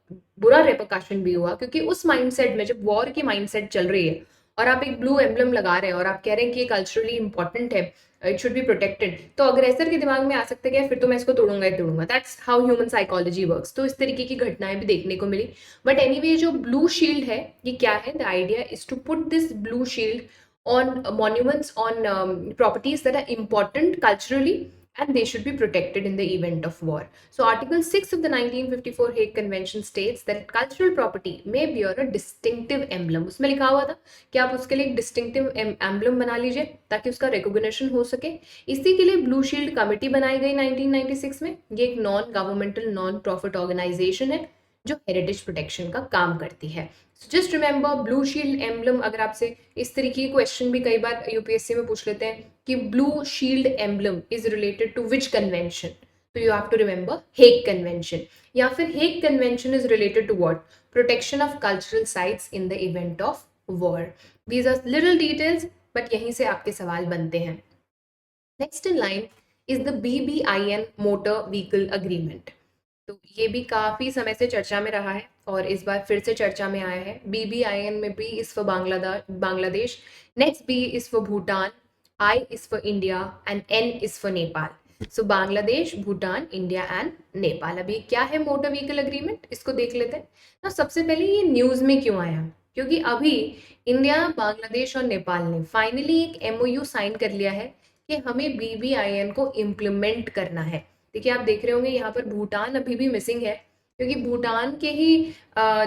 बुरा रेपरकशन भी हुआ, क्योंकि उस माइंडसेट में जब वॉर की माइंडसेट चल रही है और आप एक ब्लू एम्बलम लगा रहे हैं और आप कह रहे हैं कि ये कल्चरली इंपॉर्टेंट है, इट शुड बी प्रोटेक्टेड, तो अग्रेसर के दिमाग में आ सकता है कि फिर तो मैं इसको तोड़ूंगा ही तोड़ूंगा। That's how human psychology works. तो इस तरीके की घटनाएं भी देखने को मिली। बट एनीवे जो ब्लू शील्ड है ये क्या है, the idea is to put this blue shield on monuments, on properties that are important culturally, and they should be protected in the event of war. So Article 6 of the 1954 Hague Convention states that cultural property may bear a distinctive emblem. उसमें लिखा हुआ था कि आप उसके लिए एक distinctive emblem बना लीजिए ताकि उसका recognition हो सके। इसी के लिए ब्लू शील्ड कमेटी बनाई गई 1996 में। ये एक non governmental non profit organisation है जो हेरिटेज प्रोटेक्शन का काम करती है। Just remember blue shield emblem. अगर आपसे इस तरीके की क्वेश्चन भी कई बार यूपीएससी में पूछ लेते हैं कि blue shield emblem is related to which convention, तो you have to remember Hague convention. या फिर Hague convention is related to what, protection of cultural sites in the event of war. These are little details, but यहीं से आपके सवाल बनते हैं। Next in line is the BBIN motor vehicle agreement. तो ये भी काफी समय से चर्चा में रहा है और इस बार फिर से चर्चा में आया है। BBIN में B is for Bangladesh, next B is for Bhutan, I is for India and N is for Nepal. So Bangladesh, Bhutan, India and Nepal. अभी क्या है मोटर व्हीकल अग्रीमेंट, इसको देख लेते हैं। तो सबसे पहले ये न्यूज में क्यों आया, क्योंकि अभी इंडिया, बांग्लादेश और नेपाल ने फाइनली एक MOU साइन कर लिया है कि हमें BBIN को इम्प्लीमेंट करना है। देखिए आप देख रहे होंगे यहाँ पर भूटान अभी भी मिसिंग है, क्योंकि भूटान के ही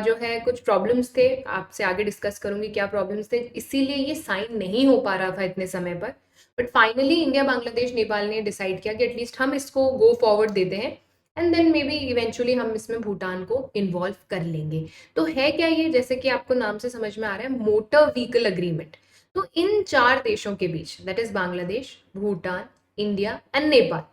जो है कुछ प्रॉब्लम्स थे, आपसे आगे डिस्कस करूंगी क्या प्रॉब्लम्स थे, इसीलिए ये साइन नहीं हो पा रहा था इतने समय पर। But finally India, Bangladesh, Nepal ने डिसाइड किया कि एटलीस्ट हम इसको गो फॉरवर्ड देते हैं, and then may be eventually हम इसमें भूटान को इन्वॉल्व कर लेंगे। तो है क्या ये, जैसे कि आपको नाम से समझ में आ रहा है, मोटर व्हीकल अग्रीमेंट। तो इन चार देशों के बीच, that is Bangladesh, Bhutan, India and Nepal,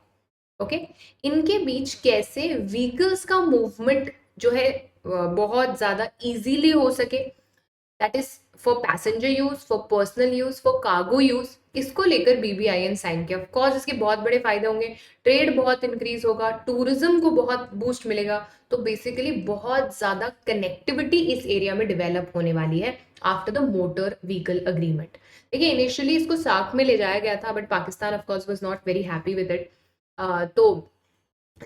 okay, इनके बीच कैसे व्हीकल्स का मूवमेंट जो है बहुत ज़्यादा इजीली हो सके, that is for passenger use, for personal use, for cargo use, इसको लेकर BBIN साइन किया। ऑफकोर्स इसके बहुत बड़े फायदे होंगे, ट्रेड बहुत इंक्रीज होगा, टूरिज्म को बहुत बूस्ट मिलेगा, तो बेसिकली बहुत ज्यादा कनेक्टिविटी इस एरिया में डेवलप होने वाली है after the motor vehicle agreement. देखिए इनिशियली इसको सार्क में ले जाया गया था, but Pakistan of course was not very happy with it, तो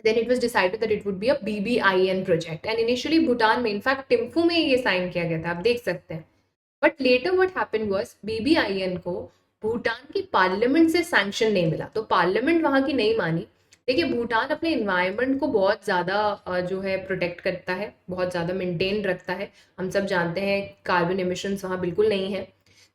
then it was decided that it would be a BBIN project and initially Bhutan में इनफैक्ट टिम्फू में ये साइन किया गया था, आप देख सकते हैं। But later what happened was BBIN को भूटान की पार्लियामेंट से सैंक्शन नहीं मिला, तो पार्लियामेंट वहाँ की नहीं मानी। देखिए भूटान अपने इन्वायरमेंट को बहुत ज़्यादा जो है प्रोटेक्ट करता है, बहुत ज़्यादा मेंटेन रखता है, हम सब जानते हैं कार्बन एमिशंस वहाँ बिल्कुल नहीं है।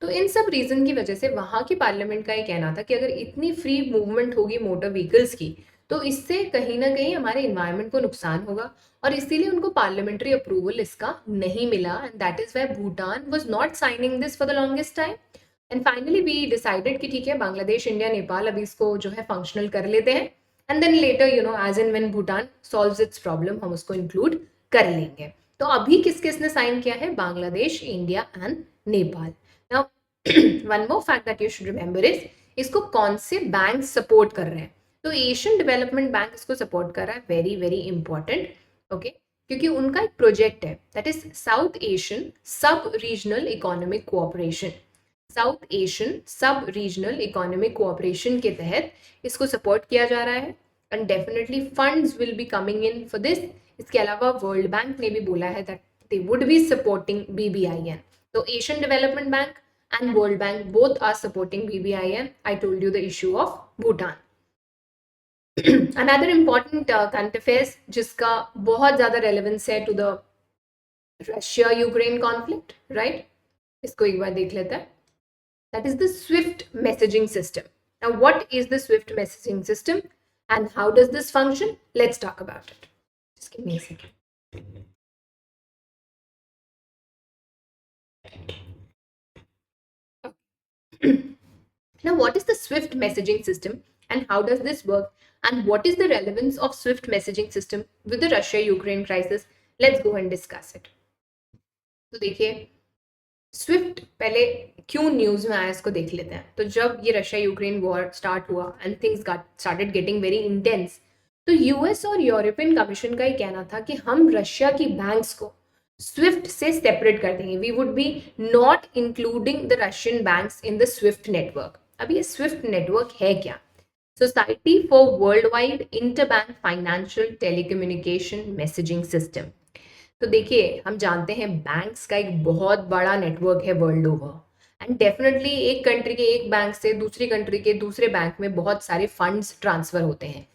तो इन सब रीज़न की वजह से वहाँ की पार्लियामेंट का ये कहना था कि अगर इतनी फ्री मूवमेंट होगी मोटर व्हीकल्स की, तो इससे कहीं ना कहीं हमारे इन्वायरमेंट को नुकसान होगा, और इसीलिए उनको पार्लियामेंट्री अप्रूवल इसका नहीं मिला, and that is why Bhutan was not signing this for the longest time. And finally we decided कि ठीक है, बांग्लादेश, इंडिया, नेपाल अभी इसको जो है फंक्शनल कर लेते हैं, and then later as and when Bhutan solves its problem हम उसको इंक्लूड कर लेंगे। तो अभी किस किसने साइन किया है? Bangladesh, India and Nepal. Now one more fact that you should remember is, इसको कौन से बैंक सपोर्ट कर रहे हैं? तो एशियन डेवलपमेंट बैंक इसको सपोर्ट कर रहा है, वेरी वेरी इंपॉर्टेंट, ओके, क्योंकि उनका एक प्रोजेक्ट है दैट इज साउथ एशियन सब regional economic cooperation. South Asian सब रीजनल इकोनॉमिक कोऑपरेशन के तहत इसको सपोर्ट किया जा रहा है, and definitely funds will be coming in for this. इसके अलावा वर्ल्ड बैंक ने भी बोला है that they would be supporting BBIN। तो Asian development bank and World Bank both are supporting BBIN. I told you the issue of Bhutan. Another important current affairs जिसका बहुत ज़्यादा relevance है to the Russia-Ukraine conflict, right? इसको एक बार देख लेते हैं. That is the SWIFT messaging system. Now, what is the SWIFT messaging system and how does this function? Let's talk about it. Just give me a second. Now, what is the SWIFT messaging system and how does this work? And what is the relevance of SWIFT messaging system with the Russia-Ukraine crisis? Let's go and discuss it. तो देखिए Swift पहले क्यों news में आया इसको देख लेते हैं। तो जब ये रशिया यूक्रेन वॉर स्टार्ट हुआ and things started getting very intense, तो यूएस और यूरोपियन कमीशन का ये कहना था कि हम रशिया की बैंक्स को स्विफ्ट से सेपरेट कर देंगे, we would be not including the Russian banks in the SWIFT network. अब ये स्विफ्ट नेटवर्क है क्या? Society for world wide interbank financial telecommunication messaging system. तो देखिए हम जानते हैं बैंक्स का एक बहुत बड़ा नेटवर्क है वर्ल्ड ओवर, एंड डेफिनेटली एक कंट्री के एक बैंक से दूसरी कंट्री के दूसरे बैंक में बहुत सारे फंड्स ट्रांसफर होते हैं।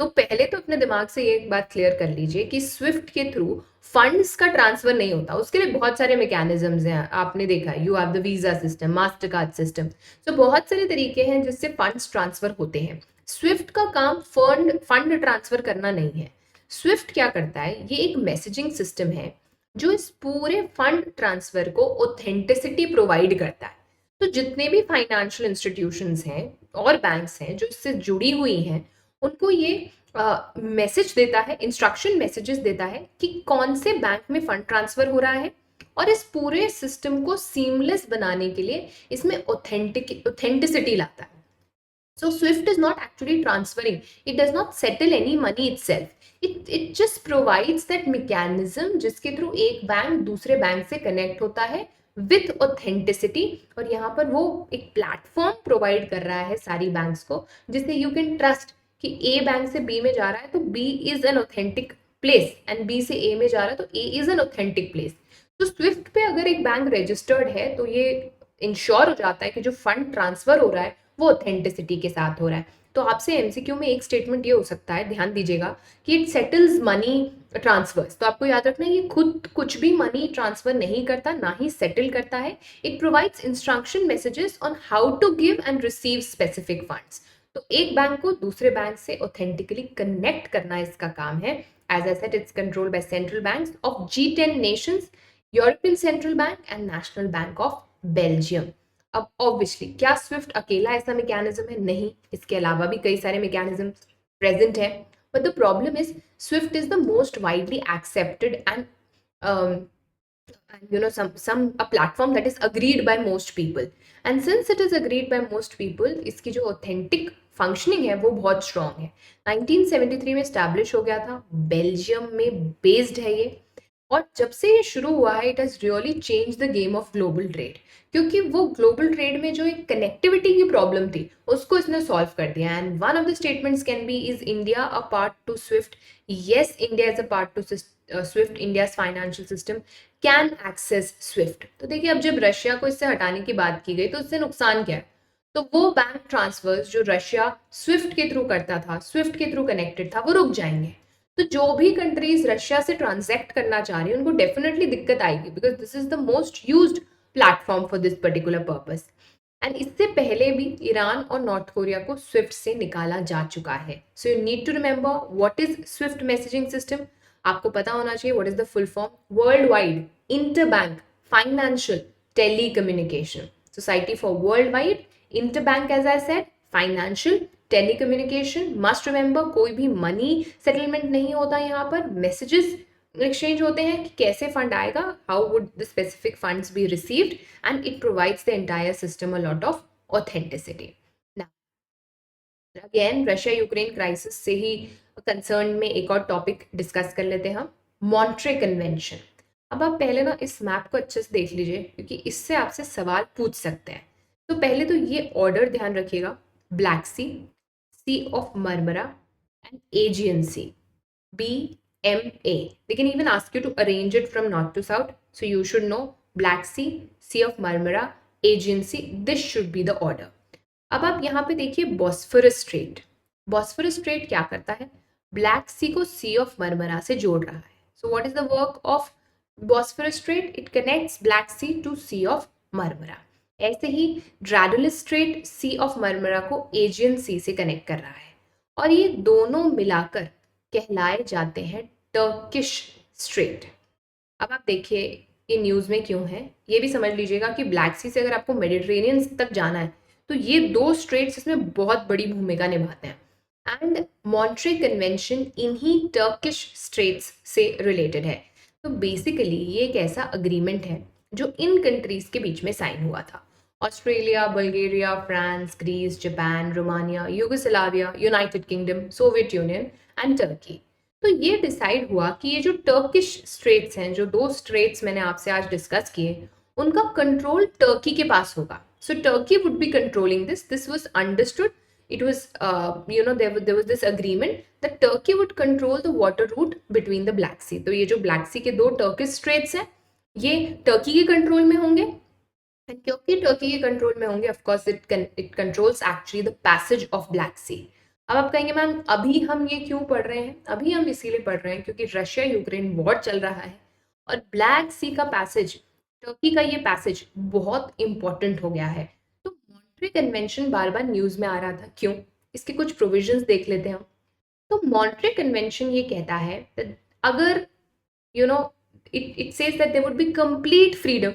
तो पहले तो अपने दिमाग से ये एक बात क्लियर कर लीजिए कि स्विफ्ट के थ्रू फंड्स का ट्रांसफर नहीं होता, उसके लिए बहुत सारे मैकेनिज्म्स हैं। आपने देखा you have the visa system, master card system, तो बहुत सारे तरीके हैं जिससे फंड्स ट्रांसफर होते हैं। स्विफ्ट का काम फंड ट्रांसफर करना नहीं है। स्विफ्ट क्या करता है, ये एक मैसेजिंग सिस्टम है जो इस पूरे फंड ट्रांसफर को ऑथेंटिसिटी प्रोवाइड करता है। तो जितने भी फाइनेंशियल इंस्टीट्यूशंस हैं और बैंक्स हैं जो इससे जुड़ी हुई हैं, उनको ये मैसेज देता है, इंस्ट्रक्शन मैसेजेस देता है कि कौन से बैंक में फंड ट्रांसफर हो रहा है, और इस पूरे सिस्टम को सीमलेस बनाने के लिए इसमें ऑथेंटिसिटी लाता है। So SWIFT is not actually transferring. It does not settle any money itself. It just provides that mechanism जिसके थ्रू एक बैंक दूसरे बैंक से कनेक्ट होता है with authenticity, और यहाँ पर वो एक प्लेटफॉर्म प्रोवाइड कर रहा है सारी बैंक्स को जिससे you can trust कि A बैंक से B में जा रहा है तो B is an authentic place and B से A में जा रहा है तो A is an authentic place. तो SWIFT पे अगर एक बैंक रजिस्टर्ड है तो ये इंश्योर हो जाता है कि जो फंड ट्रांसफर हो रहा है वो ऑथेंटिसिटी के साथ हो रहा है। तो आपसे एमसीक्यू में एक स्टेटमेंट ये हो सकता है, ध्यान दीजिएगा, कि इट सेटल्स मनी ट्रांसफर्स। तो आपको याद रखना है ये खुद कुछ भी मनी ट्रांसफर नहीं करता, ना ही सेटल करता है। It provides instruction messages on how to give and receive specific funds. तो एक बैंक को दूसरे बैंक से ऑथेंटिकली कनेक्ट करना इसका काम है। As I said, it's controlled by central banks of G10 nations, European central bank and national bank of Belgium. अब ऑब्वियसली क्या स्विफ्ट अकेला ऐसा मैकेनिज्म है? नहीं, इसके अलावा भी कई सारे मैकेनिज्म प्रेजेंट है, but the problem is Swift is the most widely accepted and and some a platform that is agreed by most people. And since it is agreed by most people, इसकी जो authentic functioning है वो बहुत strong है. 1973 में establish हो गया था, बेल्जियम में based है ये, और जब से ये शुरू हुआ है it has really change the game of global trade, क्योंकि वो ग्लोबल ट्रेड में जो एक कनेक्टिविटी की प्रॉब्लम थी उसको इसने सॉल्व कर दिया. And one of the statements can be, is India a part to SWIFT? Yes, India is a part to SWIFT. India financial system can access SWIFT. तो देखिए, अब जब रशिया को इससे हटाने की बात की गई तो इससे नुकसान क्या है? तो वो बैंक ट्रांसफर्स जो रशिया स्विफ्ट के थ्रू करता था, स्विफ्ट के थ्रू कनेक्टेड था, वो रुक जाएंगे. तो जो भी कंट्रीज रशिया से ट्रांजैक्ट करना चाह रही है उनको डेफिनेटली दिक्कत आएगी, because this is the most used platform for this particular purpose. And इससे पहले भी ईरान और नॉर्थ कोरिया को स्विफ्ट से निकाला जा चुका है. So you need to remember what is SWIFT messaging system. आपको पता होना चाहिए what is the full form. World wide interbank financial telecommunication society for world wide interbank, as I said, financial telecommunication. Must remember, कोई भी money settlement नहीं होता यहाँ पर, मैसेजेस एक्सचेंज होते हैं कि कैसे फंड आएगा, how would the specific funds be received, and it provides the entire system a lot of authenticity. Again Russia Ukraine crisis से ही कंसर्न में एक और टॉपिक डिस्कस कर लेते हैं हम, मॉन्ट्रे कन्वेंशन. अब आप पहले ना इस मैप को अच्छे से देख लीजिए, क्योंकि इससे आपसे सवाल पूछ सकते हैं. तो पहले तो ये ऑर्डर ध्यान रखिएगा, Black Sea, Sea of Marmara and Aegean Sea, BMA. They can even ask you to arrange it from north to south. So you should know Black Sea, Sea of Marmara, Aegean Sea. This should be the order. अब आप यहाँ पे देखिए Bosphorus straight. Bosphorus straight क्या करता है? Black सी को सी of Marmara से जोड़ रहा है. So what is the work of Bosphorus Strait? It connects Black Sea to Sea of Marmara. ऐसे ही Dardanelles Strait Sea of Marmara को एजियन सी से कनेक्ट कर रहा है, और ये दोनों मिलाकर कहलाए जाते हैं टर्किश स्ट्रेट. अब आप देखिए ये न्यूज़ में क्यों है, ये भी समझ लीजिएगा कि ब्लैक सी से अगर आपको मेडिटेरेनियन तक जाना है तो ये दो स्ट्रेट्स इसमें बहुत बड़ी भूमिका निभाते हैं. एंड मॉन्ट्रे कन्वेंशन इन्हीं टर्किश स्ट्रेट्स से रिलेटेड है. तो बेसिकली ये एक ऐसा अग्रीमेंट है जो इन कंट्रीज के बीच में साइन हुआ था. Australia, Bulgaria, France, Greece, Japan, Romania, Yugoslavia, United Kingdom, Soviet Union and Turkey. तो ये डिसाइड हुआ कि ये जो टर्किश स्ट्रेट्स हैं, जो दो स्ट्रेट्स मैंने आपसे आज डिस्कस किए, उनका कंट्रोल टर्की के पास होगा. So Turkey would be controlling this. This was understood. It was, there was this agreement that Turkey would control the water route between the Black Sea. तो ये जो Black Sea के दो Turkish straits हैं, ये Turkey के control में होंगे. एंड क्योंकि टर्की के कंट्रोल में होंगे, of course it controls actually the passage of Black Sea. अब आप कहेंगे मैम अभी हम ये क्यों पढ़ रहे हैं? अभी हम इसीलिए पढ़ रहे हैं क्योंकि रशिया यूक्रेन वॉर चल रहा है, और ब्लैक सी का पैसेज, टर्की का ये पैसेज बहुत इंपॉर्टेंट हो गया है. तो मॉन्ट्रे कन्वेंशन बार बार न्यूज़ में आ रहा था, क्यों? इसके कुछ प्रोविजंस देख लेते हैं हम. तो मॉन्ट्रे कन्वेंशन ये कहता है अगर it says that there would be complete freedom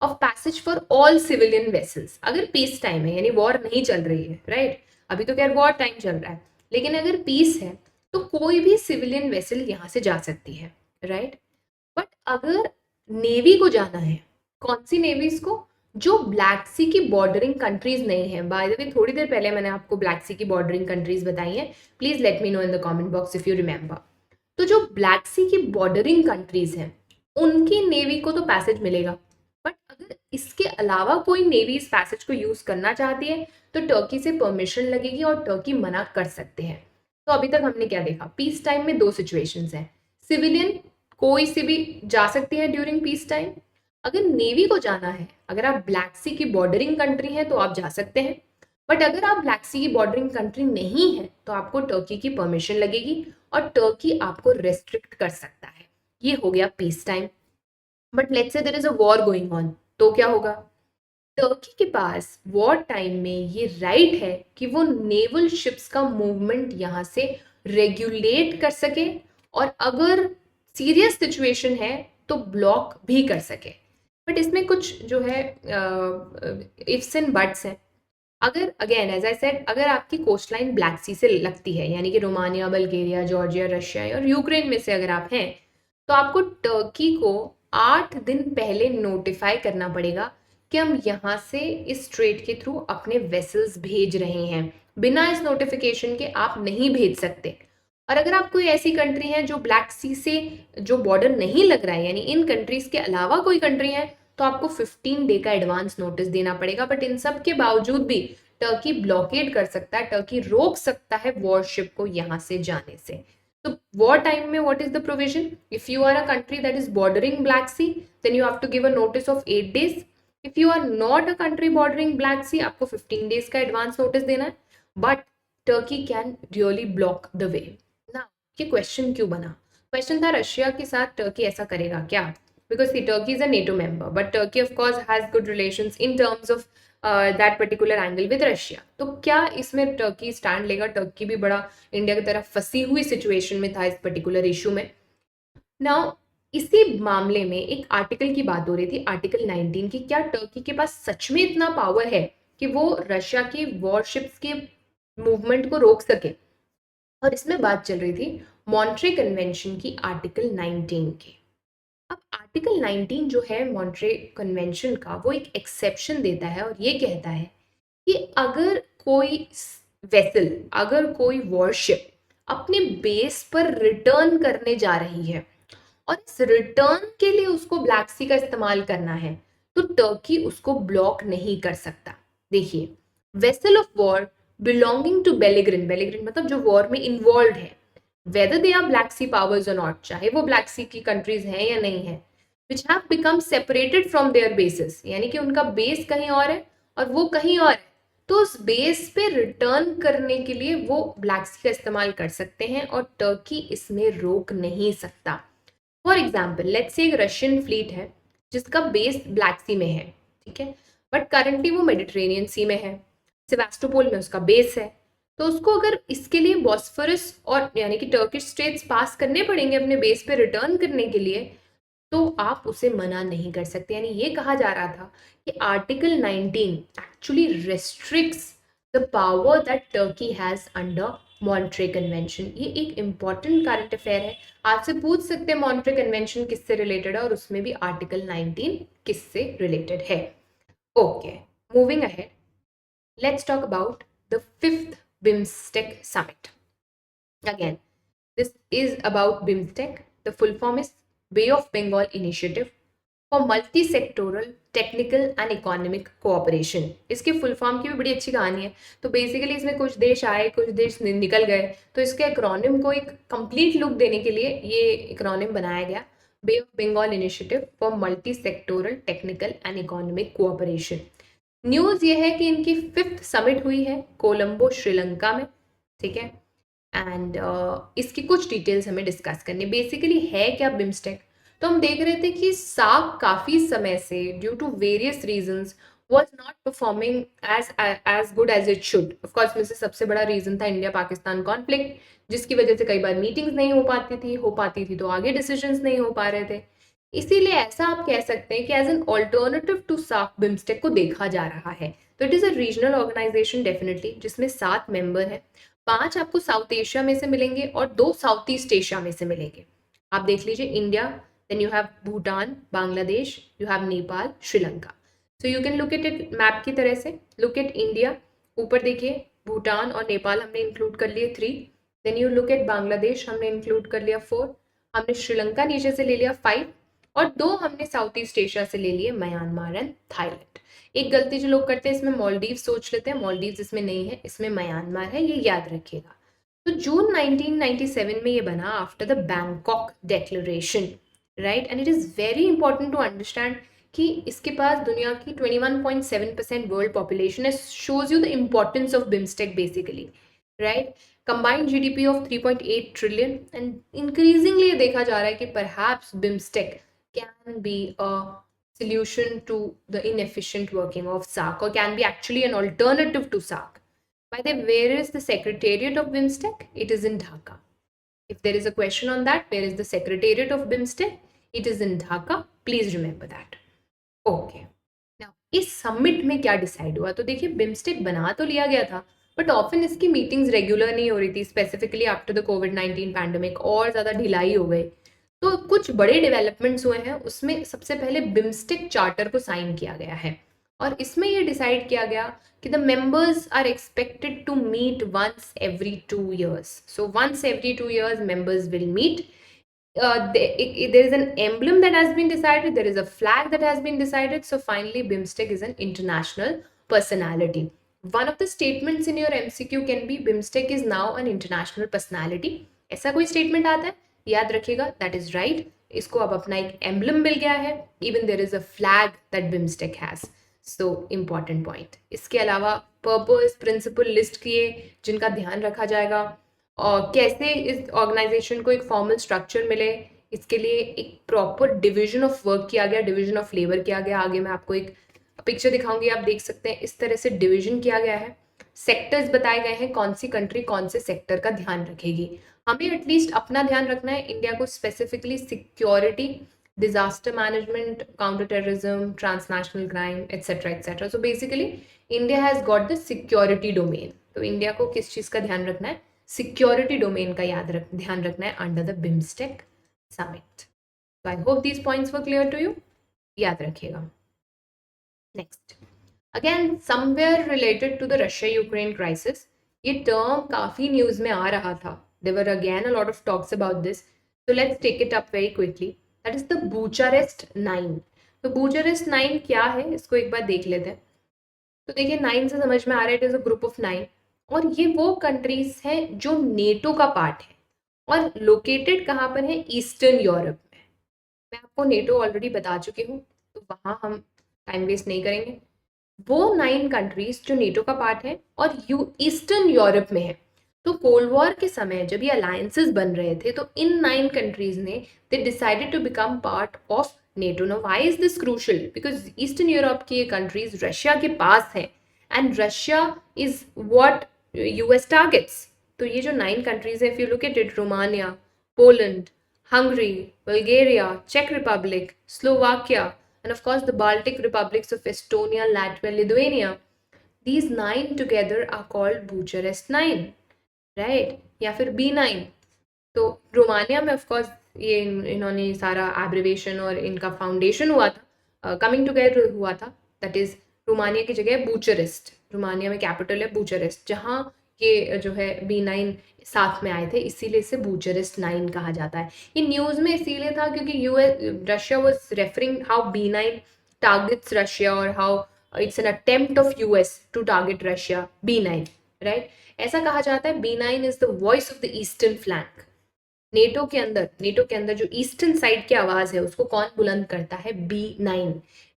of passage for all civilian vessels. अगर पीस टाइम है, यानी वॉर नहीं चल रही है, राइट? अभी तो खैर वॉर टाइम चल रहा है, लेकिन अगर पीस है तो कोई भी सिविलियन वेसल यहाँ से जा सकती है, राइट? बट अगर नेवी को जाना है, कौन सी नेवीज को? जो ब्लैक सी की बॉर्डरिंग कंट्रीज नहीं है. बाय द वे थोड़ी देर पहले मैंने आपको ब्लैक सी की बॉर्डरिंग कंट्रीज बताई हैं. Please let me know in the comment box if you remember. तो जो ब्लैक सी की बॉर्डरिंग कंट्रीज हैं उनकी नेवी को तो पैसेज मिलेगा, बट अगर इसके अलावा कोई नेवी इस पैसेज को यूज करना चाहती है तो टर्की से परमिशन लगेगी और टर्की मना कर सकते हैं. तो अभी तक हमने क्या देखा? पीस टाइम में दो सिचुएशंस हैं. सिविलियन कोई सी भी जा सकती है ड्यूरिंग पीस टाइम. अगर नेवी को जाना है, अगर आप ब्लैक सी की बॉर्डरिंग कंट्री हैं तो आप जा सकते हैं, बट अगर आप ब्लैक सी की बॉर्डरिंग कंट्री नहीं है तो आपको टर्की की परमिशन लगेगी और टर्की आपको रेस्ट्रिक्ट कर सकता है. ये हो गया peace time. But let's say there is a war going on, तो क्या होगा? टर्की के पास वॉर टाइम में ये राइट है कि वो नेवल शिप्स का मूवमेंट यहाँ से रेगुलेट कर सके, और अगर सीरियस सिचुएशन है तो ब्लॉक भी कर सके. बट इसमें कुछ जो है इफ्स एंड बट्स हैं. अगर अगेन एज आई सेड, अगर आपकी कोस्ट लाइन ब्लैक सी से लगती है, यानी कि रोमानिया, बल्गेरिया, जॉर्जिया, रशिया और यूक्रेन में से अगर आप हैं, तो आपको टर्की को 8 दिन पहले नोटिफाई करना पड़ेगा कि हम यहाँ से इस स्ट्रेट के थ्रू अपने वेसल्स भेज रहे हैं। बिना इस नोटिफिकेशन के आप नहीं भेज सकते। और अगर आप कोई ऐसी कंट्री है जो ब्लैक सी से जो बॉर्डर नहीं लग रहा है, यानी इन कंट्रीज के अलावा कोई कंट्री है, तो आपको 15 डे का एडवांस नोटिस देना पड़ेगा। बट इन सब के बावजूद भी टर्की ब्लॉकेड कर सकता है, टर्की रोक सकता है वॉरशिप को यहाँ से जाने से। तो वॉर टाइम में what is the provision? If you are a country that is bordering Black Sea, then you have to give a notice of 8 days. If you are not a country bordering Black Sea, आपको 15 days का advance notice देना है। But Turkey can really block the way ना। ये question क्यों बना? Question था Russia के साथ टर्की ऐसा करेगा क्या? Because Turkey is a NATO member, but Turkey of course has good relations in terms of that particular angle with Russia. तो क्या इसमें टर्की स्टैंड लेगा? टर्की भी बड़ा इंडिया की तरफ फंसी हुई सिचुएशन में था इस पर्टिकुलर इशू में। नाउ इसी मामले में एक आर्टिकल की बात हो रही थी, आर्टिकल 19 की। क्या टर्की के पास सच में इतना पावर है कि वो रशिया की वॉरशिप्स के मूवमेंट को रोक सके? और इसमें बात चल रही थी मॉन्ट्रे कन्वेंशन की, आर्टिकल 19 की। अब आर्टिकल 19 जो है मॉन्ट्रे कन्वेंशन का, वो एक एक्सेप्शन देता है और ये कहता है कि अगर कोई वेसल, अगर कोई वॉरशिप अपने बेस पर रिटर्न करने जा रही है और इस रिटर्न के लिए उसको ब्लैक सी का इस्तेमाल करना है, तो टर्की उसको ब्लॉक नहीं कर सकता। देखिए, vessel of war belonging to belligerent, belligerent मतलब जो वॉर में इन्वॉल्व है, whether they are black sea powers or not, चाहे वो ब्लैक सी की कंट्रीज हैं या नहीं है, which have become separated from their bases, यानी कि उनका बेस कहीं और है और वो कहीं और है, तो उस बेस पे रिटर्न करने के लिए वो ब्लैक सी का इस्तेमाल कर सकते हैं और टर्की इसमें रोक नहीं सकता। फॉर एग्जाम्पल, लेट्स से एक रशियन फ्लीट है जिसका बेस ब्लैक सी में है, ठीक है, बट करंटली वो मेडिटेरेनियन सी में है, सेवास्टोपोल में उसका बेस है। तो उसको अगर इसके लिए बॉस्फोरस और यानी कि टर्किश स्ट्रेट्स पास करने पड़ेंगे अपने बेस पे रिटर्न करने के लिए, तो आप उसे मना नहीं कर सकते। यानी ये कहा जा रहा था कि article 19 actually restricts the power that Turkey has under Montreux convention. ये एक इंपॉर्टेंट करंट अफेयर है, आपसे पूछ सकते हैं मॉन्ट्रे कन्वेंशन किससे रिलेटेड है और उसमें भी आर्टिकल 19 किससे रिलेटेड है। Okay, moving ahead, let's talk about the 5th BIMSTEC summit. Again, this is about BIMSTEC. The full form is Bay of Bengal Initiative for Multi-Sectoral Technical and Economic Cooperation. इसके full form की भी बड़ी अच्छी कहानी है। तो basically इसमें कुछ देश आए, कुछ देश निकल गए, तो इसके एक्रोनिम को एक कंप्लीट लुक देने के लिए ये एक्रोनिम बनाया गया, Bay of Bengal initiative for multi sectoral technical and economic cooperation. News ये है कि इनकी 5th समिट हुई है कोलंबो श्रीलंका में, ठीक है। एंड इसकी कुछ डिटेल्स हमें डिस्कस करनी। बेसिकली है क्या बिम्स्टेक? तो हम देख रहे थे कि सार्क काफ़ी समय से due to various reasons was not performing as good as it should. Of course, में से सबसे बड़ा रीजन था इंडिया पाकिस्तान कॉन्फ्लिक्ट, जिसकी वजह से कई बार मीटिंग्स नहीं हो पाती थी तो आगे डिसीजंस नहीं हो पा रहे थे। इसीलिए ऐसा आप कह सकते हैं कि as an alternative to SAARC BIMSTEC को देखा जा रहा है। तो it is a regional organisation definitely, जिसमें 7 मेंबर हैं। 5 आपको साउथ एशिया में से मिलेंगे और 2 साउथ ईस्ट एशिया में से मिलेंगे। आप देख लीजिए, India, then you have Bhutan, Bangladesh, you have Nepal, Sri Lanka. So you can look at it map की तरह से। लुक एट इंडिया, ऊपर देखिए भूटान और नेपाल हमने इंक्लूड कर लिए 3, then you look at Bangladesh, हमने इंक्लूड कर लिया 4, हमने श्रीलंका नीचे से ले लिया 5, और 2 हमने साउथ ईस्ट एशिया से ले लिए, म्यांमार एंड थाईलैंड। एक गलती जो लोग करते हैं, इसमें मालदीव सोच लेते हैं, मालदीव इसमें नहीं है, इसमें म्यांमार है, ये याद रखिएगा। तो जून 1997 में ये बना after the Bangkok declaration, right. And it is very important to understand कि इसके पास दुनिया की 21.7% वर्ल्ड पॉपुलेशन है, shows you the importance of BIMSTEC basically, right. Combined GDP of 3.8 trillion, and increasingly ये देखा जा रहा है कि perhaps BIMSTEC can be a solution to the inefficient working of SAARC, or can be actually an alternative to SAARC. By the way, where is the secretariat of BIMSTEC? It is in Dhaka. If there is a question on that, where is the secretariat of BIMSTEC? It is in Dhaka. Please remember that. Okay. Now, इस summit में क्या decide हुआ? तो देखिए, BIMSTEC बना तो लिया गया था, बट ऑफन इसकी मीटिंग्स रेगुलर नहीं हो रही थी, specifically after the covid pandemic और ज़्यादा ढिलाई हो गई। तो कुछ बड़े डेवलपमेंट्स हुए हैं, उसमें सबसे पहले बिम्स्टेक चार्टर को साइन किया गया है और इसमें ये डिसाइड किया गया कि the members are expected to meet once every 2 years. So once every 2 years members will meet. There is an emblem that has been decided, there is a flag that has been decided. So finally BIMSTEC is an international personality. One of the statements in your MCQ can be BIMSTEC is now an international personality. ऐसा कोई statement आता है, याद रखिएगा, that is right. इसको अब अपना एक एम्बलम मिल गया है. Even there is a flag that BIMSTEC has. So important point. इसके अलावा पर्पस प्रिंसिपल लिस्ट किए जिनका ध्यान रखा जाएगा और कैसे इस ऑर्गेनाइजेशन को एक फॉर्मल स्ट्रक्चर मिले, इसके लिए एक प्रॉपर डिविजन ऑफ वर्क किया गया, डिविजन ऑफ लेबर किया गया. आगे मैं आपको एक पिक्चर दिखाऊंगी, आप देख सकते हैं इस तरह से डिविजन किया गया है. सेक्टर्स बताए गए हैं, कौन सी कंट्री कौन से सेक्टर का ध्यान रखेगी. हमें एटलीस्ट अपना ध्यान रखना है, इंडिया को specifically security, disaster management, counter terrorism, transnational crime etcetera etcetera. So basically India has got the security domain. तो इंडिया को किस चीज़ का ध्यान रखना है, सिक्योरिटी डोमेन का ध्यान रखना है under the BIMSTEC summit. So I hope these points were clear to you. याद रखिएगा. Next, again somewhere related to the Russia Ukraine crisis. ये टर्म काफ़ी न्यूज़ में आ रहा था. There were again a lot of talks about this. So let's take it up very quickly. That is the Bucharest 9. तो Bucharest 9 क्या है, इसको एक बार देख लेते हैं. तो देखिए 9 से समझ में आ रहा है it is a group of 9 और ये वो कंट्रीज हैं जो नेटो का पार्ट है और लोकेटेड कहाँ पर है, ईस्टर्न यूरोप में. मैं आपको नेटो ऑलरेडी बता चुकी हूँ तो वहाँ हम टाइम वेस्ट नहीं करेंगे. वो 9 कंट्रीज जो नेटो का पार्ट है और ईस्टर्न यूरोप में है. तो कोल्ड वॉर के समय जब ये अलायंसेस बन रहे थे तो इन 9 कंट्रीज ने they decided to become part of NATO. No why is this crucial, because Eastern Europe की ये कंट्रीज रशिया के पास हैं and Russia is what US targets. तो ये जो 9 कंट्रीज है, if you look at it, Romania, Poland, Hungary, Bulgaria, चेक Republic, Slovakia and of course the Baltic republics of Estonia, Latvia, Lithuania. These 9 together are called Bucharest 9, right? या फिर B9. तो Romania में of course ये इन्होंने सारा abbreviation और इनका फाउंडेशन हुआ था, कमिंग टुगेदर हुआ था. दैट इज रोमानिया की जगह बुचारेस्ट. रोमानिया में कैपिटल है बुचारेस्ट, जहाँ ये जो है B9 साथ में आए थे, इसीलिए इसे बुचारेस्ट 9 कहा जाता है. ये न्यूज़ में इसीलिए था क्योंकि Russia was referring how B9 targets Russia और how it's an attempt of US to target Russia. B9, right? ऐसा कहा जाता है B9 is the voice of the eastern flank. NATO के अंदर जो ईस्टर्न साइड की आवाज है उसको कौन बुलंद करता है, B9.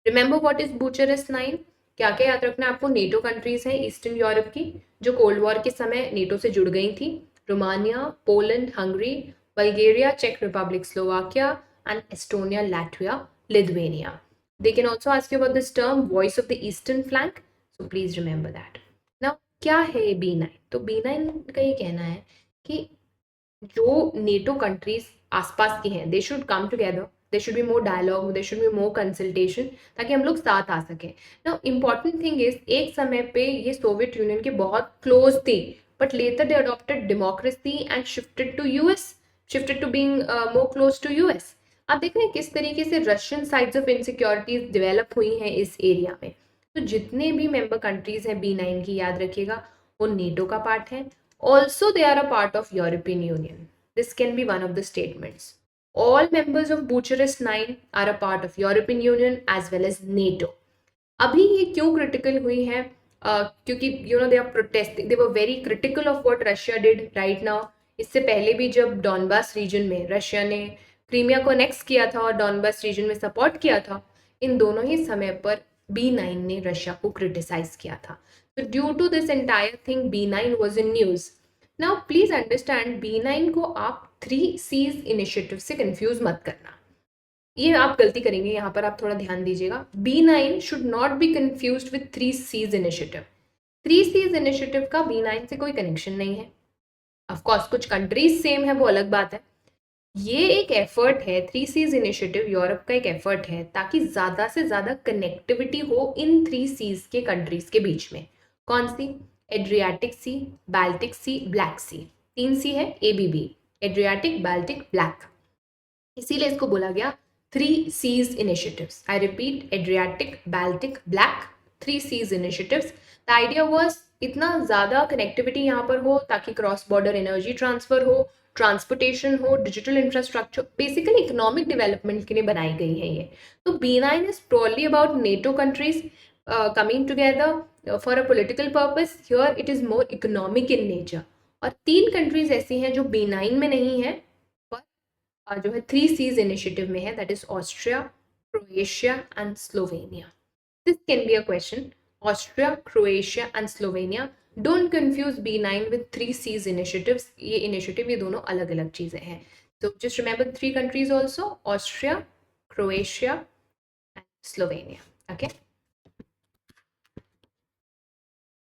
Remember what is Bucharest 9. क्या क्या याद रखना है आपको, नेटो कंट्रीज हैं ईस्टर्न यूरोप की जो कोल्ड वॉर के समय नेटो से जुड़ गई थी. रोमानिया, पोलैंड, हंगरी, बल्गेरिया, चेक Republic, Slovakia and Estonia, Latvia, Lithuania. They can also ask you about this term voice of the eastern flank, so please remember that. Now क्या है B9? तो B9 का ये कहना है कि जो नेटो कंट्रीज आसपास की हैं, they should come together, they should be more dialogue, they should be more consultation, ताकि हम लोग साथ आ सकें. नाउ इम्पॉर्टेंट थिंग इज, एक समय पे ये सोवियत यूनियन के बहुत क्लोज थी, but later they adopted democracy and shifted to US, shifted to being more close to US. आप देख रहे हैं किस तरीके से Russian sides of insecurities develop हुई हैं इस एरिया में. तो जितने भी मेंबर कंट्रीज हैं B9 की, याद रखिएगा वो नेटो का पार्ट है. Also, they are a part of European Union. This can be one of the statements. All members of Bucharest 9 are a part of European Union as well as NATO. अभी ये क्यों critical हुई है? क्योंकि they are protesting. They were very critical of what Russia did right now. इससे पहले भी जब डॉनबास रीजन में रशिया ने क्रीमिया को अनेक्स किया था और डॉनबास रीजन में सपोर्ट किया था, इन दोनों ही समय पर B9 ने रशिया को क्रिटिसाइज किया था. So due to this entire thing, B9 was in news. Now please understand, B9 को आप 3 C's initiative से कंफ्यूज मत करना. ये आप गलती करेंगे, यहाँ पर आप थोड़ा ध्यान दीजिएगा. B9 should not be confused with 3 C's initiative. 3 C's initiative का B9 से कोई कनेक्शन नहीं है. ऑफ कोर्स कुछ कंट्रीज सेम है, वो अलग बात है. ये एक एफर्ट है, 3 C's इनिशिएटिव यूरोप का एक एफर्ट है ताकि ज़्यादा से ज़्यादा कनेक्टिविटी हो इन 3 C's के कंट्रीज के बीच में. कौन सी? एड्रियाटिक सी, बाल्टिक सी, ब्लैक सी. 3 C है ABB, एड्रियाटिक, बाल्टिक, ब्लैक. इसीलिए इसको बोला गया 3 Cs initiatives. I repeat, Adriatic, Baltic, black, 3 Cs initiatives. The idea was इतना ज़्यादा कनेक्टिविटी यहाँ पर हो ताकि क्रॉस बॉर्डर एनर्जी ट्रांसफर हो, ट्रांसपोर्टेशन हो, digital infrastructure, basically economic development के लिए बनाई गई है ये. तो B9 is purely about NATO countries coming together for a political purpose. Here it is more economic in nature. और 3 कंट्रीज ऐसी हैं जो B9 में नहीं है पर जो है 3 Cs इनिशिएटिव में है, that is Austria, Croatia and Slovenia. This can be a question. Austria, Croatia and Slovenia. Don't confuse B9 with 3 Cs initiatives. ये इनिशिएटिव ये दोनों अलग अलग चीजें हैं. So just remember 3 countries also: Austria, Croatia and Slovenia. Okay.